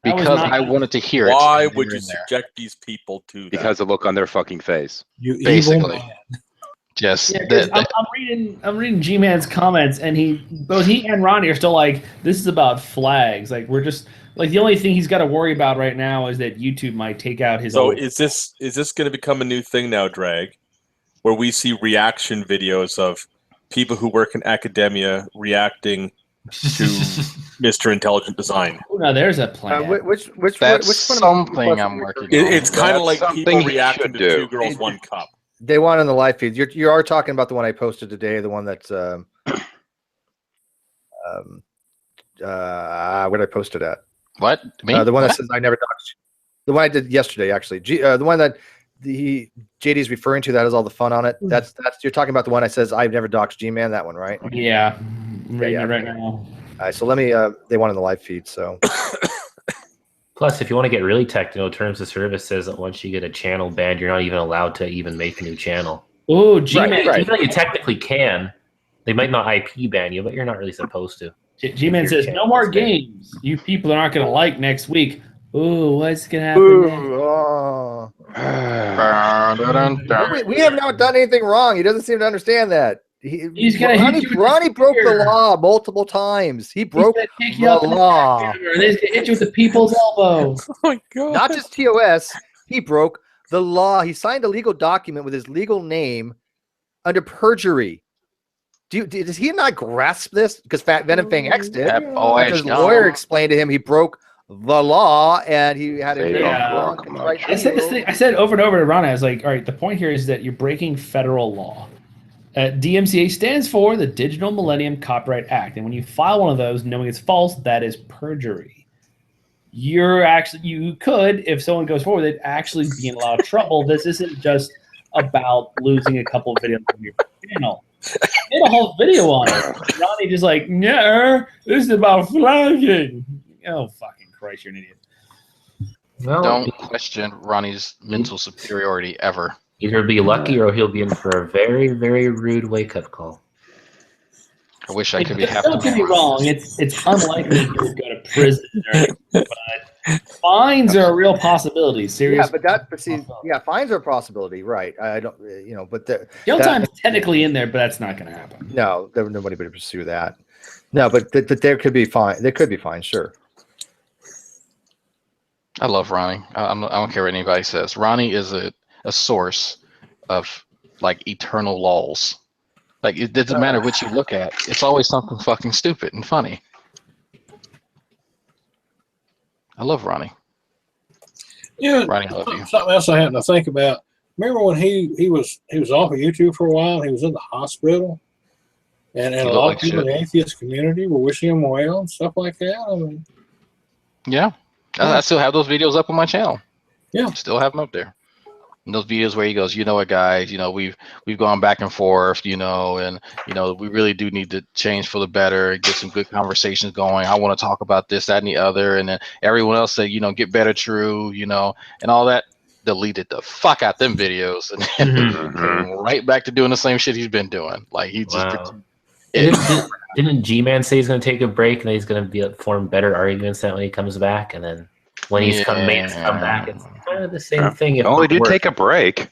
Because I wanted to hear it. Why would you subject these people to that? Because the look on their fucking face. Basically. Just I'm reading G-Man's comments, and both he and Ronnie are still like, this is about flags. Like we're just like the only thing he's got to worry about right now is that YouTube might take out his. So is this going to become a new thing now, Drag, where we see reaction videos of people who work in academia reacting to Mr. Intelligent Design. Oh, now there's a plan. Which something I'm working on. It's kind of like something people he reacting should to do. 2 Girls, 1 Cup. They want on the live feed. You are talking about the one I posted today, the one that's where did I post it at? What? Me? The one What? that says I never doxed. The one I did yesterday, actually. The one that JD is referring to that has all the fun on it. That's you're talking about the one that says I've never doxed G-Man. That one, right? Yeah, I'm reading it right now. All right, so let me. They want in the live feed, so. Plus, if you want to get really technical, terms of service says that once you get a channel banned, you're not even allowed to even make a new channel. Oh, G-Man. Right. Even though you technically can, they might not IP ban you, but you're not really supposed to. G-Man says, no more games. You people are not going to like next week. Ooh, what's going to happen next? We have not done anything wrong. He doesn't seem to understand that. He's gonna hit you with Ronnie the broke the spear. law multiple times. He broke the law. And he's going to hit you with the people's elbow. Oh my God. Not just TOS. He broke the law. He signed a legal document with his legal name under perjury. Does he not grasp this? Because VenomFangX did. His lawyer explained to him he broke the law, and he had a I said this thing. I said over and over to Ronnie. I was like, all right, the point here is that you're breaking federal law. DMCA stands for the Digital Millennium Copyright Act, and when you file one of those knowing it's false, that is perjury. You could, if someone goes forward, they'd actually be in a lot of trouble. This isn't just about losing a couple of videos from your channel. I did a whole video on it. Ronnie just like, no, this is about flagging. Oh, fucking Christ, you're an idiot. Well, Don't question Ronnie's mental superiority ever. Either be lucky or he'll be in for a very, very rude wake-up call. I wish I could be half Don't get me wrong. It's unlikely he would go to prison, but fines are a real possibility. Seriously. Yeah, fines are a possibility, right? I don't, but jail time is technically in there, but that's not going to happen. No, nobody would pursue that. No, but there could be fine. There could be fines, sure. I love Ronnie. I don't care what anybody says. Ronnie is a source of like eternal lulls. Like it doesn't matter what you look at. It's always something fucking stupid and funny. I love Ronnie. Yeah, Ronnie, I love you. Something else I happened to think about. Remember when he was off of YouTube for a while? He was in the hospital, and a lot of people in the atheist community were wishing him well and stuff like that. I mean, yeah. I still have those videos up on my channel. Yeah, still have them up there. And those videos where he goes, you know what, guys, we've gone back and forth, and we really do need to change for the better, get some good conversations going. I want to talk about this, that, and the other. And then everyone else said, get better, true, and all that. Deleted the fuck out them videos and then came right back to doing the same shit he's been doing. Like he just didn't G-Man say he's going to take a break and he's going to form better arguments that when he comes back, and then when he's come back, it's kind of the same thing. Oh, he did take a break.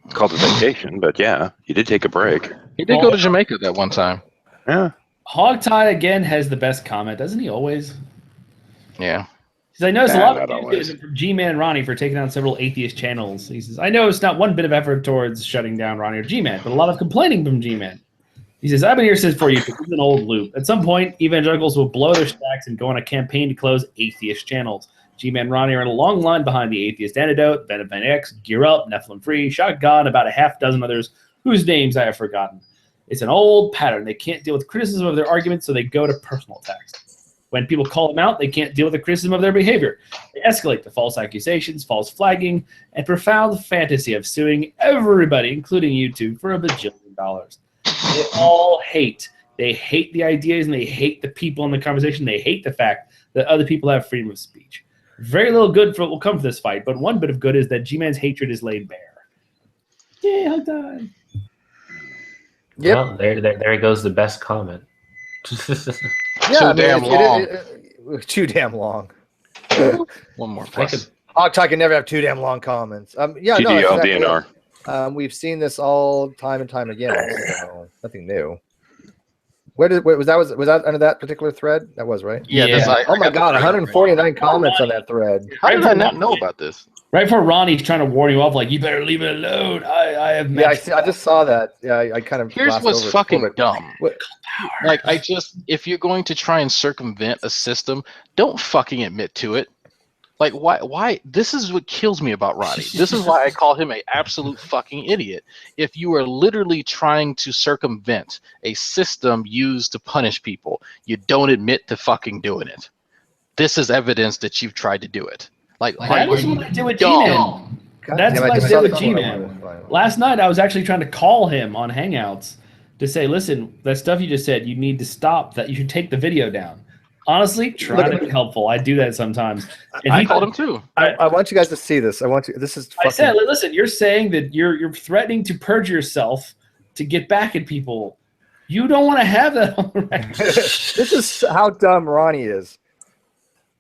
It's called a vacation, but yeah, he did take a break. He did go to Jamaica that one time. Yeah. Hogtie again has the best comment, doesn't he always? Yeah. He says, I noticed a lot of criticism from G-Man and Ronnie for taking down several atheist channels. He says, I know it's not one bit of effort towards shutting down Ronnie or G-Man, but a lot of complaining from G-Man. He says, I've been here since for you. This is an old loop. At some point, evangelicals will blow their stacks and go on a campaign to close atheist channels. G-Man and Ronnie are in a long line behind the Atheist Antidote, VenomFangX, Gear Up, Nephilim Free, Shotgun, about a half dozen others whose names I have forgotten. It's an old pattern. They can't deal with criticism of their arguments, so they go to personal attacks. When people call them out, they can't deal with the criticism of their behavior. They escalate to false accusations, false flagging, and profound fantasy of suing everybody, including YouTube, for $1 bajillion. They all hate. They hate the ideas, and they hate the people in the conversation. They hate the fact that other people have freedom of speech. Very little good will come from this fight, but one bit of good is that G-Man's hatred is laid bare. Yay, hug time. Yep. Well, there goes the best comment. Yeah, too damn long. Too damn long. One more plus. Hogtie can never have too damn long comments. Yeah, TDL, no, exactly DNR. We've seen this all time and time again. So nothing new. Was that under that particular thread? That was right. Yeah. Oh my God, 149 comments on that thread. How did I not know about this? Right before Ronnie's trying to warn you off, like, you better leave it alone. I have. Yeah, I just saw that. Yeah, I kind of. Here's what's fucking dumb. What? Like, if you're going to try and circumvent a system, don't fucking admit to it. Like, why? This is what kills me about Ronnie. This is why I call him an absolute fucking idiot. If you are literally trying to circumvent a system used to punish people, you don't admit to fucking doing it. This is evidence that you've tried to do it. Like that is what I did with G-Man. That's what I did with G-Man. Last night, I was actually trying to call him on Hangouts to say, listen, that stuff you just said, you need to stop. That you should take the video down. Honestly, try to be helpful. I do that sometimes. And I called him too. I want you guys to see this. This is. I said, listen, you're saying that you're threatening to purge yourself to get back at people. You don't want to have that on the record. This is how dumb Ronnie is.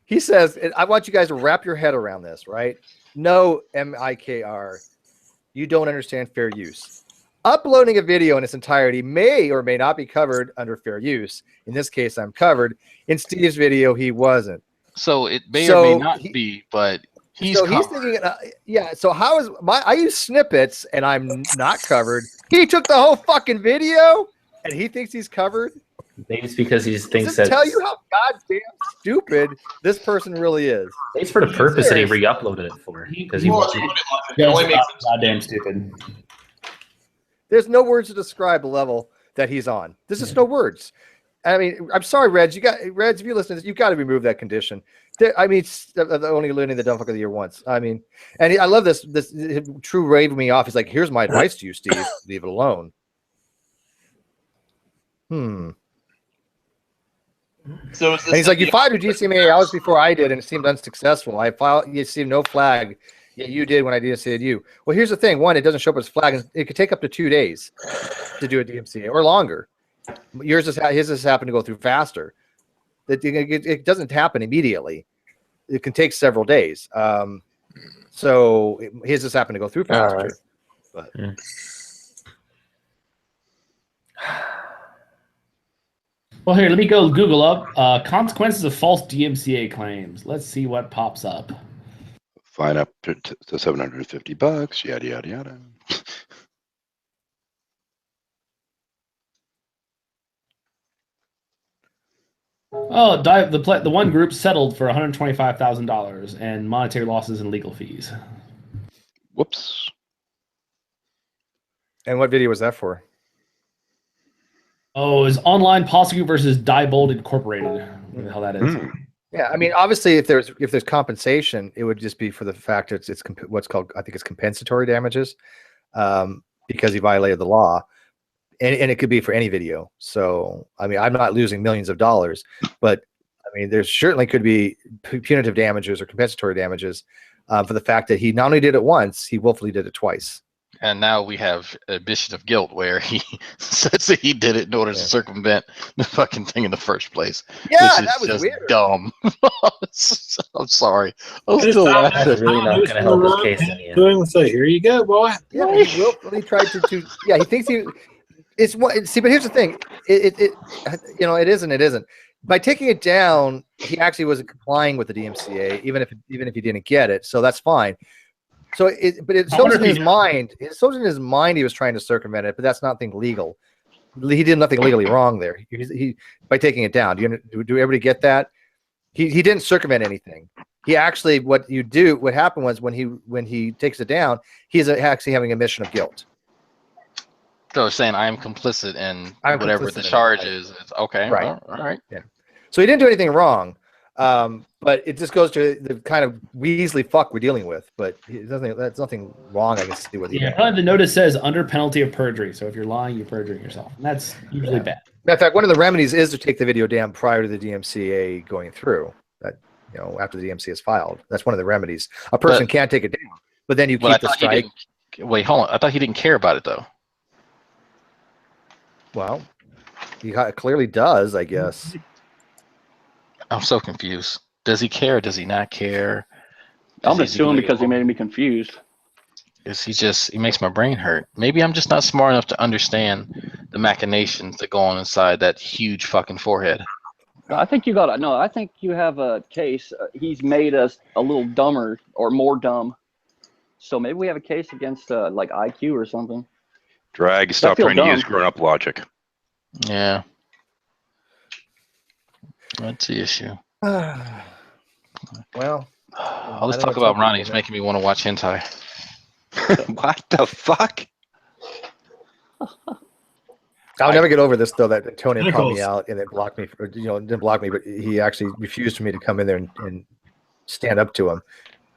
He says, I want you guys to wrap your head around this, right? No, MIKR. You don't understand fair use. Uploading a video in its entirety may or may not be covered under fair use. In this case, I'm covered. In Steve's video, he wasn't. So it may or may not be, but he's covered. He's thinking, yeah. So how is I use snippets and I'm not covered. He took the whole fucking video and he thinks he's covered. Maybe it's because he thinks that. Tell you how goddamn stupid this person really is. It's for the purpose that he re-uploaded it for. Because he wants goddamn stupid. There's no words to describe the level that he's on. There's just no words. I mean, I'm sorry, Reds. Reds, if you listen to this, you've got to remove that condition. I mean, only learning the dumb fuck of the year once. I mean, and I love this. True raved me off. He's like, here's my advice to you, Steve. Leave it alone. So and he's like, you filed your DMCA hours before I did, and it seemed unsuccessful. I filed, you see no flag. Yeah, you did when I DMCA'd you. Well, here's the thing. One, it doesn't show up as flag. It could take up to 2 days to do a DMCA or longer. His just happened to go through faster. It doesn't happen immediately. It can take several days. So his just happened to go through faster. Right. But. Well, here, let me go Google up consequences of false DMCA claims. Let's see what pops up. Fine up to $750, yada, yada, yada. Oh, the one group settled for $125,000 and monetary losses and legal fees. Whoops. And what video was that for? Oh, it was Online Policy Group versus Diebold Incorporated. What the hell that is? Yeah, I mean, obviously, if there's compensation, it would just be for the fact that it's what's called, I think it's compensatory damages, because he violated the law, and it could be for any video. So, I mean, I'm not losing millions of dollars, but I mean, there certainly could be punitive damages or compensatory damages for the fact that he not only did it once, he willfully did it twice. And now we have admission of guilt where he says that he did it in order to circumvent the fucking thing in the first place. Yeah, that was just weird. Dumb. I'm sorry. I'm still laughing. Really not going to help his case in the end. Doing say, here you go, boy. Yeah, he willfully tried to. Yeah, he thinks he. It's what. See, but here's the thing. It it isn't. By taking it down, he actually wasn't complying with the DMCA, even if he didn't get it. So that's fine. So it shows in his mind. It shows in his mind he was trying to circumvent it, but that's nothing legal. He did nothing legally wrong there. He by taking it down. Do everybody get that? He didn't circumvent anything. He actually what happened was when he takes it down, he's actually having a mission of guilt. So saying I am complicit in whatever the charge is. It's okay. Right. All right. Yeah. So he didn't do anything wrong. But it just goes to the kind of Weasley fuck we're dealing with. But that's nothing wrong. I can see with the notice says under penalty of perjury. So if you're lying, you're perjuring yourself, and that's usually bad. In fact, one of the remedies is to take the video down prior to the DMCA going through. That after the DMCA is filed, that's one of the remedies. A person can't take it down, but then you keep the strike. Wait, hold on. I thought he didn't care about it though. Well, he clearly does, I guess. I'm so confused. Does he care? Does he not care? I'm assuming because he made me confused. He makes my brain hurt. Maybe I'm just not smart enough to understand the machinations that go on inside that huge fucking forehead. I think I think you have a case. He's made us a little dumber or more dumb So maybe we have a case against like IQ or something. Drag, stop trying to use grown-up logic. Yeah. That's the issue. Well, all this talk about Ronnie's making me want to watch hentai. What the fuck? I'll never get over this though. That Antonio called me out and then blocked me. Didn't block me, but he actually refused for me to come in there and stand up to him.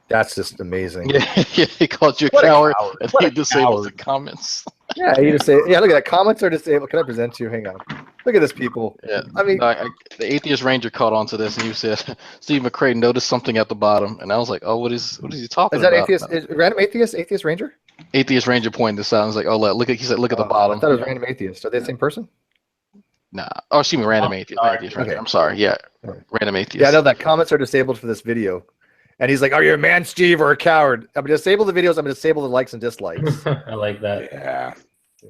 That's just amazing. Yeah, he called you a coward, and he disabled the comments. Yeah, you just say, yeah, look at that. Comments are disabled. Can I present you? Hang on. Look at this, people. Yeah, I mean, the Atheist Ranger caught on to this, and he said, "Steve McCrae noticed something at the bottom," and I was like, "Oh, what is he talking about?" Is that random atheist Ranger? Atheist Ranger pointed this out. I was like, "Oh, look at." He said, "Look at the bottom." I thought it was random atheist. Are they the same person? Nah. Oh, excuse me, random atheist. Atheist Ranger. Okay. I'm sorry. Yeah, random atheist. Yeah, I know that comments are disabled for this video. And he's like, "Are you a man, Steve, or a coward?" I'm gonna disable the videos. I'm gonna disable the likes and dislikes. I like that. Yeah,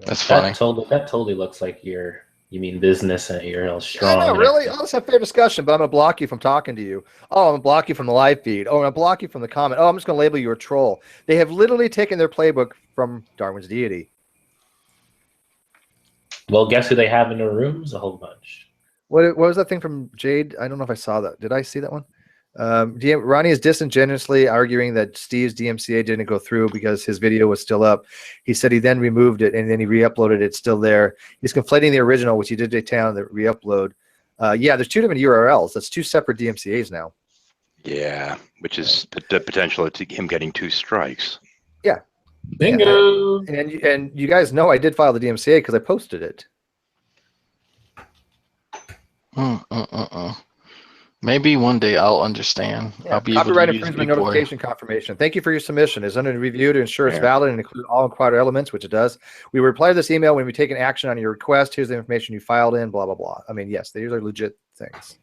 that's funny. That totally looks like you mean business and you're all strong. No, really. Let's have fair discussion. But I'm gonna block you from talking to you. Oh, I'm gonna block you from the live feed. Oh, I'm gonna block you from the comment. Oh, I'm just gonna label you a troll. They have literally taken their playbook from Darwin's Deity. Well, guess who they have in their rooms? A whole bunch. What was that thing from Jade? I don't know if I saw that. Did I see that one? Ronnie is disingenuously arguing that Steve's DMCA didn't go through because his video was still up. He said he then removed it and then he re-uploaded it. It's still there. He's conflating the original, which he did take down, the re-upload. Yeah, there's two different URLs. That's two separate DMCAs now. Yeah, which is the potential to him getting 2 strikes. Yeah. Bingo. And you guys know I did file the DMCA because I posted it. Maybe one day I'll understand. Yeah. I'll be Copyright able to use infringement Big Boy. notification confirmation. Thank you for your submission. It's under review to ensure it's valid and include all required elements, which it does. We reply to this email when we take an action on your request. Here's the information you filed in, blah, blah, blah. I mean, yes, these are legit things.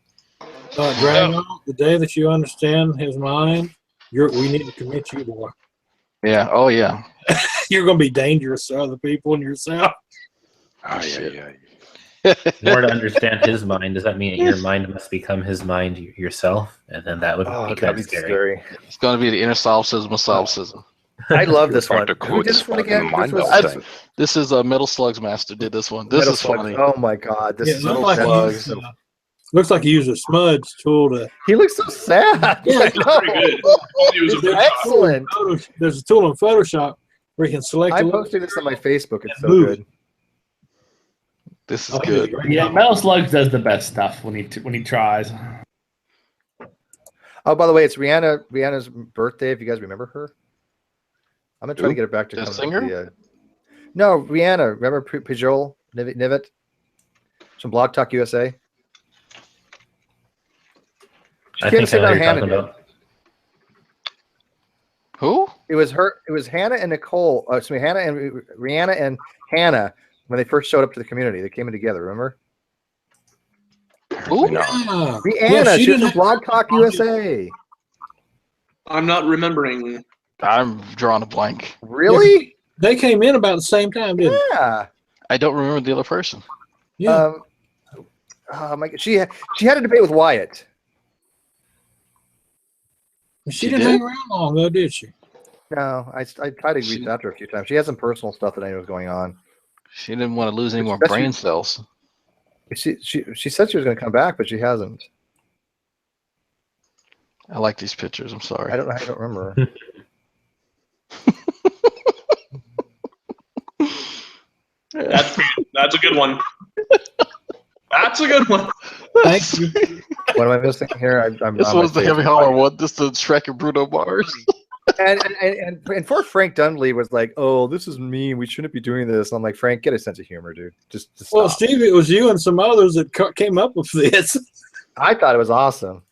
Dragon, the day that you understand his mind, we need to commit you, boy. Yeah. Oh, yeah. You're going to be dangerous to other people and yourself. Oh, yeah. In order to understand his mind, does that mean that your mind must become his mind yourself? And then that would be kind of scary. It's going to be the inner solipsism of solipsism. I love this one. Who did this one again? This is Metal Slugs Master did this one. This is funny. Oh my God. This is Metal Slugs. Looks like he used a smudge tool to. He looks so sad. Yeah, pretty good. Excellent. There's a tool in Photoshop where you can select. I posted this on my Facebook. It's so good. This is good. Yeah, Metal Slugs does the best stuff when he tries. Oh, by the way, it's Rihanna's birthday. If you guys remember her, I'm gonna try to get her back to the come. singer? No, Rihanna. Remember Pajol Nivet from Blog Talk USA? I think I know what you're talking about. Who? It was her. It was Hannah and Nicole. Excuse me, Hannah and Rihanna and Hannah when they first showed up to the community. They came in together. Remember? Who? No. Rihanna. She was from Blog Talk USA. I'm not remembering. I'm drawing a blank. Really? They came in about the same time, didn't they? Yeah. I don't remember the other person. Yeah. Oh my God. She had a debate with Wyatt. She didn't hang around long, though, did she? No, I tried to reach out to her a few times. She had some personal stuff that I knew was going on. She didn't want to lose any more brain cells. She said she was going to come back, but she hasn't. I like these pictures. I'm sorry. I don't remember her. That's a good one. That's a good one. Thank you. What am I missing here? This was the Heavy Holler one. This is the Shrek and Bruno Mars. and poor Frank Dunley was like, "Oh, this is mean. We shouldn't be doing this." I'm like, Frank, get a sense of humor, dude. Just stop. Well, Steve, it was you and some others that came up with this. I thought it was awesome.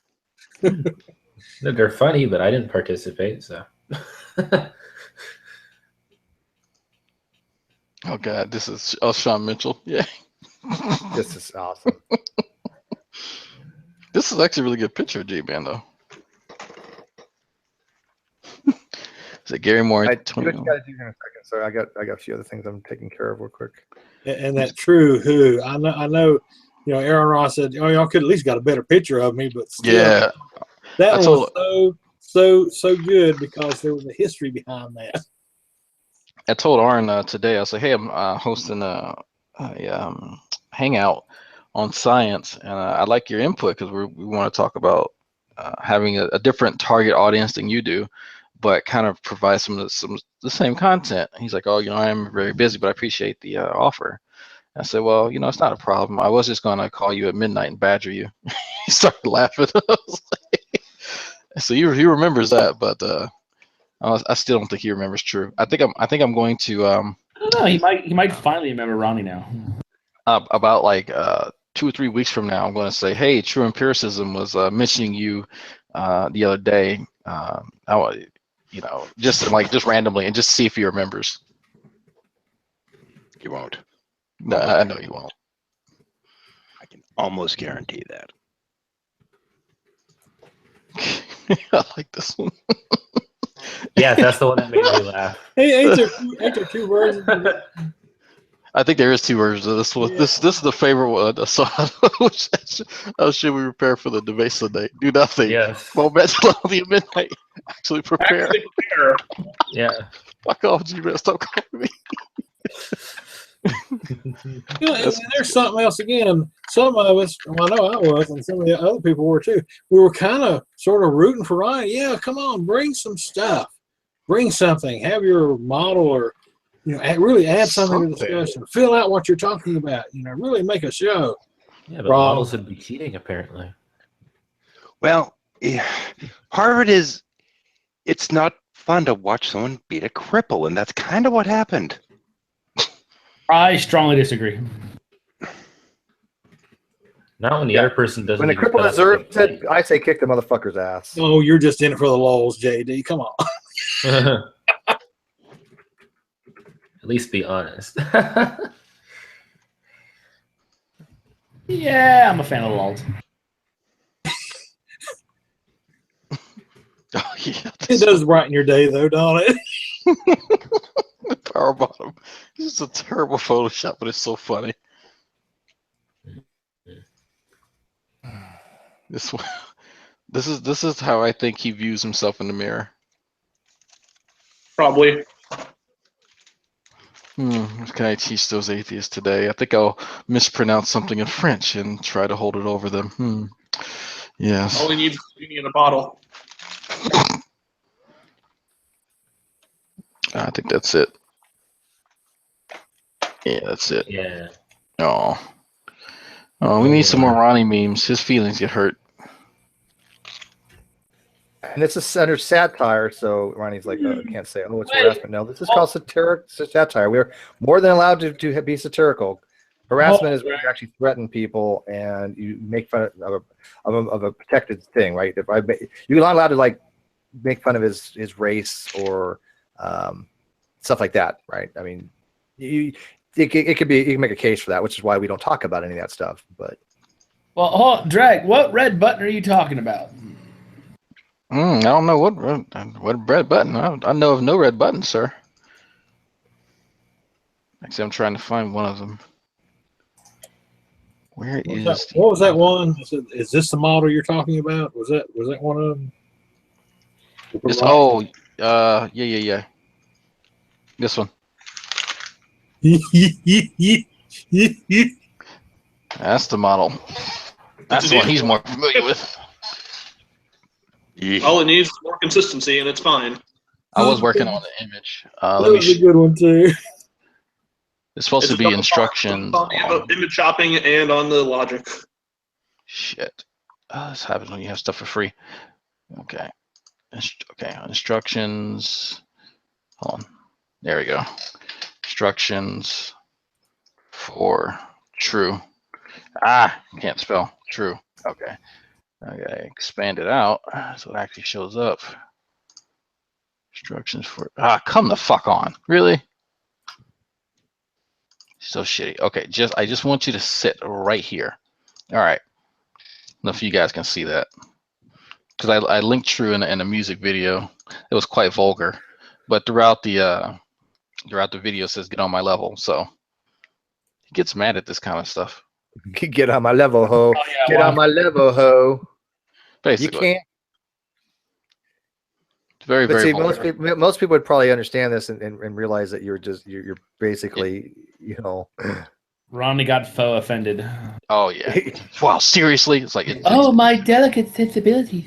They're funny, but I didn't participate, so. Oh God, this is Sean Mitchell. Yeah. This is awesome. This is actually a really good picture of J-Man, though. Is it Gary Moore? I do what you gotta do here in a second. So I got a few other things I'm taking care of real quick. And that true who I know, Aaron Ross said, "Oh, y'all could at least got a better picture of me," but still, yeah, that was so good because there was a history behind that. I told Arn today, I said, hey, I'm hosting a hangout on science, and I'd like your input because we want to talk about having a different target audience than you do, but kind of provide some of the same content. He's like, oh, I am very busy, but I appreciate the offer. I said, well, it's not a problem. I was just going to call you at midnight and badger you. He started laughing. So he remembers that, but I still don't think he remembers True. I think I'm going to. I don't know. He might finally remember Ronnie now. About like 2 or 3 weeks from now, I'm going to say, hey, TrueEmpicism was mentioning you the other day. Just randomly, and just see if he remembers. You won't. No, I know you won't. I can almost guarantee that. I like this one. Yeah, that's the one that made me laugh. Hey, ain't there two versions of it? I think there is 2 versions of this one. Yeah. This is the favorite one. So how should we prepare for the debate Sunday? Do nothing. Yes. Momentum at midnight. Actually prepare. Yeah. Fuck off, G-Man. Stop calling me. And there's something else again. Some of us, well, I know I was, and some of the other people were too. We were kind of sort of rooting for Ryan. Yeah, come on, bring some stuff, bring something. Have your model, or really add something to the discussion. Fill out what you're talking about. Really make a show. Yeah, but models would be cheating apparently. Well, part of it is it's not fun to watch someone beat a cripple, and that's kind of what happened. I strongly disagree. Not when the other person doesn't. When the cripple deserves it, I say kick the motherfucker's ass. Oh, you're just in it for the lulz, JD. Come on. At least be honest. Yeah, I'm a fan of the lulz. Oh, yeah, it does brighten your day, though, don't it? Power bottom. This is a terrible Photoshop, but it's so funny. This is how I think he views himself in the mirror. Probably. What can I teach those atheists today? I think I'll mispronounce something in French and try to hold it over them. Yes. All we need is genie in a bottle. I think that's it. Yeah, that's it. Yeah. Oh, we need some more Ronnie memes. His feelings get hurt. And this is under satire, so Ronnie's like, can't say, oh, it's harassment. No, this is called satire. We're more than allowed to be satirical. Harassment is when you actually threaten people and you make fun of a protected thing, right? You're not allowed to make fun of his race or stuff like that, right? I mean, it could be, you can make a case for that, which is why we don't talk about any of that stuff. But Drag, what red button are you talking about? I don't know what red button. I know of no red button, sir. Actually, I'm trying to find one of them. Where is? What was that one? Is this the model you're talking about? Was that one of them? Yeah. This one. That's the model. That's the one he's more familiar with. All it needs is more consistency, and it's fine. I was working on the image. That was a good one too. It's supposed to be instructions. On the image shopping and on the logic. Shit. This happens when you have stuff for free. Okay. Instructions. Hold on. There we go. Instructions for true. Can't spell true. Okay. Okay. Expand it out so it actually shows up. Instructions for come the fuck on. Really? So shitty. Okay, I just want you to sit right here. All right. I don't know if you guys can see that. Because I linked True in a music video. It was quite vulgar. But throughout the video it says get on my level. So he gets mad at this kind of stuff. Get on my level, ho. Get on my level, ho. Basically. Very, but very see, vulgar. most people would probably understand this and realize that you're basically, you know. Ronnie got faux offended. Oh yeah. Wow, seriously? It's like my delicate sensibilities.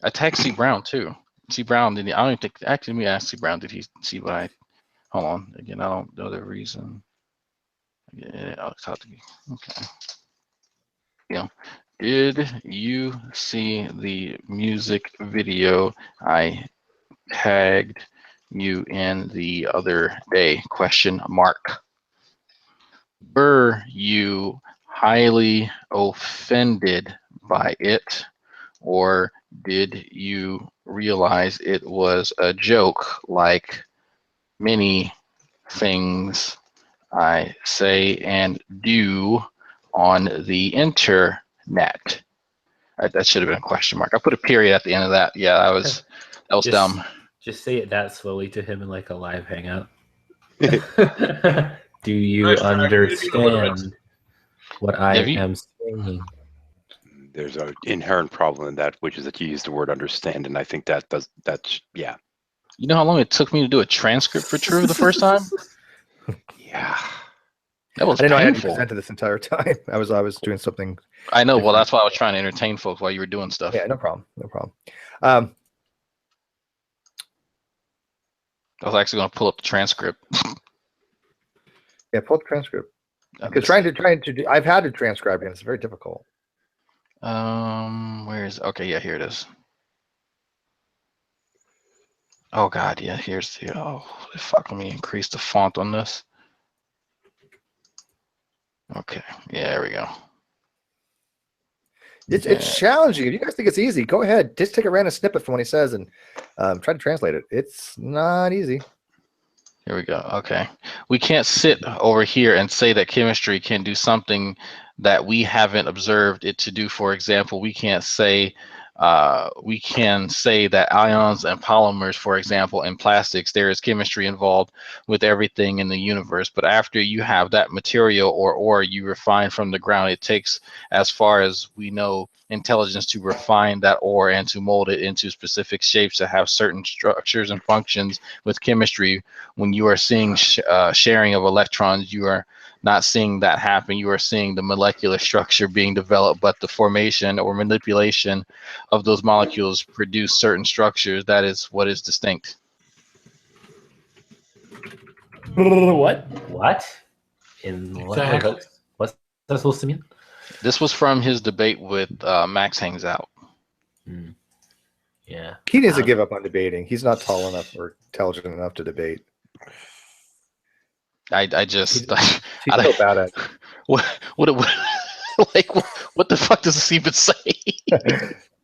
Attack C Brown too. C Brown did he? I don't even think. Actually, let me ask C Brown. Did he see what I? Hold on. Again, I don't know the reason. Yeah, I'll talk to you. Okay. Yeah. Did you see the music video I tagged you in the other day? Question mark. Were you highly offended by it, or did you realize it was a joke like many things I say and do on the internet? That should have been a question mark. I put a period at the end of that. Yeah, that was dumb. Just say it that slowly to him in like a live hangout. Do you understand what I am saying? There's an inherent problem in that, which is that you use the word understand, and I think that's yeah. You know how long it took me to do a transcript for True the first time? Yeah. That was I didn't know I had to painful. present this entire time. I was doing something. I know. Well, that's why I was trying to entertain folks while you were doing stuff. Yeah, no problem. No problem. I was actually going to pull up the transcript. Yeah, pull up the transcript. Because trying to do, I've had to transcribe it. It's very difficult. Where is? Okay, yeah, here it is. Oh God, yeah, here's the. Oh, fuck! Let me increase the font on this. Okay, yeah, there we go. It's challenging. If you guys think it's easy, go ahead. Just take a random snippet from what he says and try to translate it. It's not easy. Here we go. Okay. We can't sit over here and say that chemistry can do something that we haven't observed it to do. For example, we can say that ions and polymers, for example, in plastics, there is chemistry involved with everything in the universe. But after you have that material or ore you refine from the ground, it takes, as far as we know, intelligence to refine that ore and to mold it into specific shapes that have certain structures and functions. With chemistry, when you are seeing sharing of electrons, you are not seeing that happen. You are seeing the molecular structure being developed, but the formation or manipulation of those molecules produce certain structures. That is what is distinct. What? What? In what? Exactly. What's that supposed to mean? This was from his debate with Max Hangs Out. Yeah. He needs to give up on debating. He's not tall enough or intelligent enough to debate. I just he's so bad at it. What the fuck does this even say?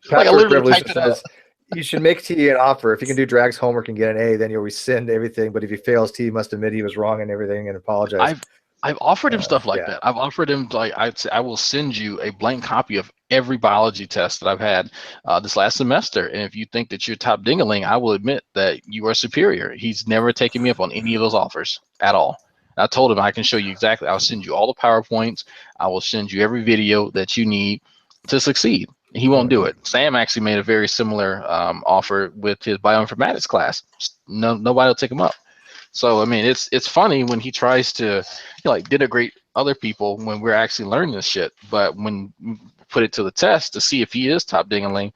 Password Privilege says you should make T an offer. If he can do Drag's homework and get an A, then you'll rescind everything. But if he fails, T must admit he was wrong and everything and apologize. I've offered him stuff like that. I've offered him, like, I will send you a blank copy of every biology test that I've had this last semester. And if you think that you're top dingaling, I will admit that you are superior. He's never taken me up on any of those offers at all. I told him I can show you exactly. I'll send you all the PowerPoints. I will send you every video that you need to succeed. He won't do it. Sam actually made a very similar offer with his bioinformatics class. Nobody will take him up. So I mean, it's funny when he tries to like denigrate other people when we're actually learning this shit. But when we put it to the test to see if he is top dingaling,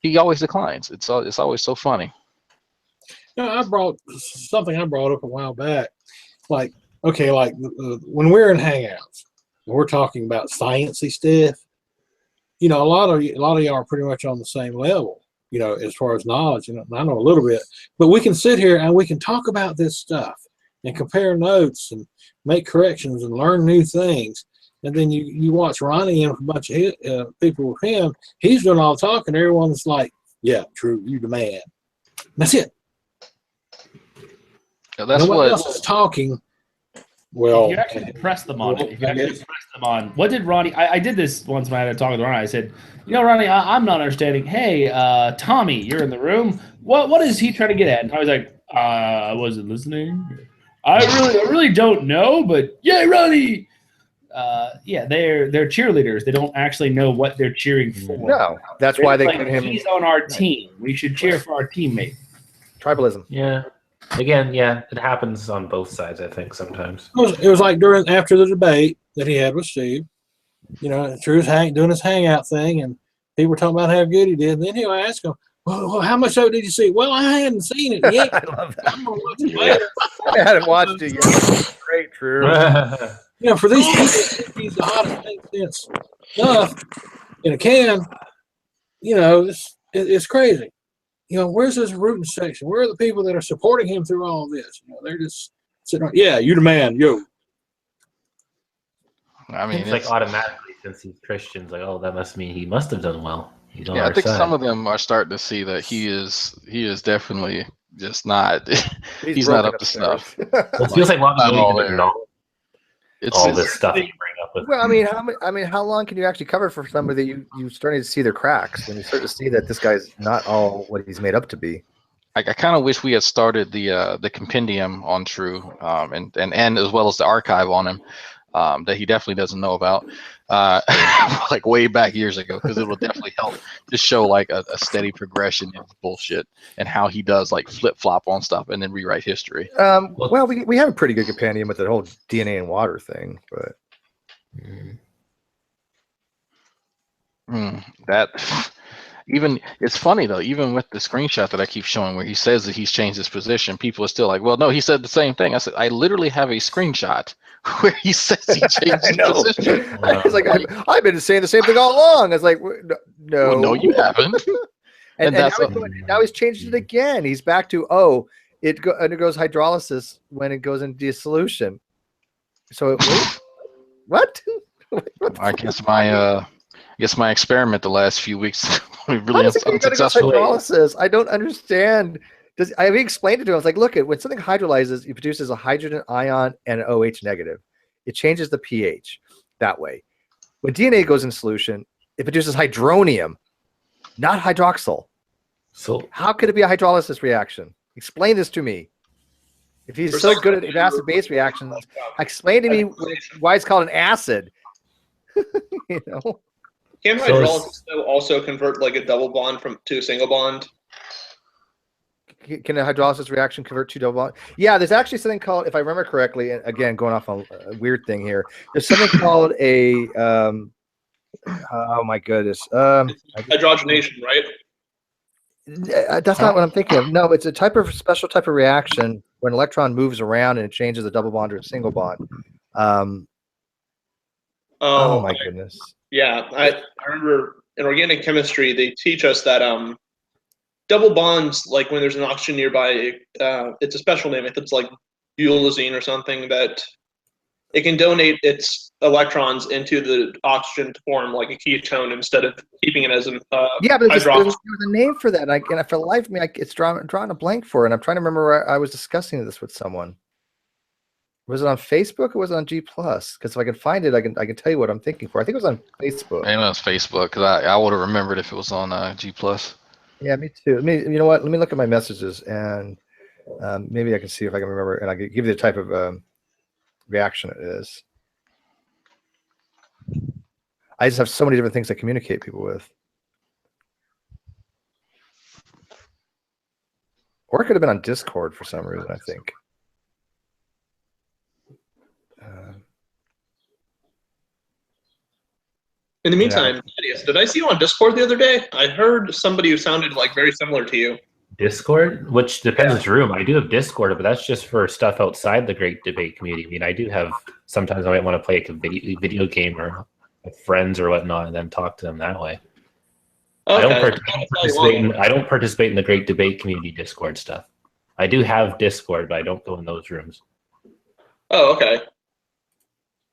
he always declines. It's always so funny. You know, I brought up a while back. Like, okay, like when we're in Hangouts, we're talking about sciencey stuff. You know, a lot of y'all are pretty much on the same level. You know, as far as knowledge, and I know a little bit, but we can sit here and we can talk about this stuff and compare notes and make corrections and learn new things. And then you watch Ronnie and a bunch of people with him. He's doing all the talking. Everyone's like, "Yeah, true, you the man." That's it. Yeah, that's nobody else is talking. Well, if you actually press them on what did Ronnie? I did this once when I had a talk with Ronnie. I said, you know, Ronnie, I'm not understanding. Hey, Tommy, you're in the room. What is he trying to get at? And I was like, I wasn't listening. I really don't know, but yeah, Ronnie. Yeah, they're cheerleaders. They don't actually know what they're cheering for. No, that's why they put him. He's on our team. We should cheer for our teammate. Tribalism. Yeah. Again, yeah, it happens on both sides, I think, sometimes. It was like after the debate that he had with Steve, you know, Drew's doing his hangout thing, and people were talking about how good he did. And then he'll ask him, well, how much of it did you see? Well, I hadn't seen it yet. I love that. I'm going to watch it later. I hadn't watched it yet. Great, Drew. You know, for these people, he's the hottest thing since stuff in a can. You know, it's crazy. You know, where's this rooting section? Where are the people that are supporting him through all this? You know, they're just sitting around, yeah, you the man, yo. I mean, it's like automatically, since he's Christian, like, oh, that must mean he must have done well. He's on yeah, our I think side. some of them are starting to see that he is definitely just not. He's not up to snuff. Well, it feels like Lobby Not all really there. doesn't know all this stuff you bring up with. Well, I mean, how long can you actually cover for somebody that you starting to see their cracks when you start to see that this guy's not all what he's made up to be? I kind of wish we had started the compendium on True, and as well as the archive on him, that he definitely doesn't know about, like way back years ago, because it will definitely help to show like a steady progression in bullshit and how he does like flip flop on stuff and then rewrite history. Well, we have a pretty good compendium with the whole DNA and water thing, but that. Even it's funny though, even with the screenshot that I keep showing where he says that he's changed his position, people are still like, well, no, he said the same thing. I said, I literally have a screenshot where he says he changed his position. He's like, I've been saying the same thing all along. I was like, no. Well, no, you haven't. and now he's changed it again. He's back to, it undergoes hydrolysis when it goes into dissolution. So what? I guess my experiment the last few weeks really unsuccessful. Hydrolysis? I don't understand. I explained it to him. I was like, look, when something hydrolyzes, it produces a hydrogen ion and an OH negative. It changes the pH that way. When DNA goes in solution, it produces hydronium, not hydroxyl. So how could it be a hydrolysis reaction? Explain this to me. If he's so good at acid-base reactions, explain to me why it's called an acid. You know. Can hydrolysis also convert like a double bond to a single bond? Can a hydrolysis reaction convert to double bond? Yeah, there's actually something called, if I remember correctly, and again, going off on a weird thing here, there's something called a, oh my goodness. Hydrogenation, right? That's not what I'm thinking of. No, it's a special type of reaction when an electron moves around and it changes a double bond to a single bond. Oh my goodness. Yeah, I remember in organic chemistry, they teach us that double bonds, like when there's an oxygen nearby, it's a special name. If it's like ulazine or something, that it can donate its electrons into the oxygen to form like a ketone instead of keeping it as an yeah, but there's hydroxyl. a name for that. And for the life of me, it's drawing a blank for it. And I'm trying to remember where I was discussing this with someone. Was it on Facebook or was it on G+? Because if I can find it, I can tell you what I'm thinking for. I think it was on Facebook. I know it's Facebook because I would have remembered if it was on G+. Yeah, me too. You know what? Let me look at my messages and maybe I can see if I can remember, and I can give you the type of reaction it is. I just have so many different things to communicate people with. Or it could have been on Discord for some reason, I think. In the meantime, did I see you on Discord the other day? I heard somebody who sounded like very similar to you. Discord, which depends which room. I do have Discord, but that's just for stuff outside the great debate community. I mean, I do have, sometimes I might want to play a video game or with friends or whatnot and then talk to them that way. Okay. I don't participate in the great debate community Discord stuff. I do have Discord, but I don't go in those rooms. Oh, okay.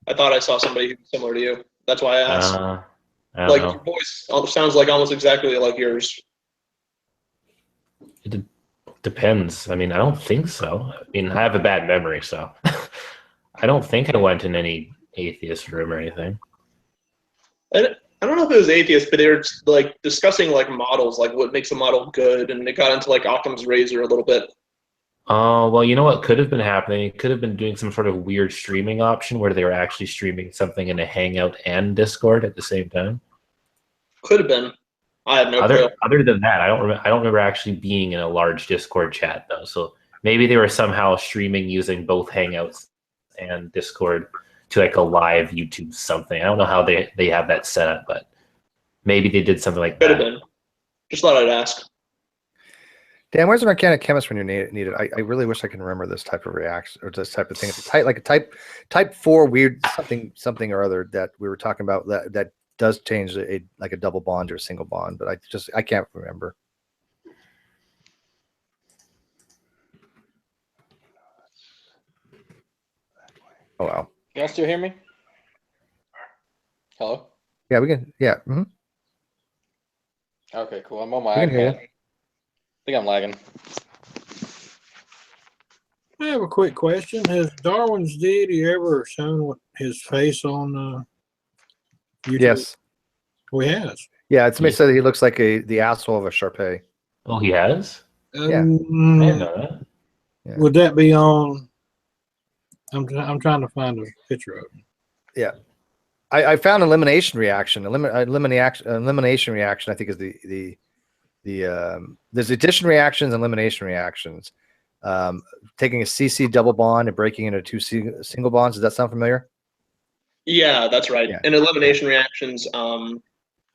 I thought I saw somebody who was similar to you. That's why I asked. Like your voice sounds like almost exactly like yours. It depends. I mean, I don't think so. I mean, I have a bad memory, so I don't think I went in any atheist room or anything. I don't know if it was atheist, but they were like discussing like models, like what makes a model good, and they got into like Occam's razor a little bit. Oh, well, you know what could have been happening? It could have been doing some sort of weird streaming option where they were actually streaming something in a Hangout and Discord at the same time. Could have been. I have no clue. Other than that, I don't remember actually being in a large Discord chat though. So maybe they were somehow streaming using both Hangouts and Discord to like a live YouTube something. I don't know how they have that set up, but maybe they did something like Could that. have been. Just thought I'd ask. Dan, where's an organic chemist when you need it? I really wish I can remember this type of reaction or this type of thing. It's a type 4 weird something or other that we were talking about that does change like a double bond or a single bond, but I can't remember. Oh wow. You guys still hear me? Hello? Yeah, we can. Yeah. Mm-hmm. Okay, cool. I'm on my We can hear iPad. I think I'm lagging. I have a quick question. Has Darwin's deity ever shown his face on YouTube? Yes. Oh, he has. Yeah, it's somebody said that he looks like the asshole of a Sharpei. Oh, he has? Yeah. I didn't know that. Yeah. Would that be on? I'm trying to find a picture of him. Yeah. I found elimination reaction. Elimination reaction, I think, is the there's addition reactions and elimination reactions. Taking a CC double bond and breaking into two single bonds. Does that sound familiar? Yeah, that's right. Yeah. In elimination reactions,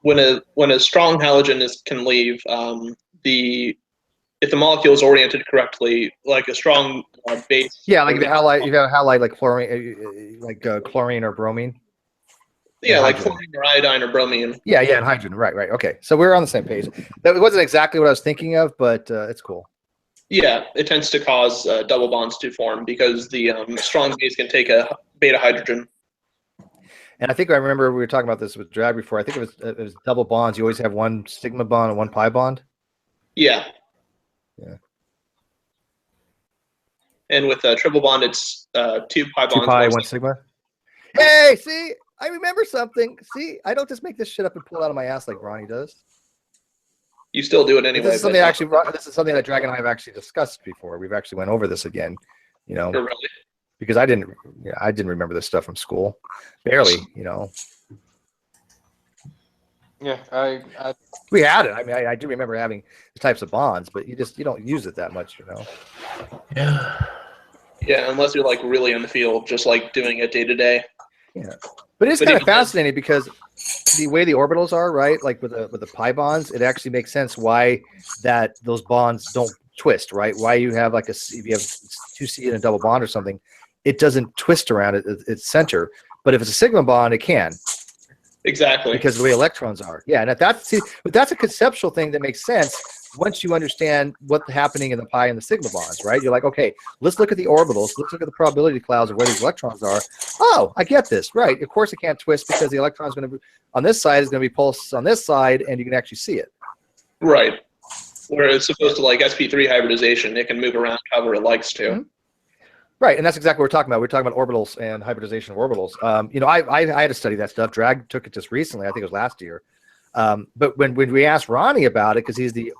when a strong halogen can leave, if the molecule is oriented correctly, like a strong base. Yeah, like if you have halide like chlorine, chlorine or bromine. Yeah, like chlorine or iodine or bromine. Yeah, and hydrogen. Right. Okay, so we're on the same page. That wasn't exactly what I was thinking of, but it's cool. Yeah, it tends to cause double bonds to form because the strong base can take a beta hydrogen. And I think I remember we were talking about this with Drag before. I think it was double bonds. You always have one sigma bond and one pi bond. Yeah. Yeah. And with a triple bond, it's 2 pi bonds. 2 pi, 1 sigma. Hey, see, I remember something. See, I don't just make this shit up and pull it out of my ass like Ronnie does. You still do it anyway. This is something this is something that Drag and I have actually discussed before. We've actually went over this again, Oh, really? because I didn't remember this stuff from school, barely, Yeah, we had it. I mean, I do remember having the types of bonds, but you don't use it that much, Yeah. Yeah, unless you're like really in the field, just like doing it day to day. Yeah, but it's kind of fascinating because the way the orbitals are, right? Like with the pi bonds, it actually makes sense why those bonds don't twist, right? Why you have like if you have 2C in a double bond or something, it doesn't twist around its center. But if it's a sigma bond, it can. Exactly. Because of the way electrons are. Yeah, and but that's a conceptual thing that makes sense once you understand what's happening in the pi and the sigma bonds, right? You're like, okay, let's look at the orbitals. Let's look at the probability clouds of where these electrons are. Oh, I get this, right? Of course it can't twist because the electron is going to be on this side is going to be pulsed on this side, and you can actually see it. Right. Where it's supposed to like sp3 hybridization, it can move around however it likes to. Mm-hmm. Right, and that's exactly what we're talking about. We're talking about orbitals and hybridization of orbitals. I had to study that stuff. Drag took it just recently. I think it was last year. But when we asked Ronnie about it, because he's the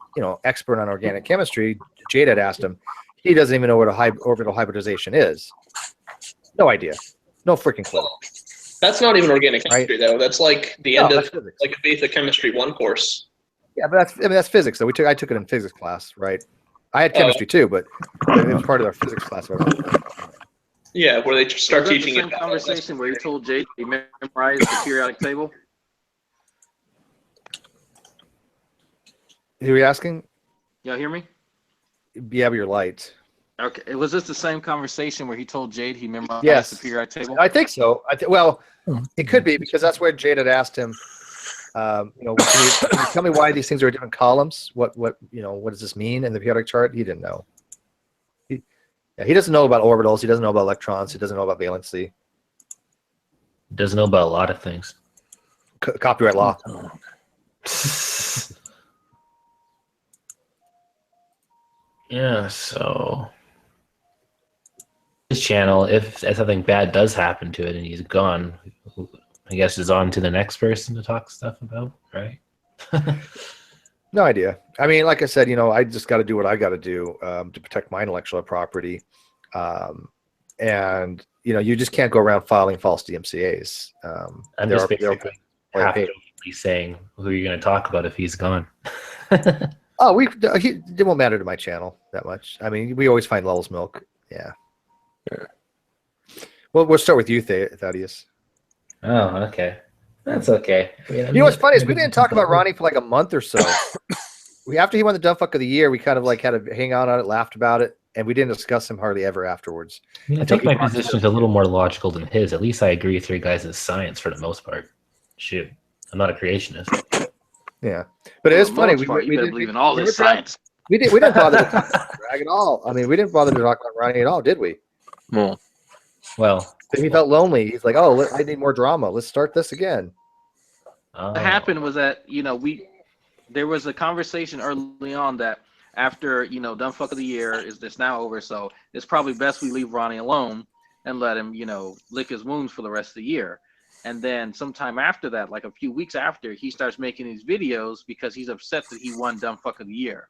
expert on organic chemistry, Jade had asked him. He doesn't even know what a orbital hybridization is. No idea. No freaking clue. That's not even organic chemistry, though. That's like the end of physics. like a basic chemistry 1 course. Yeah, but that's physics. So I took it in physics class, right? I had chemistry too, but it was part of our physics class. Yeah, where they start teaching the same conversation where you told Jake he memorized the periodic table. Who are you asking? Y'all hear me? Yeah, but you're light. Okay, was this the same conversation where he told Jade he memorized the periodic table? I think so. Well, it could be because that's where Jade had asked him. Can you tell me why these things are different columns? What does this mean in the periodic chart? He didn't know. He doesn't know about orbitals. He doesn't know about electrons. He doesn't know about valency. He doesn't know about a lot of things. Copyright law. Yeah, so his channel, if something bad does happen to it and he's gone, I guess is on to the next person to talk stuff about, right? No idea. I mean, like I said, I just got to do what I got to do to protect my intellectual property. You just can't go around filing false DMCAs. I'm just basically have to basically saying who you're going to talk about if he's gone. Oh, it won't matter to my channel that much. I mean, we always find Lulz Milk. Yeah. Well, we'll start with you, Thaddeus. Oh, okay. That's okay. You know what's funny is we didn't talk about Ronnie for like a month or so. After he won the Dumb Fuck of the Year, we kind of like had to hang out on it, laughed about it, and we didn't discuss him hardly ever afterwards. I mean, I think my position is a little more logical than his. At least I agree with your guys' science for the most part. Shoot, I'm not a creationist. Yeah, but it is funny. We didn't believe in all this science. We didn't bother to talk about Drag at all. I mean, we didn't bother to talk about Ronnie at all, did we? No. Well, he felt lonely. He's like, "Oh, I need more drama. Let's start this again." What happened was that there was a conversation early on that after Dumb Fuck of the Year is this now over, so it's probably best we leave Ronnie alone and let him lick his wounds for the rest of the year. And then sometime after that, like a few weeks after, he starts making these videos because he's upset that he won Dumb Fuck of the Year.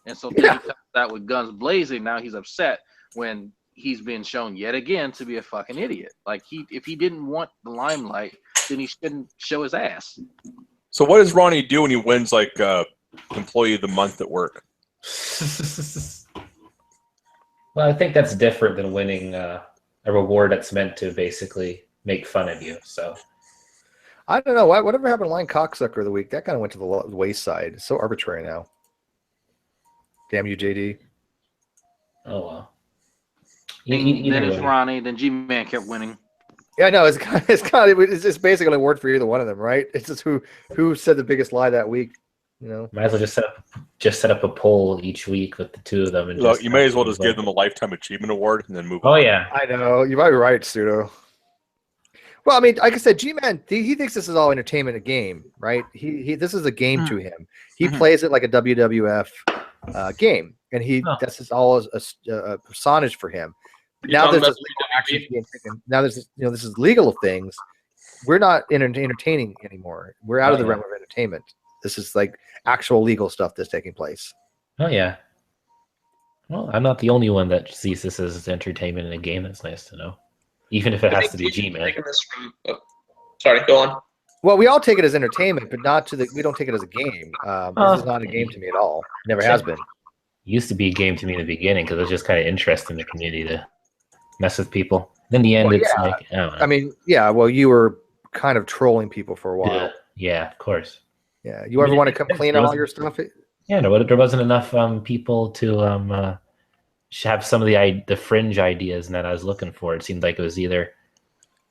And so then he comes out with guns blazing. Now he's upset when he's been shown yet again to be a fucking idiot. Like if he didn't want the limelight, then he shouldn't show his ass. So what does Ronnie do when he wins like Employee of the Month at work? Well, I think that's different than winning a reward that's meant to basically make fun of you. So I don't know whatever happened to Line Cocksucker of the Week. That kind of went to the wayside. It's so arbitrary now. Damn you, JD. Oh well. Then it's Ronnie. Then G-Man kept winning. Yeah, no, it's just basically a word for either one of them, right? It's just who said the biggest lie that week. Might as well just set up a poll each week with the two of them. And look, you may as well just give them a lifetime achievement award and then move on. Oh yeah, I know you might be right, Pseudo. Well, I mean, like I said, G-Man, he thinks this is all entertainment, a game, right? This is a game to him. He plays it like a WWF game, and that's just all a personage for him. Now there's this legal action being taken. Now there's this is legal things. We're not entertaining anymore. We're out of the realm of entertainment. This is like actual legal stuff that's taking place. Oh yeah. Well, I'm not the only one that sees this as entertainment in a game. That's nice to know, even if it has to be G-Man. Sorry, go on. Well, we all take it as entertainment, but we don't take it as a game. This is not a game to me at all. Never has been. Used to be a game to me in the beginning because it was just kind of interesting in the community to mess with people. In the end, it's like I don't know. I mean, yeah. Well, you were kind of trolling people for a while. Yeah, of course. Yeah, you ever want to come clean on all your stuff? Yeah, no, there wasn't enough people to have some of the fringe ideas that I was looking for. It seemed like it was either.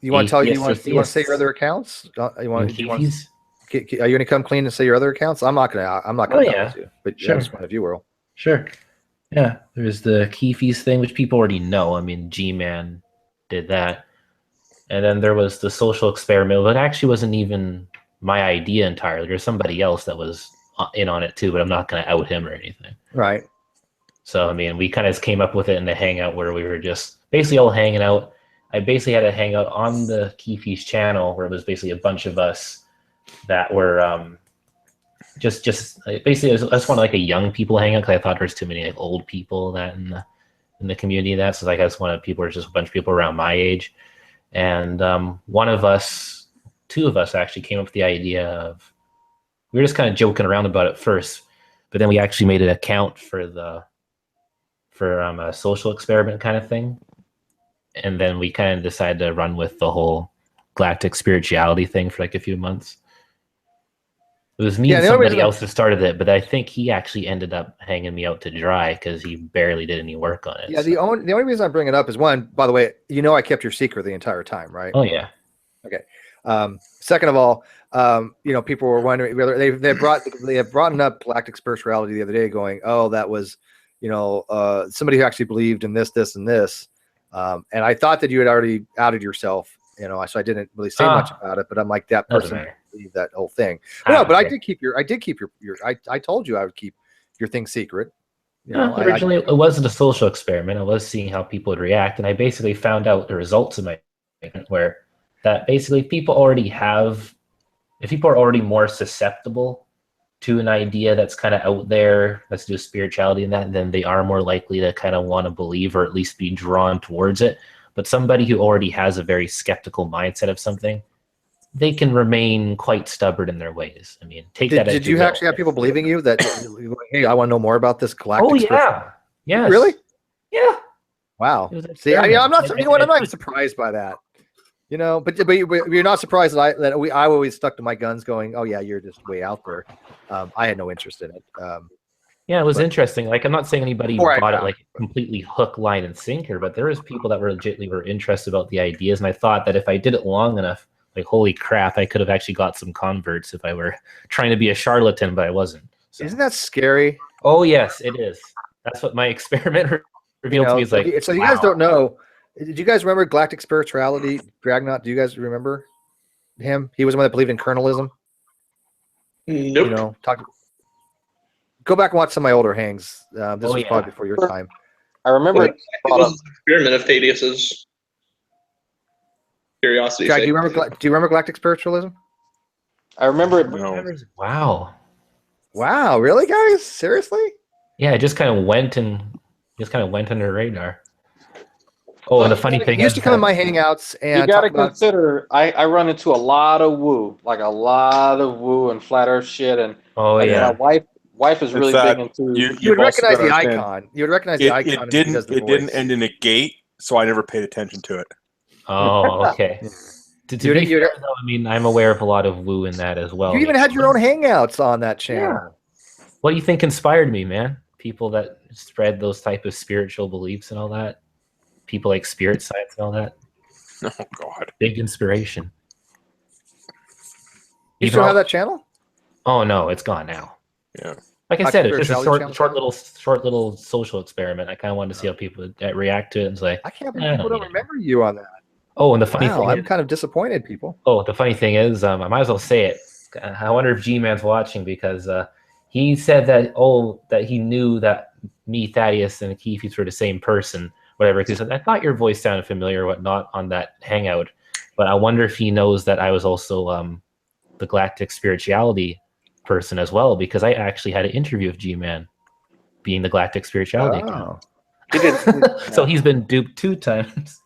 You want to tell you want to say your other accounts? Are you going to come clean and say your other accounts? I'm not gonna tell you. But sure. That's one of you, Earl. Sure. Yeah, there's the Keefe's thing, which people already know. I mean, G-Man did that. And then there was the social experiment, but it actually wasn't even my idea entirely. There's somebody else that was in on it too, but I'm not going to out him or anything. Right. So, I mean, we kind of came up with it in the hangout where we were just basically all hanging out. I basically had a hangout on the Keefe's channel where it was basically a bunch of us that were just basically I just wanted like a young people hangout because I thought there was too many like old people that in the community. That's like I just wanted people, just a bunch of people around my age. And two of us actually came up with the idea of, we were just kind of joking around about it first, but then we actually made an account for a social experiment kind of thing. And then we kind of decided to run with the whole galactic spirituality thing for like a few months. It was me and somebody else that started it, but I think he actually ended up hanging me out to dry because he barely did any work on it. Yeah, the only reason I bring it up is one, by the way, I kept your secret the entire time, right? Oh yeah. Okay. Second of all, people were wondering whether they have brought up galactic spirituality the other day, going, oh, that was, somebody who actually believed in this, and this. And I thought that you had already outed yourself, so I didn't really say much about it, but I'm like, that person believed that whole thing. No, but I did keep your I told you I would keep your thing secret. Originally, it wasn't a social experiment. I was seeing how people would react, and I basically found out the results of my where that basically if people are already more susceptible to an idea that's kind of out there, let's do spirituality and that, then they are more likely to kind of want to believe or at least be drawn towards it. But somebody who already has a very skeptical mindset of something, they can remain quite stubborn in their ways. I mean, take that. Did you actually have people believing you that, hey, I want to know more about this galactic? Oh yeah, yes. Really? Yeah. Wow. See, I'm not. You know what? I'm not even surprised by that. You know, but you're not surprised that I always stuck to my guns, going, oh yeah, you're just way out there. I had no interest in it. Yeah, it was interesting. Like, I'm not saying anybody bought it like completely hook, line, and sinker, but there was people that were legitimately interested about the ideas, and I thought that if I did it long enough, like, holy crap, I could have actually got some converts if I were trying to be a charlatan, but I wasn't. So. Isn't that scary? Oh yes, it is. That's what my experiment revealed to me. Is like, so you guys don't know. Did you guys remember Galactic Spirituality, Dragnot? Do you guys remember him? He was the one that believed in kernalism. Nope. You know, go back and watch some of my older hangs. This was probably before your time. I remember it was an experiment of Thaddeus's curiosity. Jack, do you remember Galactic Spiritualism? I remember it. No. Wow. Wow, really, guys? Seriously? Yeah, it just kind of went under the radar. Oh, and the funny thing is, used to come in my hangouts, and you got to consider. I run into a lot of woo, and flat Earth shit, and my wife is really big into. You would recognize the icon. You would recognize the icon. It didn't end in a gate, so I never paid attention to it. Oh, okay. To be fair, though, I mean, I'm aware of a lot of woo in that as well. You even had your own hangouts on that channel. Yeah. What do you think inspired me, man? People that spread those type of spiritual beliefs and all that. People like spirit science and all that. Oh God! Big inspiration. You still have that channel? Oh no, it's gone now. Yeah. Like I said, it's just a short little social experiment. I kind of wanted to see how people would react to it, and it's like, I can't believe people don't remember you on that. Oh, and the funny thing, I'm kind of disappointed, people. Oh, the funny thing is, I might as well say it. I wonder if G-Man's watching, because he said that that he knew that me, Thaddeus, and Keith were the same person. Whatever, because I thought your voice sounded familiar or whatnot on that hangout, but I wonder if he knows that I was also the Galactic Spirituality person as well, because I actually had an interview with G-Man being the Galactic Spirituality account. So he's been duped 2 times.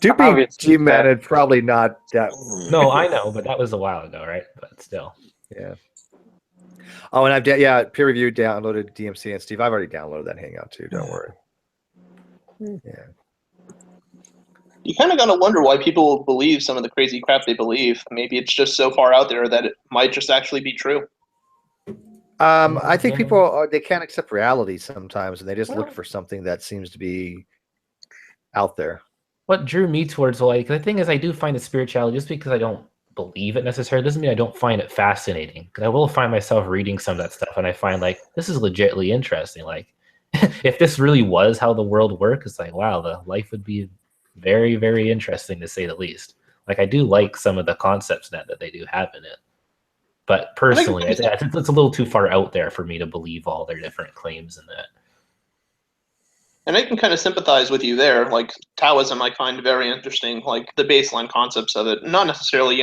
Duping G-Man is probably not that. No, I know, but that was a while ago, right? But still. Yeah. Oh, and I've peer reviewed, downloaded DMCA, and Steve, I've already downloaded that hangout too. Don't worry. Yeah. You kind of got to wonder why people believe some of the crazy crap they believe. Maybe it's just so far out there that it might just actually be true. I think people they can't accept reality sometimes, and they just look for something that seems to be out there. What drew me towards the thing is, I do find the spirituality, just because I don't believe it necessarily doesn't mean I don't find it fascinating, because I will find myself reading some of that stuff and I find like this is legitimately interesting. Like if this really was how the world works, it's like, wow, the life would be very, very interesting, to say the least. Like, I do like some of the concepts that they do have in it, but personally it's a little too far out there for me to believe all their different claims in that. And I can kind of sympathize with you there. Like, Taoism I find very interesting, like the baseline concepts of it. Not necessarily,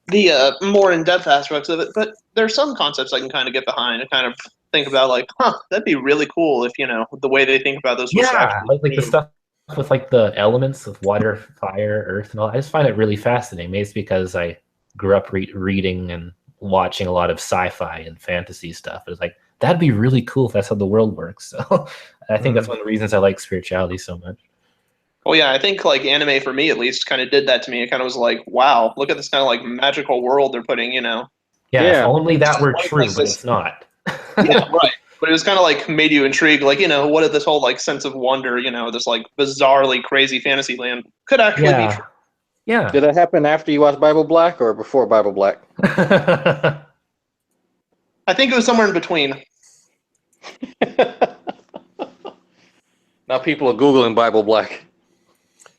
the more in-depth aspects of it, but there's some concepts I can kind of get behind and kind of think about, like, that'd be really cool if, the way they think about those. Yeah, like the stuff with like the elements of water, fire, earth, and all. I just find it really fascinating. Maybe it's because I grew up reading and watching a lot of sci-fi and fantasy stuff. It's like, that'd be really cool if that's how the world works. So I think that's one of the reasons I like spirituality so much. Well, yeah, I think like anime, for me at least, kind of did that to me. It kind of was like, wow, look at this kind of like magical world they're putting, Yeah, if only that were true, but it's not. Yeah, right. But it was kind of like made you intrigued, like, what if this whole like sense of wonder, this like bizarrely crazy fantasy land could actually be true. Yeah. Did that happen after you watched Bible Black or before Bible Black? I think it was somewhere in between. Now people are Googling Bible Black.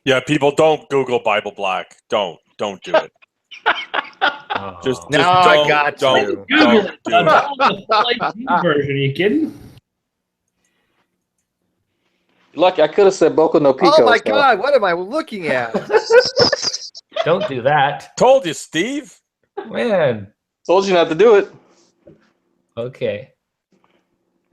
Yeah, people don't Google Bible Black. Don't do it. Just now I got don't do it. Version, are you kidding? Lucky, I could have said Boku no Pico. Oh my God, what am I looking at? Don't do that. Told you, Steve. Man. Told you not to do it. Okay.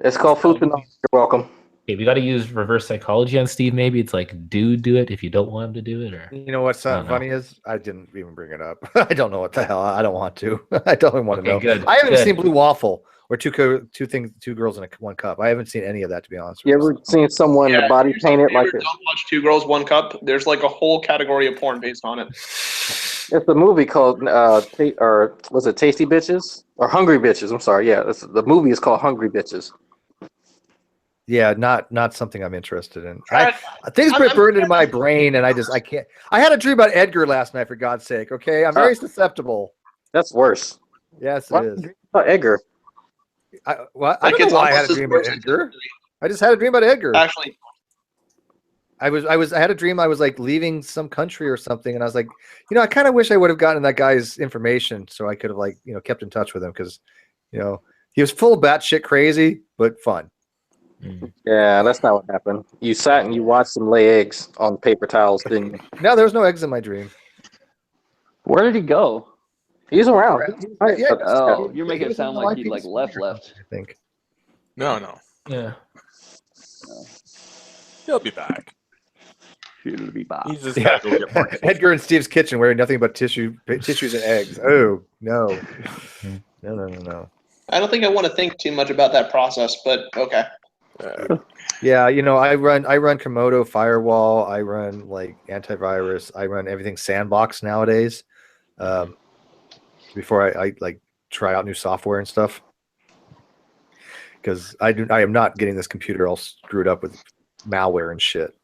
It's called Futanari. You're welcome. Okay, we got to use reverse psychology on Steve. Maybe it's like, do it if you don't want him to do it, or you know what's funny is I didn't even bring it up. I don't know what the hell. I don't want to. I don't even want to know. Good. I haven't seen Blue Waffle or two girls in one cup. I haven't seen any of that, to be honest. You ever seen someone body painted like Don't watch Two Girls, One Cup. There's like a whole category of porn based on it. It's a movie called or was it Tasty Bitches or Hungry Bitches? I'm sorry. Yeah, the movie is called Hungry Bitches. Yeah, not something I'm interested in. Things get burned into my brain, and I can't. I had a dream about Edgar last night, for God's sake. Okay, I'm very susceptible. That's worse. Yes, it is. About Edgar. I don't know why I had a dream about Edgar. I just had a dream about Edgar. Actually, I had a dream I was like leaving some country or something, and I was like, I kind of wish I would have gotten that guy's information so I could have kept in touch with him, because he was full of batshit crazy but fun. Yeah, that's not what happened. You sat and you watched them lay eggs on paper towels, didn't you? No, there was no eggs in my dream. Where did he go? He's around. Oh, you're making it sound like he left. I think. No. Yeah. He'll be back. He'll be back. He's just gotta go get more. Edgar in Steve's kitchen wearing nothing but tissues and eggs. Oh no. No. I don't think I want to think too much about that process, but okay. Yeah, I run Komodo firewall. I run like antivirus. I run everything sandbox nowadays. Before I try out new software and stuff, because I am not getting this computer all screwed up with malware and shit.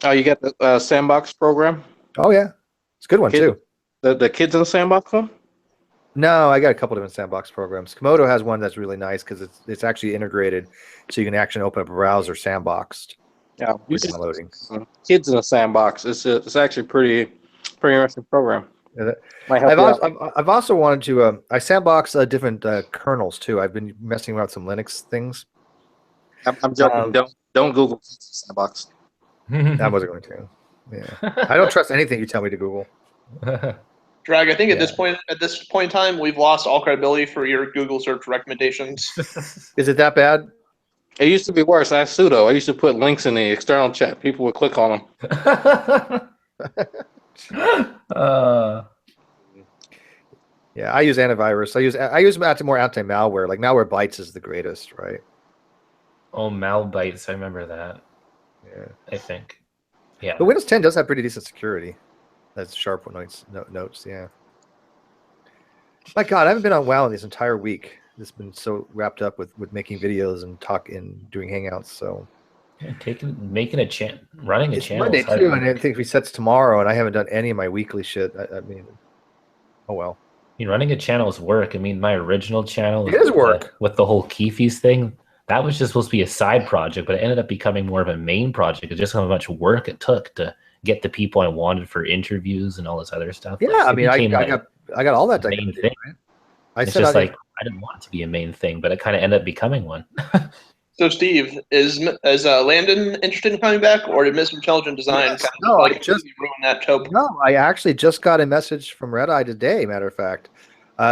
Oh, you got the sandbox program? Oh yeah, it's a good one too. The kids in the sandbox one? No, I got a couple different sandbox programs. Komodo has one that's really nice because it's actually integrated, so you can actually open up a browser sandboxed. Yeah, loading. Kids in a sandbox. It's actually pretty interesting program. Yeah, I've also wanted to. I sandbox different kernels too. I've been messing around with some Linux things. I'm joking. Don't Google sandbox. I wasn't going to. Yeah, I don't trust anything you tell me to Google. Drag, I think at this point in time, we've lost all credibility for your Google search recommendations. Is it that bad? It used to be worse. I had sudo. I used to put links in the external chat. People would click on them. Yeah, I use antivirus. I use more anti-malware. Like Malwarebytes is the greatest, right? Oh, Malbytes. I remember that. Yeah, I think. Yeah. But Windows 10 does have pretty decent security. That's sharp notes. Yeah. My God, I haven't been on WoW this entire week. It's been so wrapped up with making videos and doing hangouts. So making a channel, running a channel. Monday too, and I think resets tomorrow, and I haven't done any of my weekly shit. I mean, oh well. I mean, running a channel is work. I mean, my original channel is work with the whole Keefies thing. That was just supposed to be a side project, but it ended up becoming more of a main project. It's just how much work it took to get the people I wanted for interviews and all this other stuff. Yeah, I mean, I got all that main thing. Right? It's just like I didn't want it to be a main thing, but it kind of ended up becoming one. So, Steve, is Landon interested in coming back, or did Mr. Intelligent Design ruin that cope? No, I actually just got a message from Red Eye today, matter of fact,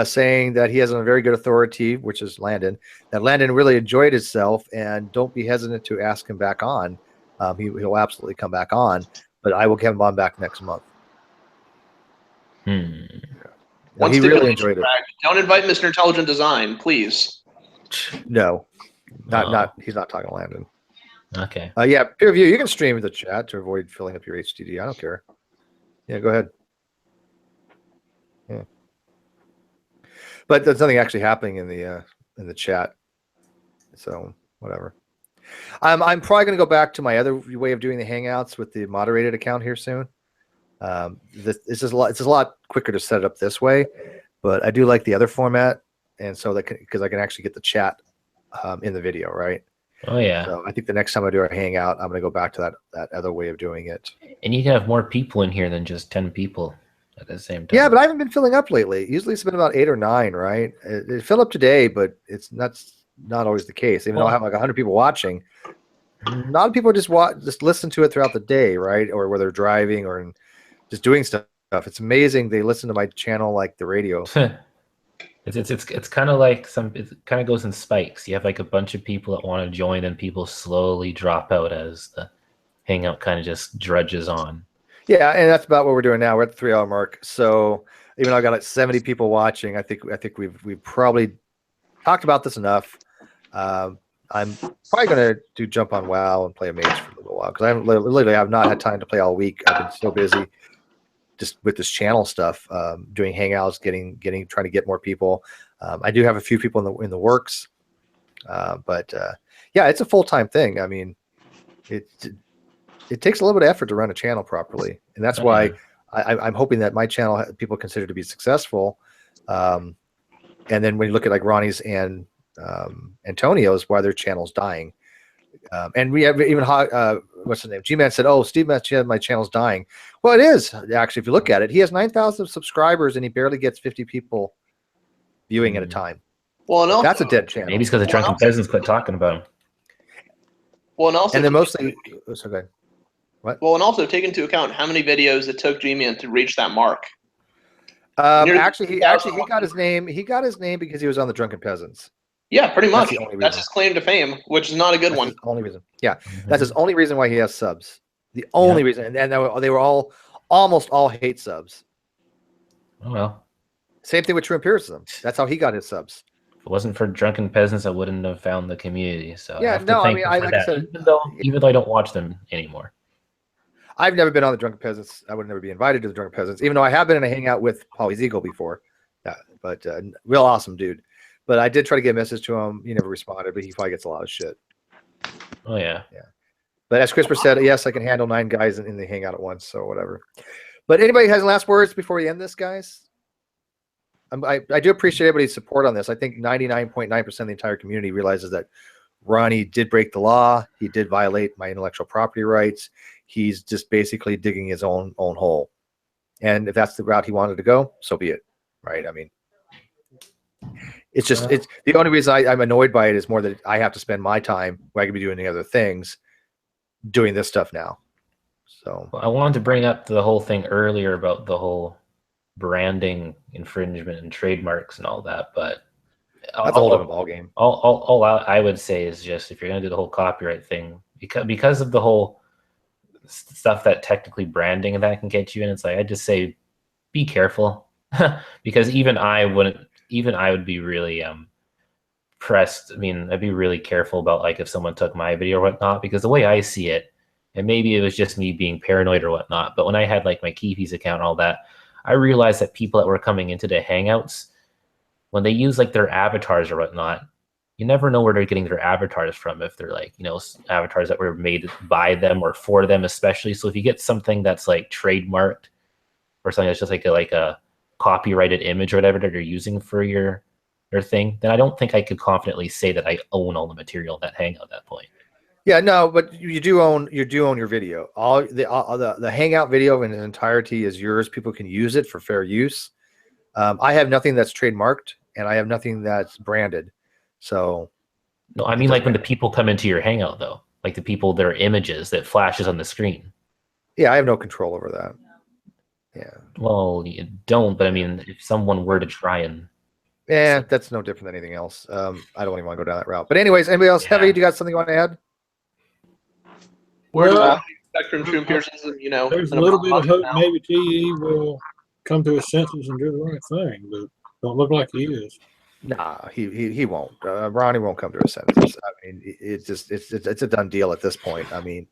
saying that he has a very good authority, which is Landon, that Landon really enjoyed himself, and don't be hesitant to ask him back on. He'll absolutely come back on, but I will get him on back next month. Once he really enjoyed it. Don't invite Mr. Intelligent Design, please. No, not. He's not talking to Landon. Okay. Yeah, peer review. You can stream the chat to avoid filling up your HDD. I don't care. Yeah, go ahead. Yeah. But there's nothing actually happening in the chat, so whatever. I'm probably going to go back to my other way of doing the Hangouts with the moderated account here soon. It's a lot quicker to set it up this way, but I do like the other format, and so that because I can actually get the chat in the video, right? Oh yeah. So I think the next time I do a Hangout, I'm going to go back to that other way of doing it. And you can have more people in here than just 10 people at the same time. Yeah, but I haven't been filling up lately. Usually it's been about 8 or 9, right? It filled up today, but it's not always the case. Even though I have like 100 people watching, a lot of people just listen to it throughout the day, right? Or whether they're driving or just doing stuff. It's amazing. They listen to my channel like the radio. They It's kind of like it kind of goes in spikes. You have like a bunch of people that want to join, and people slowly drop out as the hangout kind of just drudges on. Yeah, and that's about what we're doing now. We're at the 3-hour mark. So even though I got like 70 people watching, I think we've probably talked about this enough. I'm probably gonna jump on WoW and play a mage for a little while because I have not had time to play all week. I've been so busy just with this channel stuff, doing hangouts, trying to get more people. I do have a few people in the works, but yeah, it's a full-time thing. I mean, it takes a little bit of effort to run a channel properly, and that's why I'm hoping that my channel people consider to be successful. And then when you look at like Ronnie's and Antonio's, why their channel's dying, and we have even what's his name? G-Man said, "Oh, Steve mentioned my channel's dying." Well, it is actually. If you look at it, he has 9,000 subscribers, and he barely gets 50 people viewing at a time. Well, and also, that's a dead channel. Maybe it's because the drunken peasants quit talking about him. Well, and also, and then mostly. It's okay. What? Well, and also take into account how many videos it took G-Man to reach that mark. Actually, he got his name. He got his name because he was on the Drunken Peasants. Yeah, pretty much. That's his claim to fame, which is not a good one. His only reason. Yeah, that's his only reason why he has subs. The only reason, and they were almost all hate subs. Oh well. Same thing with TrueEmpicism. That's how he got his subs. If it wasn't for Drunken Peasants, I wouldn't have found the community. So yeah, I mean, like I said, even though I don't watch them anymore. I've never been on the Drunken Peasants. I would never be invited to the Drunken Peasants, even though I have been in a hangout with Polly's Eagle before. But real awesome dude. But I did try to get a message to him. He never responded, but he probably gets a lot of shit. Oh, yeah. Yeah. But as Christopher said, yes, I can handle 9 guys in the hangout at once, so whatever. But anybody has last words before we end this, guys? I do appreciate everybody's support on this. I think 99.9% of the entire community realizes that Ronnie did break the law. He did violate my intellectual property rights. He's just basically digging his own hole. And if that's the route he wanted to go, so be it. Right? I mean, it's just it's the only reason I'm annoyed by it is more that I have to spend my time where I could be doing the other things doing this stuff now. So I wanted to bring up the whole thing earlier about the whole branding infringement and trademarks and all that, but that's a whole different ballgame. All I would say is just if you're going to do the whole copyright thing, because of the whole stuff that technically branding and that can get you in, it's like I just say be careful because even I would be really pressed. I mean, I'd be really careful about like if someone took my video or whatnot, because the way I see it, and maybe it was just me being paranoid or whatnot, but when I had like my Keepies account and all that, I realized that people that were coming into the Hangouts, when they use like their avatars or whatnot, you never know where they're getting their avatars from, if they're like, avatars that were made by them or for them especially. So if you get something that's like trademarked or something that's just like a copyrighted image or whatever that you're using for your thing, then I don't think I could confidently say that I own all the material in that Hangout at that point. Yeah, no, but you do own your video. All the Hangout video in its entirety is yours. People can use it for fair use. I have nothing that's trademarked, and I have nothing that's branded. So, no, I mean like when the people come into your Hangout, though, like the people, their images that flashes on the screen. Yeah, I have no control over that. Yeah. Well, you don't, but I mean, if someone were to try and. Yeah, that's no different than anything else. I don't even want to go down that route. But anyways, anybody else? Heavy, do you got something you want to add? Where do I expect from TrueEmpicism, there's a little bit of hope maybe TE will come to his senses and do the right thing, but don't look like he is. Nah, he won't. Ronnie won't come to his senses. I mean, it's a done deal at this point. I mean,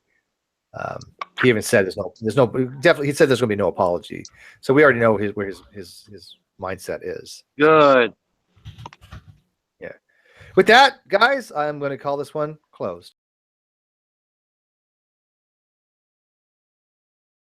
he even said there's no definitely. He said there's going to be no apology. So we already know where his mindset is. Good. Yeah. With that, guys, I'm going to call this one closed.